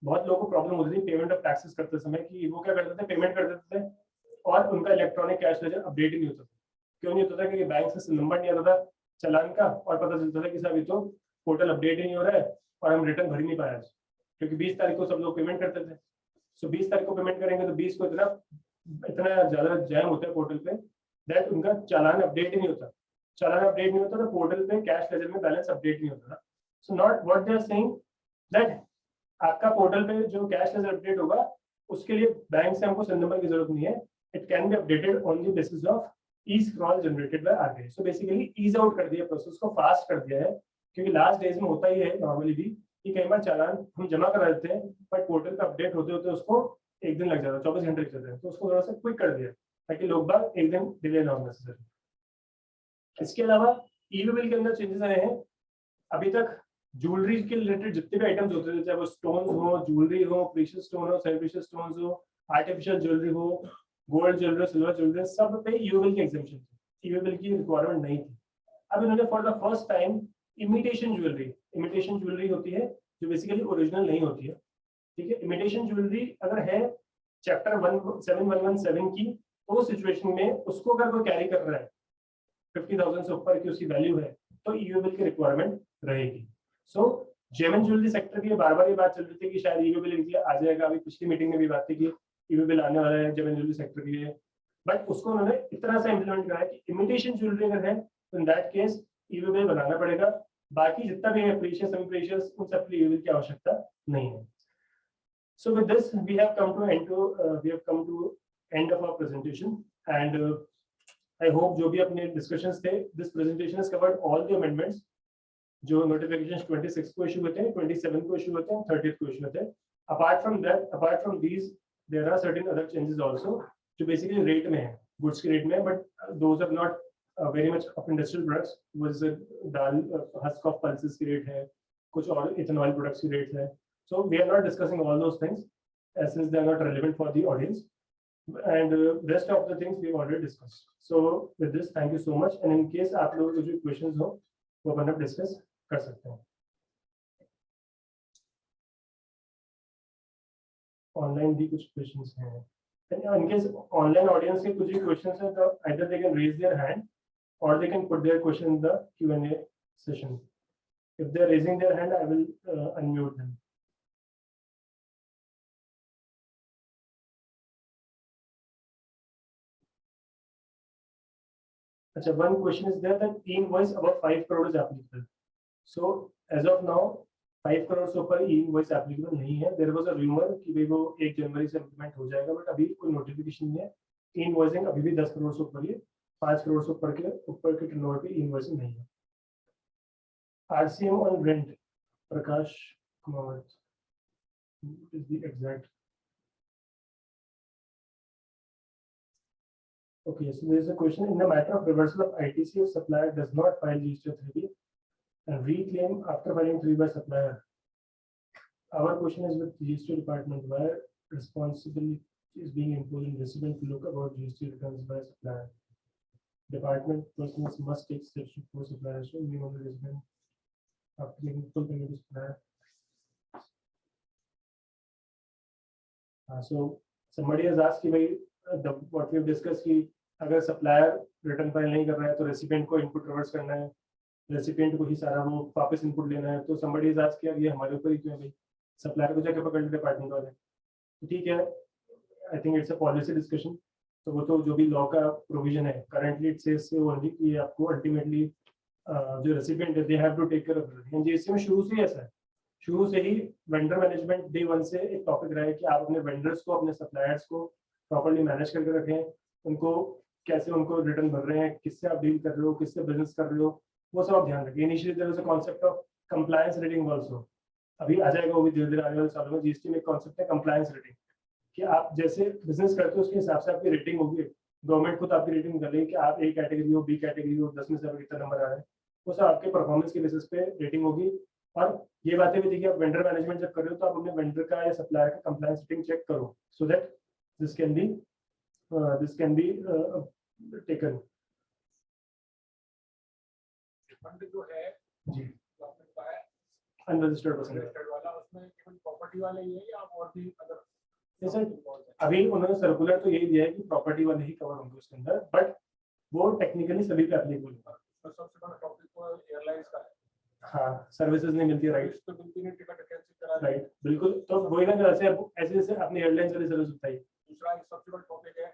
बहुत लोगों को प्रॉब्लम होती थी पेमेंट ऑफ टैक्सेस करते समय, कि वो क्या करते थे, पेमेंट कर देते थे और उनका इलेक्ट्रॉनिक कैश लेजर अपडेट ही नहीं होता था। क्यों नहीं होता था? क्योंकि बैंक से नंबर नहीं आता था चालान का, और पता चलता था कि साहब ये तो पोर्टल अपडेट ही नहीं हो रहा है और हम रिटर्न भर ही नहीं पाए, क्योंकि 20 तारीख को सब लोग पेमेंट करते थे। सो 20 तारीख को पेमेंट करेंगे तो 20 को इतना ज्यादा जैम होता है पोर्टल पे दैट उनका चालान अपडेट ही नहीं होता। चालान अपडेट नहीं होता तो पोर्टल पे कैश लेजर में बैलेंस अपडेट नहीं होता था। So not what they are saying that आपका पोर्टल पे जो कैश लेजर अपडेट होगा उसके लिए बैंक से हमको सिन नंबर की जरूरत नहीं है, it can be updated on the basis of e scroll generated by RBI. So basically ease out कर दिया, प्रोसेस को फास्ट कर दिया है, क्योंकि लास्ट डेज में होता ही है नॉर्मली भी कि कई बार चालान हम जमा करा देते हैं बट पोर्टल पे अपडेट होते होते उसको एक दिन लग जाता है, 24 घंटे लग जाते हैं, तो उसको थोड़ा सा क्विक कर दिया ताकि लोग बाग एक दिन डिले ना हो नेसेसरी। इसके अलावा ई बिल के अंदर चेंजेस आए हैं। अभी तक ज्वेलरी के रिलेटेड जितने भी आइटम्स होते थे, चाहे वो स्टोन हो, ज्वेलरी हो, प्रीशियस स्टोन हो, सेमी प्रीशियस स्टोन्स हो, आर्टिफिशियल ज्वेलरी हो, गोल्ड ज्वेलरी, सिल्वर ज्वेलरी, सब पे ईओ बिल की एग्जेम्पशन थी, ईओ बिल की रिक्वायरमेंट नहीं थी। अब इन्होंने for the first time imitation jewellery होती है जो बेसिकली ओरिजिनल नहीं होती है, ठीक है। इमिटेशन ज्वेलरी अगर है चैप्टर 7117 की, तो सिचुएशन में उसको अगर कोई कैरी कर रहा है 50,000 से ऊपर की उसकी वैल्यू है तो ईओ बिल की रिक्वायरमेंट रहेगी। सो जेमन ज्वेलरी सेक्टर की बार बार ये बात चल रही थी कि शायद ईओ बिल आ जाएगा, अभी पिछली मीटिंग में भी बात थी कि ईओ बिल आने वाला है जेमन ज्वेलरी सेक्टर के लिए, बट उसको उन्होंने इतना सा इम्प्लीमेंट करा है कि इमिटेशन ज्वेलरी अगर है तो इन दैट केस ईओ बिल बनाना पड़ेगा, बाकी जितना भी है प्रीशियस सेमी प्रीशियस उन सब के लिए ईओ बिल की आवश्यकता नहीं है। So with this we have come to end of our presentation and I hope जो भी अपने discussions थे, this presentation has covered all the amendments जो notifications 26 को issue होते हैं, 27 को issue होते हैं, 30th को issue होते हैं। Apart from these, there are certain other changes also जो basically rate में है, goods के rate में है, but those are not very much of industrial products। was dal husk of pulses की rate है, कुछ और ethanol products की rate है। So we are not discussing all those things since they are not relevant for the audience, and rest of the things we've already discussed. So with this, thank you so much. And in case आप लोग कुछ questions हो, वो अपन अब discuss कर सकते हैं। Online भी कुछ questions हैं। And in case online audience के कुछ भी questions हैं, तो either they can raise their hand or they can put their question in the Q&A session. If they are raising their hand, I will unmute them. Achha, one question is there that e-invoice above 5 crore is applicable. So as of now 5 crore से ऊपर e-invoice applicable नहीं है। There was a rumor कि भाई वो 1 जनवरी से implement हो जाएगा, but अभी कोई notification नहीं है। e-invoicing अभी भी 10 करोड़ से ऊपर ही, 5 करोड़ से ऊपर के turnover पे e-invoicing नहीं है। RCM on rent, Prakash Kumar, is the exact. Okay, so there is a question in the matter of reversal of ITC if supplier does not file GST 3B. and reclaim after filing 3 by supplier. Our question is with GST department, why responsibility is being imposed on recipient to look about GST returns by supplier. Department personnel must take steps to force suppliers to minimum the resident after making full payment to supplier. So somebody has asked कि भाई what we have discussed कि अगर supplier return file नहीं कर रहा है तो recipient को input reverse करना है, recipient को ही सारा वो वापस input लेना है, तो somebody has asked कि ये हमारे ऊपर ही क्यों है भाई, supplier को जाके पकड़ ले डिपार्टमेंट वाले, तो ठीक है, I think it's a policy discussion, तो वो तो जो भी लॉ का प्रोविजन है currently it says only कि आपको ultimately जो recipient है they have to take care of it, GST में शुरू से ऐसा है, शुरू से ही वेंडर मैनेजमेंट डे 1 से एक टॉपिक रहा है कि आप अपने वेंडर्स को अपने सप्लायर्स को प्रॉपर्ली मैनेज करके रखें, उनको कैसे उनको रिटर्न भर रहे हैं, किससे आप डील कर रहे हो, किससे बिजनेस कर रहे हो, वो सब आप ध्यान रखें. Initially there was a concept of compliance rating also, अभी आ जाएगा वो भी धीरे धीरे आने वाले सालों में. जीएसटी में कॉन्सेप्ट है कंप्लायंस रेटिंग कि आप जैसे बिजनेस करते हो उसके हिसाब से आपकी रेटिंग होगी. गवर्नमेंट खुद आपकी रेटिंग कर रही है कि आप ए कैटेगरी हो, बी कैटेगरी हो, 10 में से कितना नंबर आ रहा है, वो सब आपके परफॉर्मेंस के बेसिस पे रेटिंग होगी. और ये बातें भी देखिए, आप वेंडर मैनेजमेंट जब कर रहे हो तो आप अपने वेंडर का या सप्लायर का कंप्लायंस रेटिंग चेक करो, so that this can be taken. Fund जो है जी, गवर्नमेंट का है अनरजिस्टर्ड पर्सन. रजिस्टर्ड वाला, उसमें केवल प्रॉपर्टी वाले ही है या और भी अदर? सर अभी उन्होंने सर्कुलर तो यही दिया है कि प्रॉपर्टी वाले ही कवर होंगे उसके अंदर, बट वो टेक्निकली सभी पे एप्लीकेबल होगा. तो सबसे बड़ा टॉपिक तो एयरलाइंस का है. हाँ, सर्विसेज नहीं मिलती, राइट तो बिल्कुल नहीं, टिकट कैंसिल करा दी. राइट, बिल्कुल. तो वही ना, जैसे ऐसे जैसे अपनी एयरलाइंस वाली सर्विस बताई. दूसरा एक सबसे बड़ा टॉपिक है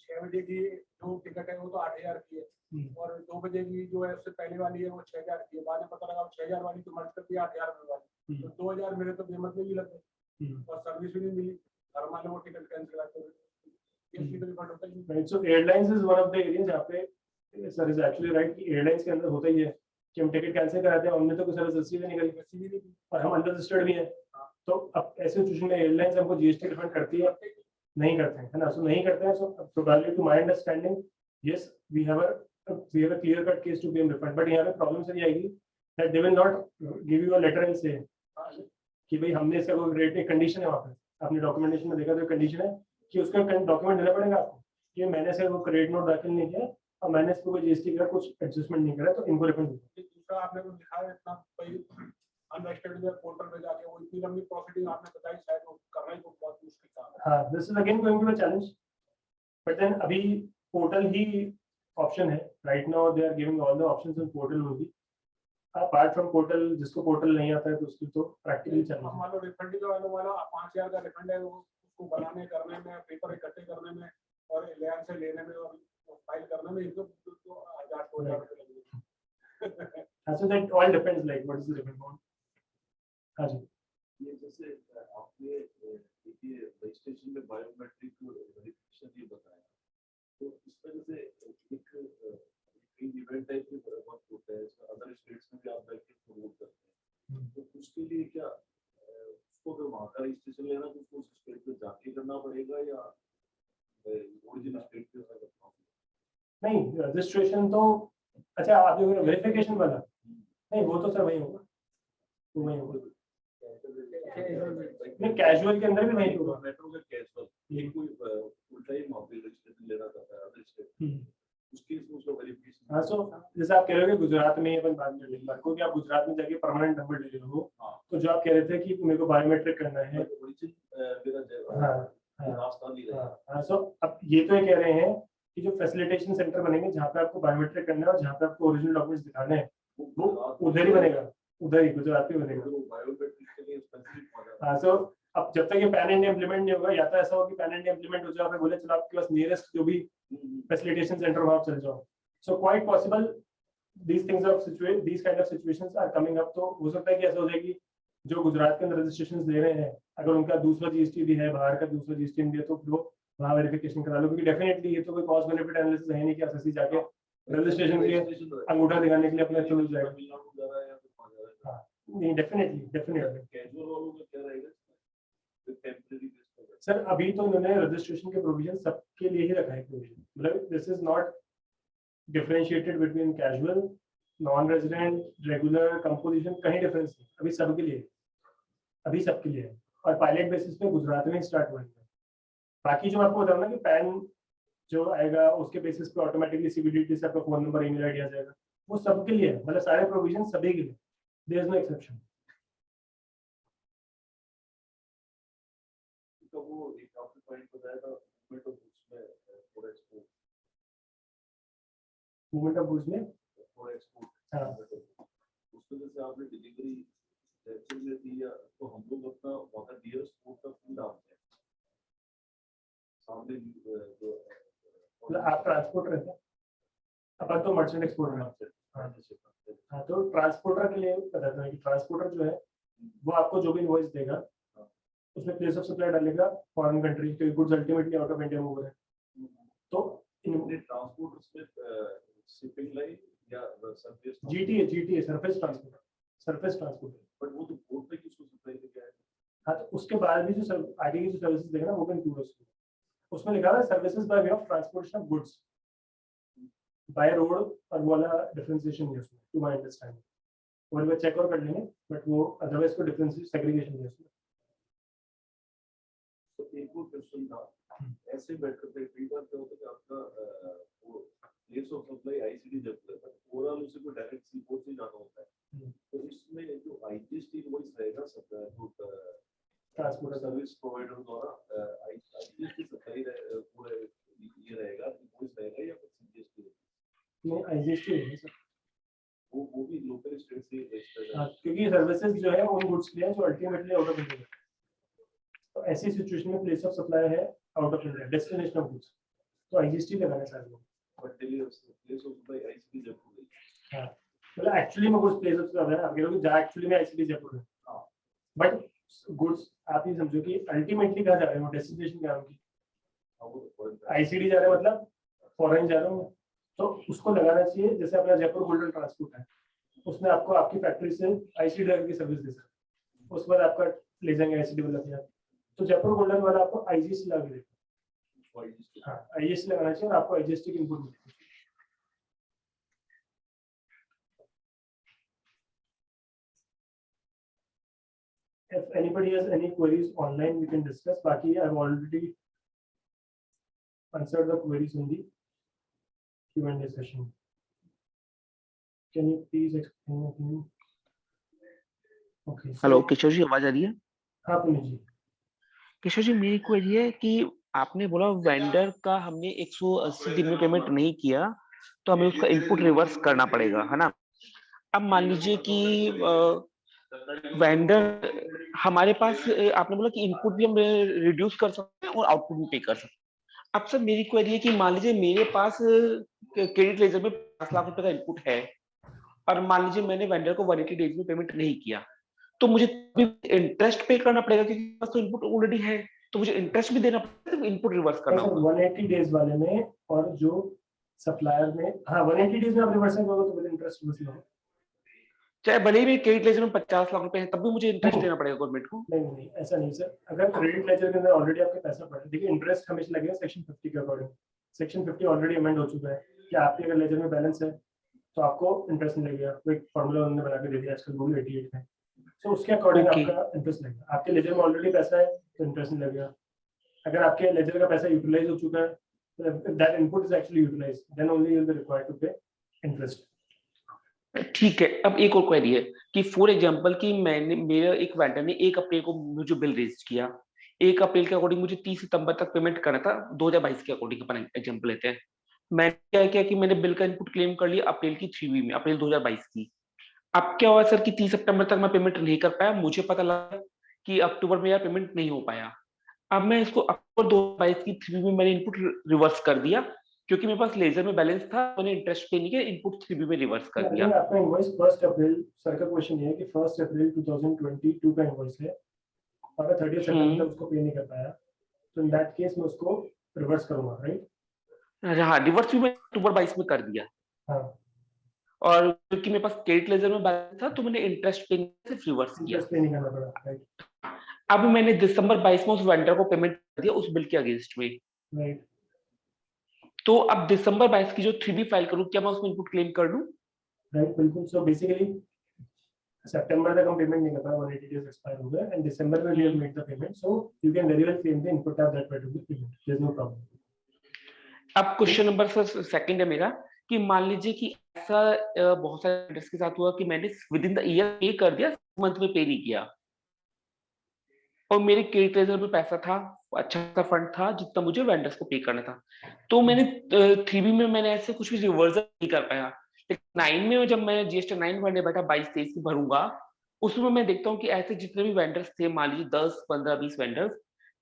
6 बजे की जो टिकट है वो तो 8,000 की है, और 2 बजे की जो है उससे पहले वाली है वो 6,000 की है. बाद में पता लगा 6,000 वाली तो मर्ज कर दिया 8,000 वाली, तो 2,000 मेरे तो बेमतलब ही लग गए और सर्विस भी नहीं मिली. घर वाले वो टिकट कैंसिल करते हैं, इसलिए तो रिफंड होता ही नहीं. Right, so airlines is one of the area जहाँ पे सर इज एक्चुअली राइट कि एयरलाइंस के अंदर होता ही है कि हम टिकट कैंसिल कराते हैं, हमने तो कोई सर्विस रिसीव नहीं करी और हम अनरजिस्टर्ड भी हैं. तो अब ऐसे सिचुएशन में एयरलाइंस हमको जीएसटी रिफंड करती है? नहीं करते हैं, है ना. सो नहीं करते हैं. So probably to my understanding yes we have a clear cut case to be refund, but यहाँ पे प्रॉब्लम सर ये आएगी that they will not give you a letter and say कि भाई हमने इसका कोई रेट, एक कंडीशन है वहाँ पे, आपने डॉक्यूमेंटेशन में देखा तो कंडीशन है कि उसका डॉक्यूमेंट देना पड़ेगा आपको कि मैंने से वो क्रेडिट नोट दाखिल नहीं किया और मैंने इसको कोई जीएसटी का कुछ एडजस्टमेंट नहीं करा, तो इनको रिफंड होगा. दूसरा आपने को दिखाया इतना कोई अनरजिस्टर्ड पोर्टल पे जाके वो इतनी लंबी प्रोसीडिंग आपने बताई, शायद वो करना ही तो बहुत मुश्किल काम है. हाँ, this is again going to be a challenge, but then अभी पोर्टल ही ऑप्शन है. Right now they are giving all the options in portal only. Apart from portal, जिसको पोर्टल नहीं आता है तो उसकी तो प्रैक्टिकली चैलेंज है. मान लो रिफंड जो वाला 5,000 का रिफंड है, वो उसको बनाने करने में, पेपर इकट्ठे करने में और एलियन से लेने में और फाइल करने में इनको 1,000-2,000 रुपए लगेंगे. So that all depends like what is the different amount. हाँ जी. ये जैसे आपने देखिए रजिस्ट्रेशन में बायोमेट्रिक वेरिफिकेशन ये बताया, तो इस वजह से एक इवेंट टाइप के वर्क होता है, अदर स्टेट्स में भी आप बैठके प्रमोट करते हैं, तो उसके लिए क्या उसको अगर वहाँ का रजिस्ट्रेशन लेना तो उसको उस स्टेट पे जाके करना पड़ेगा या ओरिजिनल स्टेट पे करना पड़ेगा? नहीं, रजिस्ट्रेशन तो अच्छा आप जो वेरिफिकेशन वाला, नहीं वो तो सर वही होगा, वो वही होगा. नहीं, कैजुअल के अंदर भी वही होगा. मेट्रो का कैजुअल एक कोई फुल टाइम ऑफिस रजिस्ट्रेशन लेना चाहता है अदर स्टेट, उसके लिए उसको वेरिफिकेशन. हाँ, सो जैसे आप कह रहे हो कि गुजरात में अपन बात कर लेंगे, को कि आप गुजरात में जाके परमानेंट नंबर ले रहे हो, तो जो आप कह रहे थे कि मेरे को बायोमेट्रिक करना है. हाँ, सो अब ये तो ये कह रहे हैं कि जो फैसिलिटेशन सेंटर बनेंगे जहाँ पे आपको बायोमेट्रिक करना है और जहाँ पे आपको ओरिजिनल डॉक्यूमेंट्स दिखाने हैं, वो उधर ही बनेगा, उधर ही गुजरात में बनेगा. हाँ, सो अब जब तक ये पैन इंडिया इम्प्लीमेंट नहीं होगा, या तो ऐसा होगा कि पैन इंडिया इम्प्लीमेंट हो जाए, बोले चलो आपके पास नियरेस्ट जो भी फैसिलिटेशन सेंटर वहाँ चल जाओ. So quite possible these things of situation, these kind of situations are coming up. तो हो सकता है कि ऐसा हो जाए कि जो गुजरात के अंदर रजिस्ट्रेशन ले रहे हैं, अगर उनका दूसरा जीएसटी भी है, बाहर का दूसरा जीएसटी भी है, तो वो वहाँ वेरिफिकेशन करा लो, क्योंकि डेफिनेटली ये तो कोई कॉस्ट बेनिफिट एनालिसिस है नहीं कि एसएससी जाके रजिस्ट्रेशन के लिए अंगूठा दिखाने के लिए अपना चलो जाएगा. हाँ, नहीं, डेफिनेटली कैजुअल वालों का क्या रहेगा टेम्परेरी बेस पर? सर अभी तो उन्होंने रजिस्ट्रेशन के प्रोविजन सबके लिए ही रखा है प्रोविजन, मतलब this is not differentiated between casual, non resident regular composition कहीं डिफरेंस नहीं, अभी सबके लिए, अभी सबके लिए है। और पायलट बेसिस पे गुजरात में स्टार्ट हुआ है। बाकी जो आपको बता रहा ना कि पैन जो आएगा उसके बेसिस पे ऑटोमेटिकली सीबीडीटी से आपका फोन नंबर ईमेल आईडी आ जाएगा, वो सबके लिए है, मतलब सारे प्रोविजन सभी के लिए, देयर इज नो एक्सेप्शन। तो वो एक आपने पॉइंट बताया था मूवमेंट ऑफ गुड्स में for export, movement of goods में फॉर एक्सपोर्ट, हाँ। उसमें जैसे आपने डिलीवरी लेक्चर में दी, या तो हम लोग अपना वहाँ का नियरेस्ट पोर्ट का फूड डालते हैं सामने जो मतलब आप ट्रांसपोर्टर हैं, अपन तो मर्चेंट एक्सपोर्टर हैं। हाँ, तो ट्रांसपोर्टर के लिए बताता हूँ कि ट्रांसपोर्टर जो है वो आपको जो भी इनवॉइस देगा उसमें प्लेस ऑफ सप्लाई डालेगा फॉरेन कंट्री, क्योंकि goods ultimately out of India move हो रहे हैं। तो ट्रांसपोर्ट उसमें शिपिंग लाइन या surface GTA surface transport. But वो तो पोर्ट पे किसको सप्लाई लेके आएगा? हाँ, तो उसके बाद भी जो आगे की जो सर्विसेज देगा ना वो भी इंक्लूड है उसमें। उसमें लिखा है services by way of transportation of goods by road, और वो वाला डिफरेंशिएशन नहीं है उसमें, टू माय अंडरस्टैंडिंग। वो एक चेक और कर लेंगे, बट वो अदरवाइज को डिफरेंशिएशन सेग्रीगेशन नहीं है उसमें। तो एक और क्वेश्चन था, ऐसे बेटर पे कई बार क्या होता है कि आपका वो प्लेस ऑफ सप्लाई आईसीडी जब है, ओवरऑल उसे को डायरेक्ट सी पोर्ट से जाना होता है। तो इसमें जो आईजीएसटी इनवॉइस रहेगा सब जो ट्रांसपोर्टर सर्विस प्रोवाइडर द्वारा आईजीएसटी सप्लाई पूरा ये रहेगा, इनवॉइस रहेगा या फिर सीजीएसटी? में आईजीएसटी है सर, वो भी लोकल स्टेट से रजिस्टर्ड है। क्योंकि सर्विसेज जो है उन गुड्स के लिए जो अल्टीमेटली आउट ऑफ इंडिया। तो ऐसी सिचुएशन में प्लेस ऑफ सप्लाई है out of India, destination of goods, तो आईजीएसटी लगाना चाहिए। But place of supply ICD Jaipur है। हाँ, मतलब एक्चुअली में गुड्स प्लेस ऑफ सप्लाई है, आप कह रहे हो कि जहाँ एक्चुअली में आईसीडी जयपुर है। हाँ, बट गुड्स आप ये समझो कि अल्टीमेटली कहाँ जा रहे हो, डेस्टिनेशन क्या है उनकी, आईसीडी जा रहे हैं मतलब फॉरेन जा रहे हो, तो उसको लगाना चाहिए। जैसे अपना जयपुर गोल्डन ट्रांसपोर्ट है, उसमें आपको आपकी फैक्ट्री से आईसीडी ड्राइवर की सर्विस दे सकते, उसके बाद आपका ले जाएंगे आईसीडी वाला भी। तो जयपुर गोल्डन वाला आपको आईजीएसटी लगा देगा। हाँ, आईजीएसटी लगाना चाहिए और आपको आईजीएसटी की इनपुट मिलेगी। If anybody has any queries online, we can discuss. Baki, I've already answered the queries in the Q&A session. Can you please explain again? Okay. Hello Kishore ji, आवाज आ रही है? हाँ पुनीत जी। किशोर जी, मेरी क्वेरी है कि आपने बोला वेंडर का हमने 180 दिन में पेमेंट नहीं किया तो हमें उसका इनपुट रिवर्स करना पड़ेगा, है ना? अब मान लीजिए कि वेंडर हमारे पास, आपने बोला कि इनपुट भी हम रिड्यूस कर सकते हैं और आउटपुट भी पे कर सकते हैं। अब सर मेरी क्वेरी है कि मान लीजिए मेरे पास क्रेडिट लेजर में 5 लाख रुपए का इनपुट है और मान लीजिए मैंने वेंडर को 180 डेज में पेमेंट नहीं किया, तो मुझे इंटरेस्ट पे करना पड़ेगा क्योंकि पास तो इनपुट ऑलरेडी है, तो मुझे इंटरेस्ट भी देना पड़ेगा, इनपुट रिवर्स करना होगा। 180 डेज वाले में और जो सप्लायर में, हाँ 180 डेज में आप रिवर्स करोगे तो विद इंटरेस्ट रिवर्स होगा। चाहे भले ही क्रेडिट लेजर में 50 लाख रुपए है, तब भी मुझे इंटरेस्ट देना पड़ेगा गवर्नमेंट को? नहीं, ऐसा नहीं सर। अगर क्रेडिट लेजर के अंदर ऑलरेडी आपके पैसा पड़ा है, देखिए इंटरेस्ट हमेशा लगेगा सेक्शन 50 के अकॉर्डिंग। सेक्शन 50 ऑलरेडी अमेंड हो चुका है कि आपके अगर लेजर में बैलेंस है तो आपको इंटरेस्ट नहीं लगेगा। वो एक फॉर्मूला उन्होंने बना के दे दिया आजकल रूल 88 में, तो उसके अकॉर्डिंग आपका इंटरेस्ट लगेगा। आपके लेजर में ऑलरेडी पैसा है तो इंटरेस्ट नहीं लगेगा। अगर आपके लेजर का पैसा यूटिलाइज हो चुका है, that input is actually utilized, then only you will be required to pay interest. ठीक है, अब एक और क्वेरी है कि फॉर एग्जांपल कि मैंने, मेरा एक वेंडर ने 1 अप्रैल को मुझे बिल रेज किया, 1 अप्रैल के अकॉर्डिंग मुझे 30 सितंबर तक पेमेंट करना था, 2022 के अकॉर्डिंग अपन एग्जांपल लेते हैं। मैंने क्या किया कि मैंने बिल का इनपुट क्लेम कर लिया अप्रैल की 3 में, अप्रैल 2022 की। अब क्या हुआ सर कि 30 सितंबर तक मैं पेमेंट नहीं कर पाया, मुझे पता लगा कि अक्टूबर में यार पेमेंट नहीं हो पाया। अब मैं इसको अक्टूबर 2022 की 3 में मैंने इनपुट रिवर्स कर दिया क्योंकि मेरे पास लेजर में बैलेंस था, मैंने इंटरेस्ट पे नहीं किया, इनपुट 3 में रिवर्स कर दिया। आपका इनवॉइस 1 अप्रैल, सर का क्वेश्चन ये है कि 1 अप्रैल 2022 का इनवॉइस है, अगर 30 सितंबर तक उसको पे नहीं कर पाया तो इन दैट केस मैं उसको रिवर्स करूंगा, राइट? हाँ, रिवर्स भी मैं अक्टूबर 22 में कर दिया। हाँ, और क्योंकि मेरे पास क्रेडिट लेजर में बैलेंस था तो मैंने इंटरेस्ट पे सिर्फ रिवर्स किया। इंटरेस्ट पे नहीं करना पड़ा, राइट? अब मैंने दिसंबर 22 में उस वेंडर को पेमेंट कर दिया उस बिल के अगेंस्ट में, राइट। तो अब दिसंबर 22 की जो 3B फाइल करूं, क्या मैं उसमें इनपुट क्लेम कर लूं? राइट बिल्कुल. सो बेसिकली सितंबर तक हम पेमेंट नहीं कर पाए, 180 डेज एक्सपायर हो गए एंड दिसंबर में we have made the payment, so you can very well claim the input of that particular payment, there is no problem. अब क्वेश्चन नंबर सेकंड है मेरा कि मान लीजिए कि ऐसा बहुत सारे वेंडर्स के साथ हुआ कि मैंने विद इन द ईयर पे कर दिया, मंथ में पे नहीं किया, और मेरे क्रेडिट लेजर में पैसा था, अच्छा सा फंड था जितना मुझे वेंडर्स को पे करना था, तो मैंने 3B में मैंने ऐसे कुछ भी रिवर्सल नहीं कर पाया, लेकिन 9 में जब मैं GST 9 भरने बैठा 22-23 की भरूंगा, उसमें मैं देखता हूँ कि ऐसे जितने भी वेंडर्स थे, मान लीजिए 10, 15, 20 वेंडर्स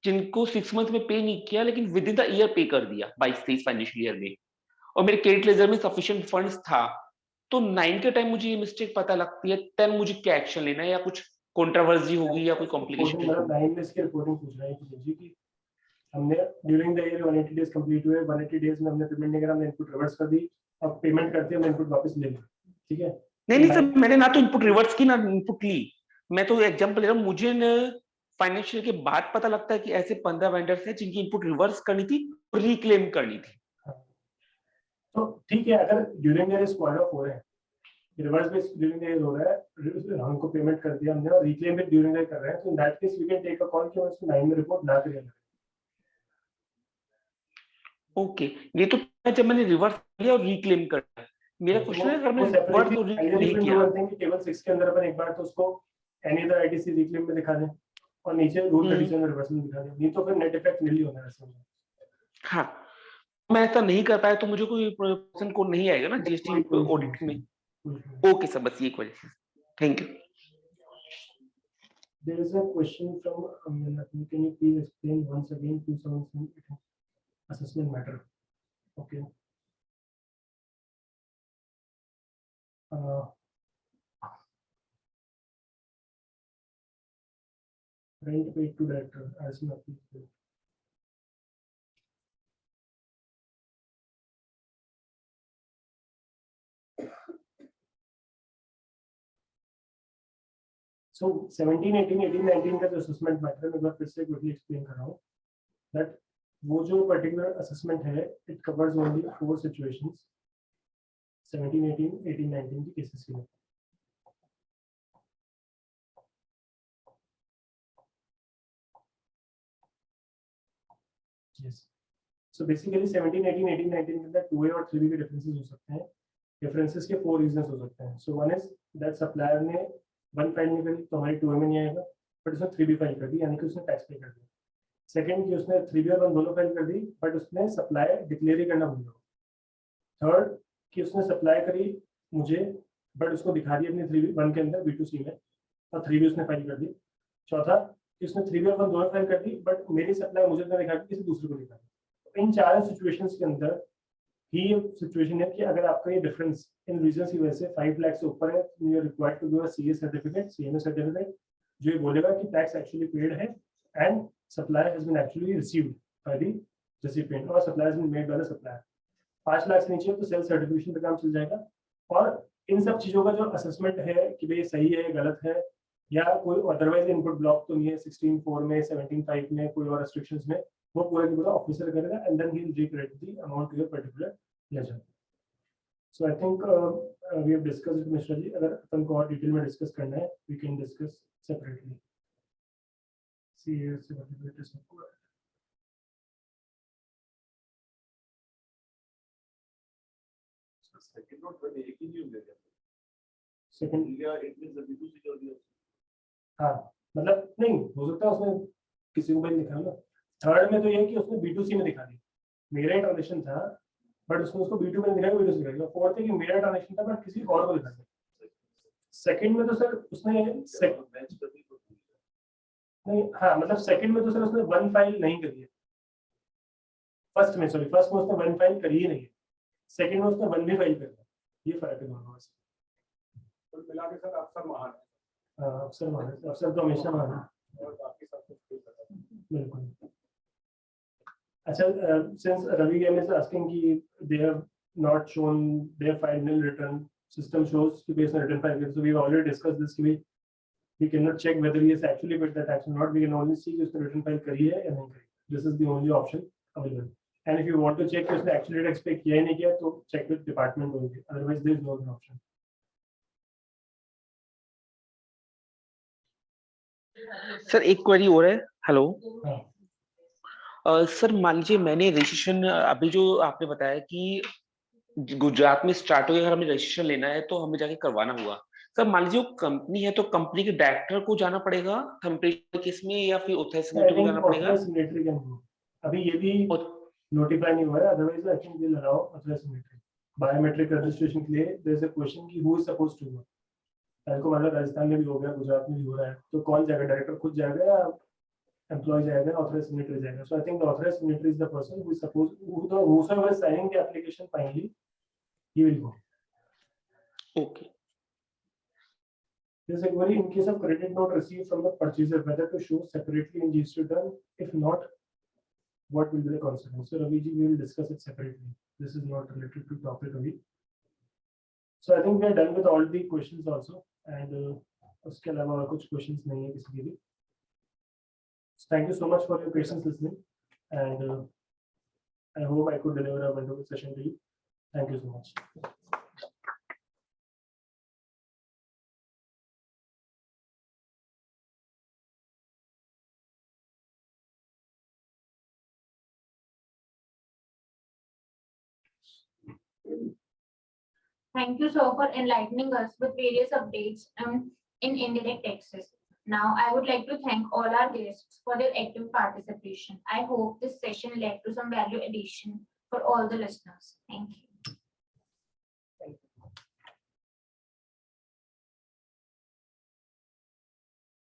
जिनको 6 मंथ में पे नहीं किया लेकिन विद इन द ईयर पे कर दिया 22-23 फाइनेंशियल ईयर में, और मेरे क्रेडिट लेजर में सफिशिएंट फंड्स था, तो 9 के टाइम मुझे ये मिस्टेक पता लगती है, देन मुझे क्या एक्शन लेना है, या कुछ कंट्रोवर्सी होगी या कोई कॉम्प्लिकेशन मतलब 9 में इसकी रिपोर्टिंग पूछ रहे हैं कि हमने during the year 180 days complete हुए, 180 डेज में हमने पेमेंट नहीं करा, हमने इनपुट रिवर्स कर दी, अब पेमेंट करते हैं, हमने इनपुट वापस ले लिया, ठीक है. नहीं नहीं सर, मैंने ना तो इनपुट रिवर्स की ना इनपुट ली, मैं तो एग्जांपल ले रहा हूँ, मुझे फाइनेंशियल के बाद पता लगता है कि ऐसे 15 वेंडर्स हैं जिनकी इनपुट रिवर्स करनी थी और रिक्लेम करनी थी. तो ठीक है, अगर during the year square of हो रहे हैं, रिवर्स में ड्यूरिंग द ईयर हो रहा है, हमको पेमेंट कर दिया हमने और रिक्लेम भी ड्यूरिंग द ईयर कर रहे हैं, तो in that case we can take a call कि उसको 9 में रिपोर्ट ना करें. ओके, ये तो जब मैंने रिवर्स किया और रिक्लेम कर दिया, मेरा क्वेश्चन है अगर मैंने रिवर्स और नहीं किया, टेबल 6 के अंदर अपन एक बार तो उसको एनी अदर आईटीसी रिक्लेम में दिखा दें और नीचे रूल 37 में रिवर्स में दिखा दें, नहीं तो फिर नेट इफेक्ट नहीं होना है इसमें. हाँ, मैं ऐसा नहीं कर पाया तो मुझे कोई पर्सन कोड नहीं आएगा ना GST ऑडिट में. ओके सर, बस ये question. Thank you. There is a question from can you please explain once again 2007 assessment matter? Okay. Rent paid to director as an appeal. So 17, 18, 18, 19 का जो assessment matter है, मैं एक बार फिर से क्विकली एक्सप्लेन कर रहा हूँ दैट वो जो पर्टिकुलर असेसमेंट है इट कवर्स ओनली 4 सिचुएशंस 17, 18, 18, 19 की केसेस के लिए. Yes. So basically 17, 18, 18, 19 के अंदर 2A और 3B के डिफरेंसेस हो सकते हैं. डिफरेंसेस के 4 रीजंस हो सकते हैं. So one is that supplier ने 1 फाइल नहीं करी तो हमारी 2A में नहीं आएगा, बट उसने 3B फाइल कर दी, यानी कि उसने टैक्स पे कर दिया. सेकंड कि उसने 3B और 1 दोनों फाइल कर दी, बट उसने सप्लाई डिक्लेयर ही करना भूल गया. थर्ड कि उसने सप्लाई करी मुझे, बट उसको दिखा दी अपनी 3B 1 के अंदर B2C में और 3B उसने फाइल कर दी. चौथा कि उसने 3B और 1 दोनों फाइल कर दी, बट मेरी सप्लाई मुझे नहीं दिखा दी, किसी दूसरे को दिखा दी. इन चार सिचुएशंस के अंदर ही सिचुएशन है कि अगर आपका ये डिफरेंस इन रीजंस की वजह से 5 लाख से ऊपर है, you are required to give a CA certificate, CMA certificate, जो ये बोलेगा कि टैक्स एक्चुअली पेड है and supply has been actually received by the recipient और supply has been made by the supplier. 5 lakh से नीचे तो सेल्फ सर्टिफिकेशन पे काम चल जाएगा. और इन सब चीजों का जो असेसमेंट है कि भाई सही है गलत है या कोई अदरवाइज इनपुट ब्लॉक तो नहीं है 16(4) में 17(5) में कोई और रेस्ट्रिक्शंस में, वो पूरा ऑफिसर करेगा and then he will recredit the amount to your particular ledger. So I think we have discussed Mishra ji. अगर अपन को और डिटेल में डिस्कस करना है we can discuss separately. CA certificate is required. Second note पर एक ही नहीं होगा. Second India it means the B2C कर दिया. हाँ, मतलब नहीं हो सकता है उसने किसी को भी दिखा ना. थर्ड में तो ये है कि उसने B2C में दिखा दी, मेरा ही ट्रांजेक्शन था बट उसने उसको B2 में दिखाया, B2C दिखाया. फोर्थ है कि मेरा ट्रांजेक्शन था बट किसी और को दिखा दिया. सेकंड में तो सर उसने मैच करनी तो नहीं, हाँ मतलब सेकंड में तो सर उसने 1 फाइल नहीं करी है. फर्स्ट में उसने 1 फाइल करी ही नहीं है, सेकंड में उसने 1 भी फाइल कर दिया. ये फर्क है दोनों में. कुल मिला के सर अफसर महान है. अफसर तो हमेशा महान है और बाकी सब कुछ ठीक है. बिल्कुल. अच्छा, since Ravi Game is asking कि they have not shown their final return, system shows कि based on return file, so we've already discussed this कि we cannot check whether he has actually paid the tax or not. We can only see कि उसने return file करी है या नहीं करी. This is the only option available. And if you want to check कि उसने actually tax pay किया या नहीं किया, तो check with department only. Otherwise there is no other option. Sir एक क्वेरी और है। हेलो हाँ। सर, मान लीजिए मैंने रजिस्ट्रेशन अभी जो आपने बताया कि गुजरात में स्टार्ट हो गया, अगर हमें रजिस्ट्रेशन लेना है तो हमें जाके करवाना हुआ। सर मान लीजिए वो कंपनी है तो कंपनी के डायरेक्टर को जाना पड़ेगा थंबप्रिंट केस में, या फिर ऑथराइज आई सिग्नेटरी को थिंक जाना पड़ेगा? Authorized signatory can go. अभी ये भी और नोटिफाई नहीं हुआ है, otherwise I think will allow authorized signatory. Biometric registration के लिए देयर इज अ क्वेश्चन कि who is supposed to go. कल को मतलब राजस्थान में भी हो गया, गुजरात में भी हो रहा है, तो कौन जाएगा? डायरेक्टर खुद जाएगा या एम्प्लॉय जाएगा, ऑथराइज्ड सिग्नेटरी जाएगा? So I think the authorised signatory is the person who is supposed, whosoever is signing the application finally, he will go. Okay, There's a query in case of credit note received from the purchaser, whether to show separately in GST return. If not, what will be the consequence? So Ravi ji, we will discuss it separately. This is not related to topic Ravi. So I think we are done with all the questions also, and उसके अलावा और कुछ questions नहीं है किसी के भी. Thank you so much for your patience listening, and I hope I could deliver a wonderful session to you. Thank you so much. Thank you, sir, for enlightening us with various updates in indirect taxes. Now, I would like to thank all our guests for their active participation. I hope this session led to some value addition for all the listeners. Thank you.